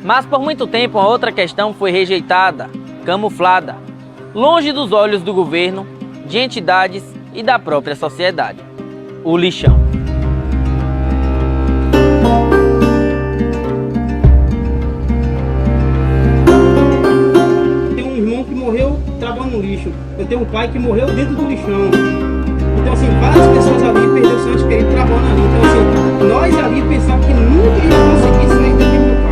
Mas por muito tempo a outra questão foi rejeitada, camuflada, longe dos olhos do governo, de entidades e da própria sociedade: o lixão. Eu tenho um irmão que morreu trabalhando no lixo, eu tenho um pai que morreu dentro do lixão. Então, assim, várias pessoas ali perderam seu ente querido trabalhando ali. Então, assim, nós ali pensávamos que nunca ia conseguir sair daquele local.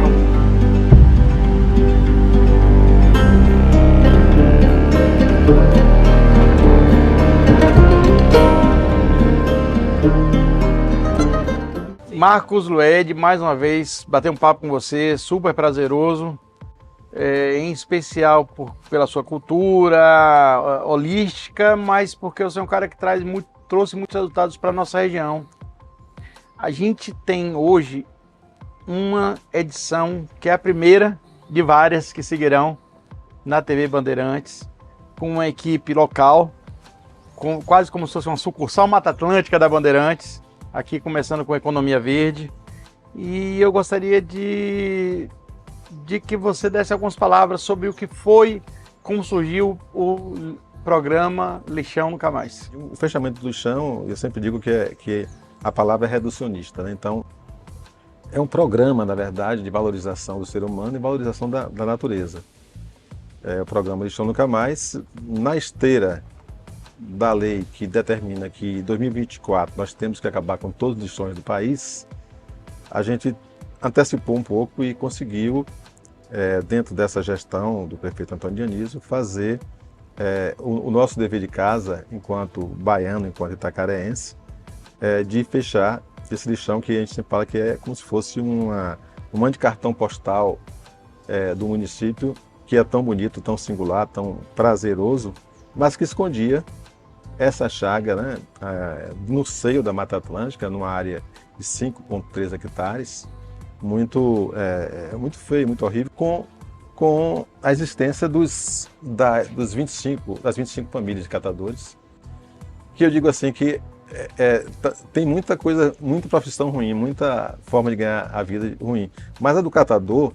Marcos Lued, mais uma vez, bater um papo com você, super prazeroso, em especial pela sua cultura holística, mas porque você é um cara que trouxe muitos resultados para a nossa região. A gente tem hoje uma edição que é a primeira de várias que seguirão na TV Bandeirantes, com uma equipe local, quase como se fosse uma sucursal Mata Atlântica da Bandeirantes, aqui começando com Economia Verde. E eu gostaria de que você desse algumas palavras sobre o que foi, como surgiu o programa Lixão Nunca Mais. O fechamento do lixão, eu sempre digo que a palavra é reducionista, né? Então, é um programa, na verdade, de valorização do ser humano e valorização da natureza. O programa Lixão Nunca Mais, na esteira da lei que determina que em 2024 nós temos que acabar com todos os lixões do país, a gente antecipou um pouco e conseguiu, dentro dessa gestão do prefeito Antônio Dionísio, fazer o nosso dever de casa, enquanto baiano, enquanto itacarense, de fechar esse lixão que a gente sempre fala que é como se fosse um de cartão postal do município, que é tão bonito, tão singular, tão prazeroso, mas que escondia essa chaga, né, no seio da Mata Atlântica, numa área de 5,3 hectares, muito feio, muito horrível, com a existência das 25 famílias de catadores, que eu digo assim que tem muita coisa, muita profissão ruim, muita forma de ganhar a vida ruim. Mas a do catador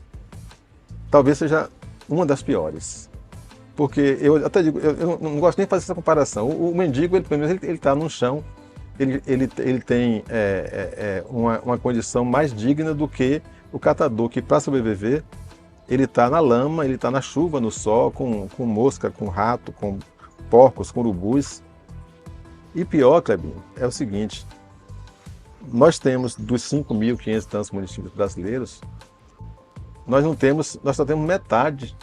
talvez seja uma das piores. Porque eu até digo, eu não gosto nem de fazer essa comparação. O mendigo, ele, pelo menos, ele está no chão, ele tem uma condição mais digna do que o catador, que para sobreviver, ele está na lama, ele está na chuva, no sol, com mosca, com rato, com porcos, com urubus. E pior, Clebinho, é o seguinte, nós temos dos 5.500 e tantos municípios brasileiros, nós só temos metade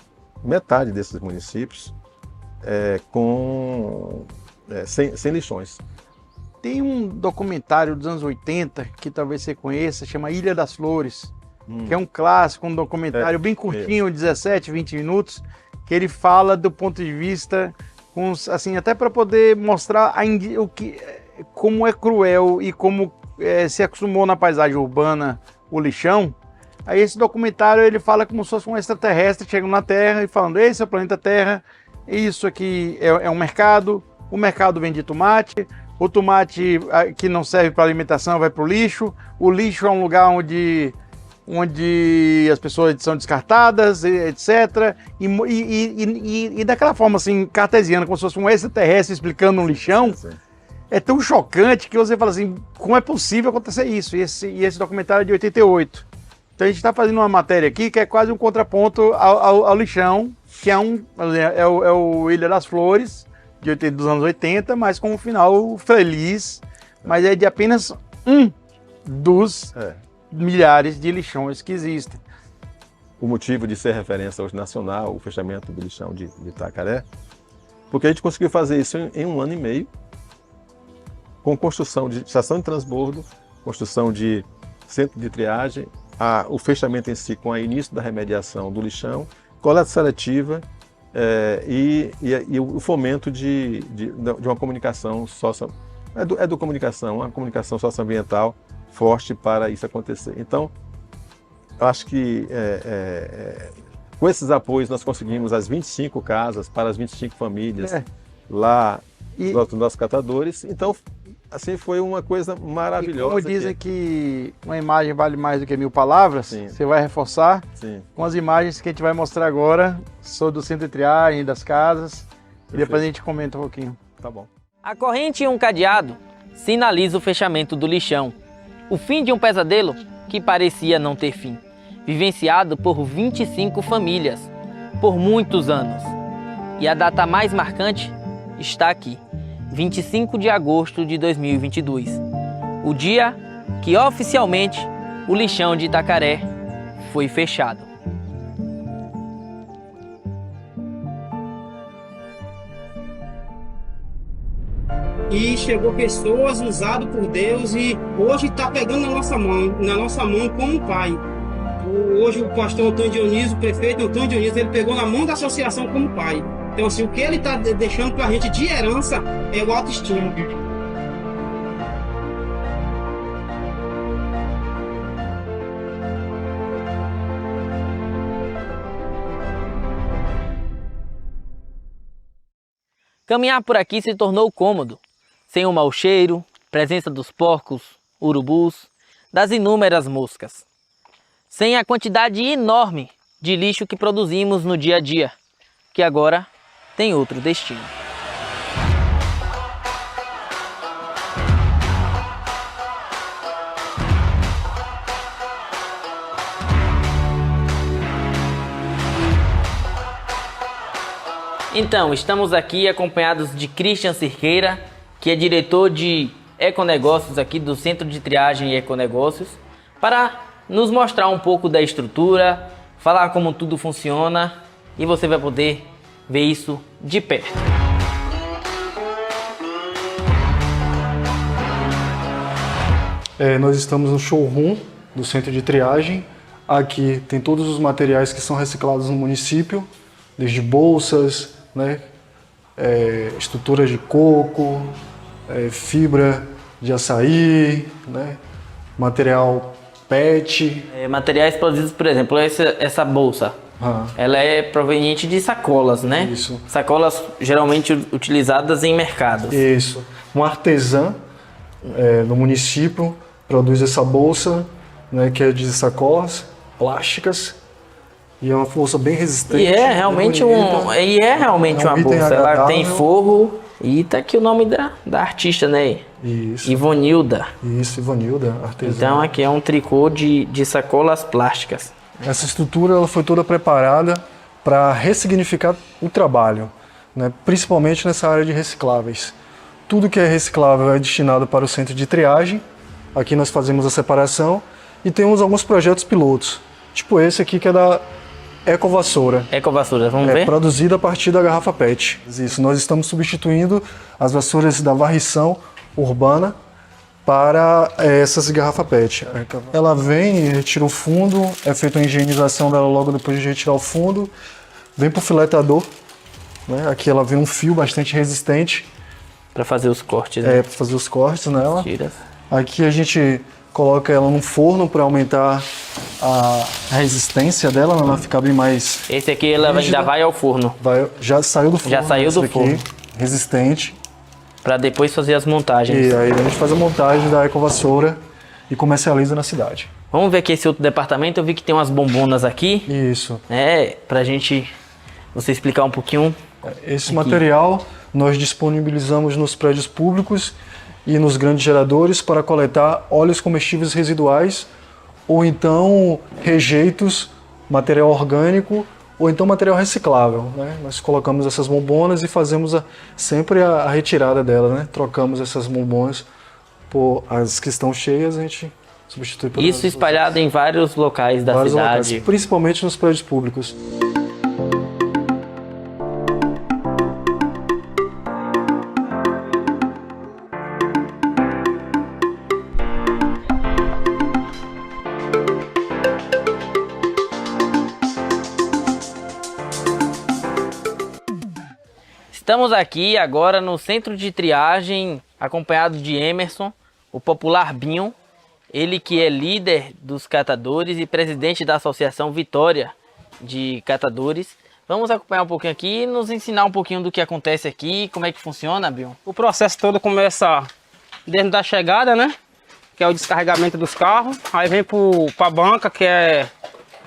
desses municípios sem lixões. Tem um documentário dos anos 80, que talvez você conheça, chama Ilha das Flores, que é um clássico, um documentário bem curtinho, 17, 20 minutos, que ele fala do ponto de vista, assim, até para poder mostrar como é cruel e como se acostumou na paisagem urbana o lixão. Aí esse documentário ele fala como se fosse um extraterrestre chegando na Terra e falando: esse é o planeta Terra, isso aqui é um mercado, o mercado vende tomate, o tomate que não serve para alimentação vai para o lixo é um lugar onde as pessoas são descartadas, etc. E daquela forma assim, cartesiana, como se fosse um extraterrestre explicando um lixão, é tão chocante que você fala assim, como é possível acontecer isso? E esse documentário é de 88. Então a gente está fazendo uma matéria aqui que é quase um contraponto ao lixão, que é o Ilha das Flores, dos anos 80, mas com um final feliz, mas é de apenas um dos milhares de lixões que existem. O motivo de ser referência hoje nacional, o fechamento do lixão de Itacaré, porque a gente conseguiu fazer isso em 1 ano e meio, com construção de estação de transbordo, construção de centro de triagem, o fechamento em si com o início da remediação do lixão, coleta seletiva e o fomento de uma comunicação uma comunicação socioambiental forte para isso acontecer. Então, eu acho que com esses apoios nós conseguimos as 25 casas para as 25 famílias lá dos nossos catadores. Então, assim, foi uma coisa maravilhosa. E como dizem que uma imagem vale mais do que 1000 palavras, você vai reforçar com as imagens que a gente vai mostrar agora sobre o centro de triagem das casas. Perfeito. E depois a gente comenta um pouquinho. Tá bom. A corrente em um cadeado sinaliza o fechamento do lixão. O fim de um pesadelo que parecia não ter fim. Vivenciado por 25 famílias, por muitos anos. E a data mais marcante está aqui, 25 de agosto de 2022. O dia que oficialmente o lixão de Itacaré foi fechado. E chegou pessoas usadas por Deus e hoje está pegando na nossa mão como pai. Hoje o pastor Antônio Dionísio, o prefeito Antônio Dionísio, ele pegou na mão da associação como pai. Então assim, o que ele está deixando para a gente de herança é o autoestima. Caminhar por aqui se tornou cômodo, sem o mau cheiro, presença dos porcos, urubus, das inúmeras moscas. Sem a quantidade enorme de lixo que produzimos no dia a dia, que agora tem outro destino. Então, estamos aqui acompanhados de Christian Cirqueira, que é diretor de Econegócios aqui do Centro de Triagem e Econegócios, para nos mostrar um pouco da estrutura, falar como tudo funciona e você vai poder ver isso de perto. Nós estamos no showroom do Centro de Triagem. Aqui tem todos os materiais que são reciclados no município, desde bolsas, né, estruturas de coco, fibra de açaí, né, material PET. Materiais produzidos, por exemplo, essa bolsa, ela é proveniente de sacolas, né? Isso. Sacolas geralmente utilizadas em mercados. Isso. Um artesã no município, produz essa bolsa, né, que é de sacolas plásticas. E é uma bolsa bem resistente. E é realmente, uma item bolsa. Ela agradável. tem forro e tá aqui o nome da artista, né? Isso. Ivonilda. Isso, Ivonilda, artesã. Então aqui é um tricô de sacolas plásticas. Essa estrutura ela foi toda preparada para ressignificar o trabalho, né? Principalmente nessa área de recicláveis. Tudo que é reciclável é destinado para o centro de triagem. Aqui nós fazemos a separação e temos alguns projetos pilotos. Tipo esse aqui que é da Ecovassoura. Ecovassoura, vamos ver? Produzida a partir da garrafa PET. Isso, nós estamos substituindo as vassouras da varrição urbana para essas garrafa PET. Ela vem, retira o fundo, é feita a higienização dela logo depois de retirar o fundo, vem para o filetador, né? Aqui ela vem um fio bastante resistente. Para fazer os cortes, né? Para fazer os cortes nela. Tiras. Aqui a gente coloca ela no forno para aumentar a resistência dela, ela ficar bem mais... Esse aqui ela ainda vai ao forno. Já saiu do forno. Já saiu do forno. Resistente. Para depois fazer as montagens. E aí a gente faz a montagem da Ecovassoura e comercializa na cidade. Vamos ver aqui esse outro departamento. Eu vi que tem umas bombonas aqui. Isso. Pra gente... Você explicar um pouquinho. Esse material nós disponibilizamos nos prédios públicos e nos grandes geradores para coletar óleos comestíveis residuais ou então rejeitos, material orgânico ou então material reciclável, né? Nós colocamos essas bombonas e fazemos sempre a retirada dela, né? Trocamos essas bombonas por as que estão cheias, a gente substitui por isso espalhado em vários locais da cidade. Locais, principalmente nos prédios públicos. Estamos aqui agora no centro de triagem, acompanhado de Emerson, o popular Binho, ele que é líder dos catadores e presidente da Associação Vitória de Catadores. Vamos acompanhar um pouquinho aqui e nos ensinar um pouquinho do que acontece aqui, como é que funciona, Binho. O processo todo começa dentro da chegada, né? Que é o descarregamento dos carros. Aí vem para a banca, que é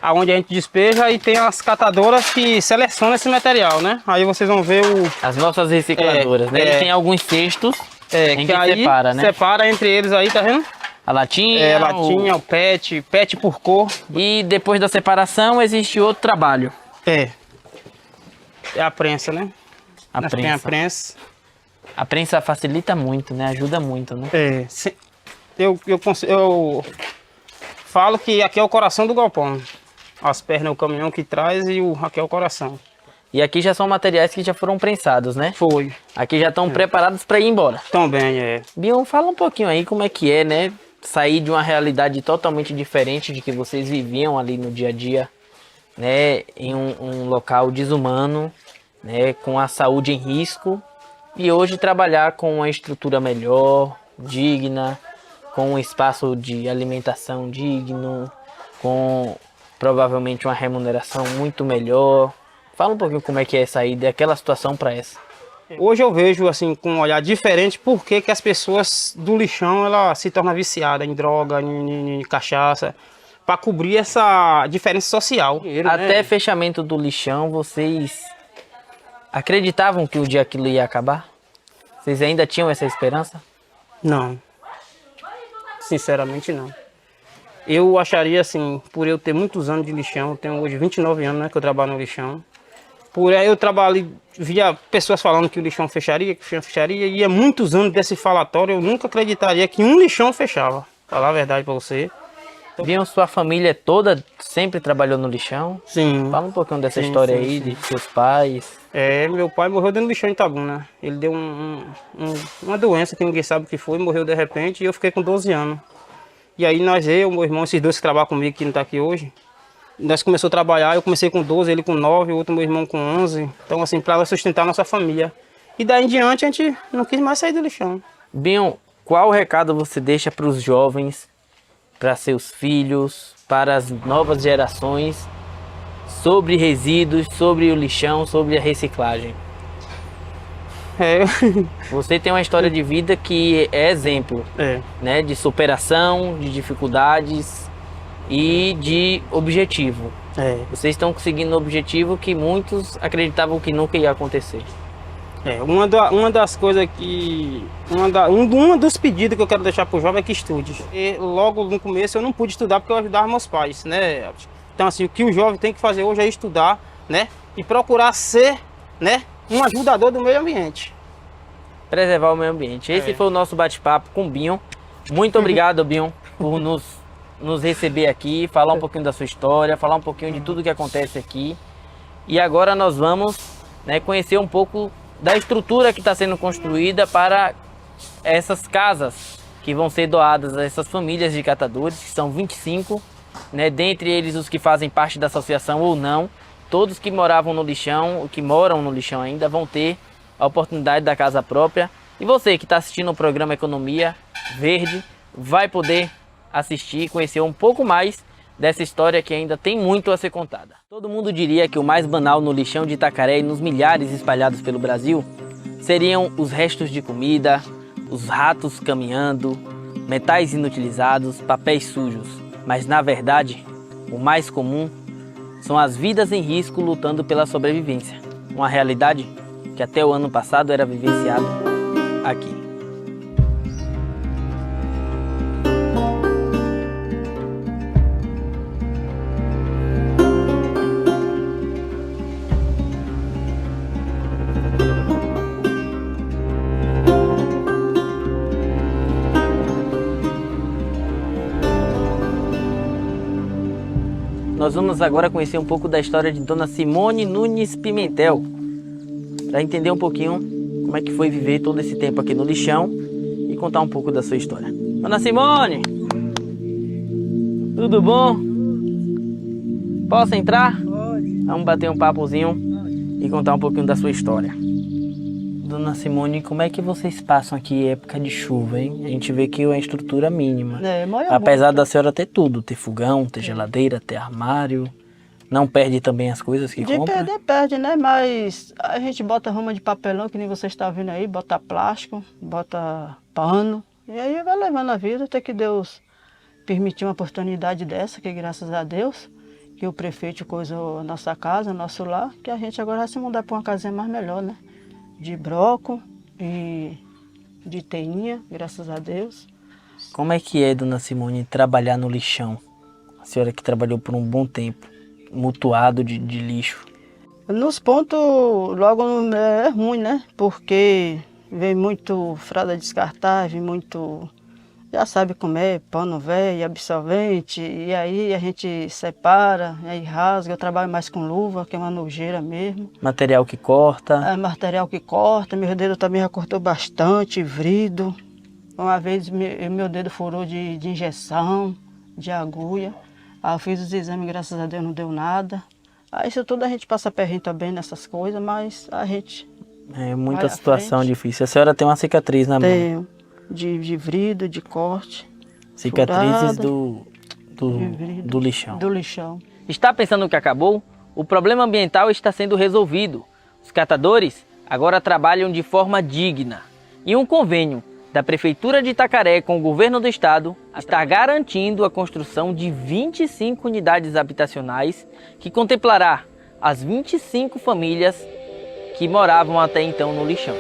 aonde a gente despeja, e tem as catadoras que selecionam esse material, né? Aí vocês vão ver as nossas recicladoras, né? Eles têm alguns cestos em que aí separa, né? Separa entre eles aí, tá vendo? A latinha, latinha, o PET por cor. E depois da separação existe outro trabalho. É a prensa, né? A prensa. A prensa facilita muito, né? Ajuda muito, né? Eu falo que aqui é o coração do galpão. As pernas é o caminhão que traz e aqui é o coração. E aqui já são materiais que já foram prensados, né? Foi. Aqui já estão preparados para ir embora. Também, Binho, fala um pouquinho aí como é que é, né? Sair de uma realidade totalmente diferente de que vocês viviam ali no dia a dia, né? Em um local desumano, né? Com a saúde em risco. E hoje trabalhar com uma estrutura melhor, digna, com um espaço de alimentação digno, com provavelmente uma remuneração muito melhor. Fala um pouquinho como é que é sair daquela situação para essa. Hoje eu vejo assim com um olhar diferente por que as pessoas do lixão ela se tornam viciadas em droga, em cachaça, para cobrir essa diferença social. Até fechamento do lixão, vocês acreditavam que o dia aquilo ia acabar? Vocês ainda tinham essa esperança? Não. Sinceramente não. Eu acharia assim, por eu ter muitos anos de lixão, eu tenho hoje 29 anos, né, que eu trabalho no lixão. Por aí eu trabalho, via pessoas falando que o lixão fecharia, e há muitos anos desse falatório eu nunca acreditaria que um lixão fechava. Falar a verdade pra você. Binho, sua família toda sempre trabalhou no lixão? Sim. Fala um pouquinho dessa história aí, de seus pais. Meu pai morreu dentro do lixão em Itabuna. Ele deu uma doença que ninguém sabe o que foi, morreu de repente e eu fiquei com 12 anos. E aí meu irmão, esses dois que trabalham comigo, que não tá aqui hoje, nós começamos a trabalhar, eu comecei com 12, ele com 9, o outro meu irmão com 11. Então assim, para sustentar a nossa família. E daí em diante a gente não quis mais sair do lixão. Binho, qual recado você deixa para os jovens, para seus filhos, para as novas gerações, sobre resíduos, sobre o lixão, sobre a reciclagem? Você tem uma história de vida que é exemplo, né, de superação, de dificuldades e de objetivo. Vocês estão conseguindo um objetivo que muitos acreditavam que nunca ia acontecer. Uma das coisas que... Um dos pedidos que eu quero deixar para o jovem é que estude. E logo no começo eu não pude estudar porque eu ajudava meus pais, né? Então assim, o que o jovem tem que fazer hoje é estudar, né? E procurar ser, né, um ajudador do meio ambiente. Preservar o meio ambiente. Esse foi o nosso bate-papo com o Binho. Muito obrigado, Binho, por nos receber aqui, falar um pouquinho da sua história, falar um pouquinho de tudo que acontece aqui. E agora nós vamos, né, conhecer um pouco da estrutura que está sendo construída para essas casas que vão ser doadas a essas famílias de catadores, que são 25, né, dentre eles os que fazem parte da associação ou não. Todos que moravam no lixão, que moram no lixão ainda, vão ter a oportunidade da casa própria. E você que está assistindo o programa Economia Verde, vai poder assistir, conhecer um pouco mais dessa história que ainda tem muito a ser contada. Todo mundo diria que o mais banal no lixão de Itacaré e nos milhares espalhados pelo Brasil seriam os restos de comida, os ratos caminhando, metais inutilizados, papéis sujos. Mas na verdade, o mais comum são as vidas em risco lutando pela sobrevivência. Uma realidade que até o ano passado era vivenciado aqui. Nós vamos agora conhecer um pouco da história de Dona Simone Nunes Pimentel, para entender um pouquinho como é que foi viver todo esse tempo aqui no lixão e contar um pouco da sua história. Dona Simone, tudo bom? Posso entrar? Pode. Vamos bater um papozinho e contar um pouquinho da sua história. Dona Simone, como é que vocês passam aqui época de chuva, hein? A gente vê que é uma estrutura mínima. Apesar da senhora ter tudo, ter fogão, ter geladeira, ter armário, não perde também as coisas que compra? Perde, né? Mas a gente bota ruma de papelão, que nem você está vendo aí, bota plástico, bota pano, e aí vai levando a vida, até que Deus permitiu uma oportunidade dessa, que graças a Deus, que o prefeito coisou a nossa casa, nosso lar, que a gente agora vai se mudar para uma casinha mais melhor, né? De broco e de teinha, graças a Deus. Como é que é, Dona Simone, trabalhar no lixão? A senhora que trabalhou por um bom tempo, mutuado de lixo. Nos pontos, logo é ruim, né? Porque vem muito fralda descartável, muito... Já sabe como é, pano velho, absorvente, e aí a gente separa, aí rasga. Eu trabalho mais com luva, que é uma nojeira mesmo. Material que corta? É, material que corta, meu dedo também já cortou bastante, vrido. Uma vez meu dedo furou de injeção, de agulha. Aí eu fiz os exames, graças a Deus não deu nada. Aí isso tudo a gente passa perrengue também nessas coisas, mas a gente... É muita situação difícil. A senhora tem uma cicatriz na mão? Tenho. De vrido, de corte. Cicatrizes do lixão. Do lixão. Está pensando que acabou? O problema ambiental está sendo resolvido. Os catadores agora trabalham de forma digna. E um convênio da Prefeitura de Itacaré com o Governo do Estado está garantindo a construção de 25 unidades habitacionais que contemplará as 25 famílias que moravam até então no lixão.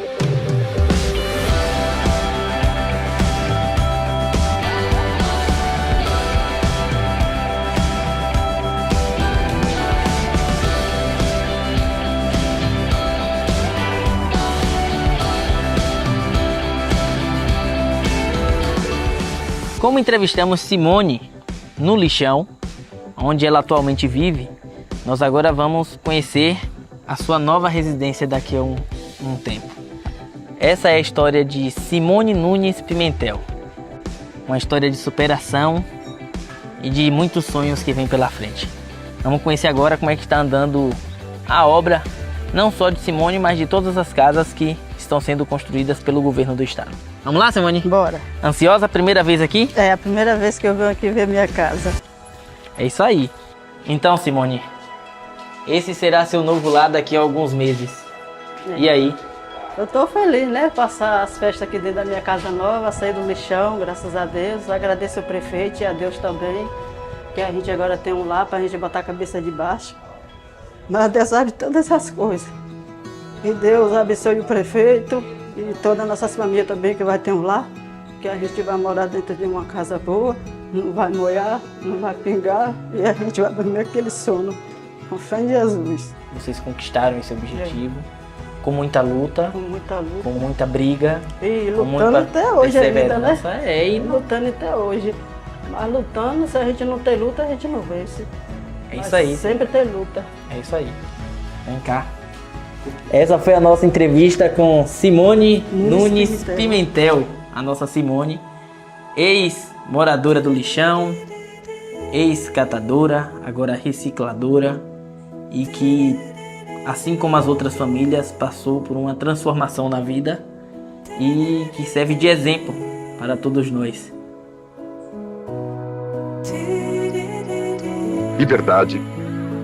Como entrevistamos Simone no lixão, onde ela atualmente vive, nós agora vamos conhecer a sua nova residência daqui a um tempo. Essa é a história de Simone Nunes Pimentel. Uma história de superação e de muitos sonhos que vem pela frente. Vamos conhecer agora como é que está andando a obra, não só de Simone, mas de todas as casas que estão sendo construídas pelo governo do estado. Vamos lá, Simone? Bora. Ansiosa? Primeira vez aqui? É a primeira vez que eu venho aqui ver minha casa. É isso aí. Então, Simone, esse será seu novo lar daqui a alguns meses. E aí, Eu estou feliz, né? Passar as festas aqui dentro da minha casa nova, sair do lixão, graças a Deus. Agradeço ao prefeito e a Deus também, que a gente agora tem um lar para a gente botar a cabeça de baixo. Mas Deus sabe todas essas coisas. E Deus abençoe o prefeito e toda a nossa família também, que vai ter um lar, que a gente vai morar dentro de uma casa boa, não vai molhar, não vai pingar, e a gente vai dormir aquele sono, com fé em Jesus. Vocês conquistaram esse objetivo com muita luta, com muita briga. E com lutando muita até hoje ainda, né? perseverança. E lutando até hoje. Mas lutando, se a gente não tem luta, a gente não vence. é isso aí. Sempre tem luta. É isso aí. Vem cá. Essa foi a nossa entrevista com Simone Nunes Pimentel. A nossa Simone, ex-moradora do lixão, ex-catadora, agora recicladora, e que, assim como as outras famílias, passou por uma transformação na vida e que serve de exemplo para todos nós. Liberdade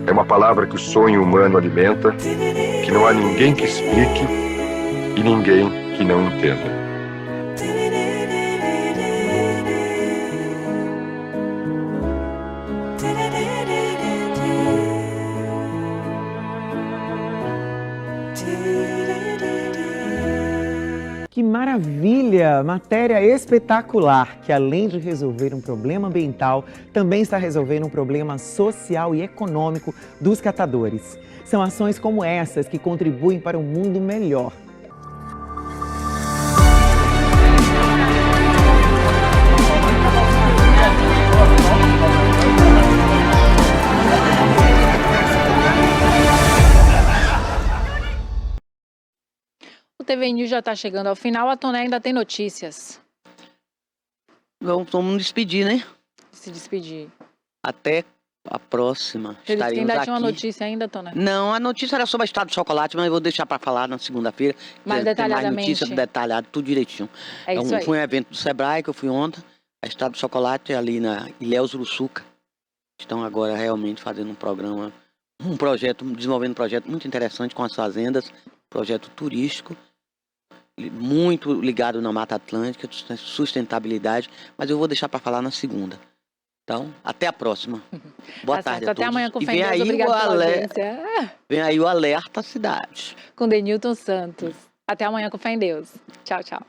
é uma palavra que o sonho humano alimenta, que não há ninguém que explique e ninguém que não entenda. Que maravilha! Matéria espetacular, que além de resolver um problema ambiental, também está resolvendo um problema social e econômico dos catadores. São ações como essas que contribuem para um mundo melhor. O TV News já está chegando ao final, a Toné ainda tem notícias. Vamos nos despedir, né? Se despedir. Até a próxima. Você disse que ainda Estaremos tinha uma aqui. notícia ainda, Toné? Não, a notícia era sobre o estado de chocolate, mas eu vou deixar para falar na segunda-feira. Mais Tem detalhadamente. mais notícia detalhada, tudo direitinho. É isso aí. Foi um evento do Sebrae que eu fui ontem. A Estado de Chocolate ali na Ilhéus Uruçuca. Estão agora realmente fazendo um programa, desenvolvendo um projeto muito interessante com as fazendas, projeto turístico, muito ligado na Mata Atlântica, sustentabilidade, mas eu vou deixar para falar na segunda. Então, até a próxima. Boa Tá tarde certo. a Até todos. amanhã com E fé vem em Deus. aí, Obrigada pela alerta, audiência. vem aí o Alerta Cidade. Com Denilton Santos. Até amanhã com fé em Deus. Tchau, tchau.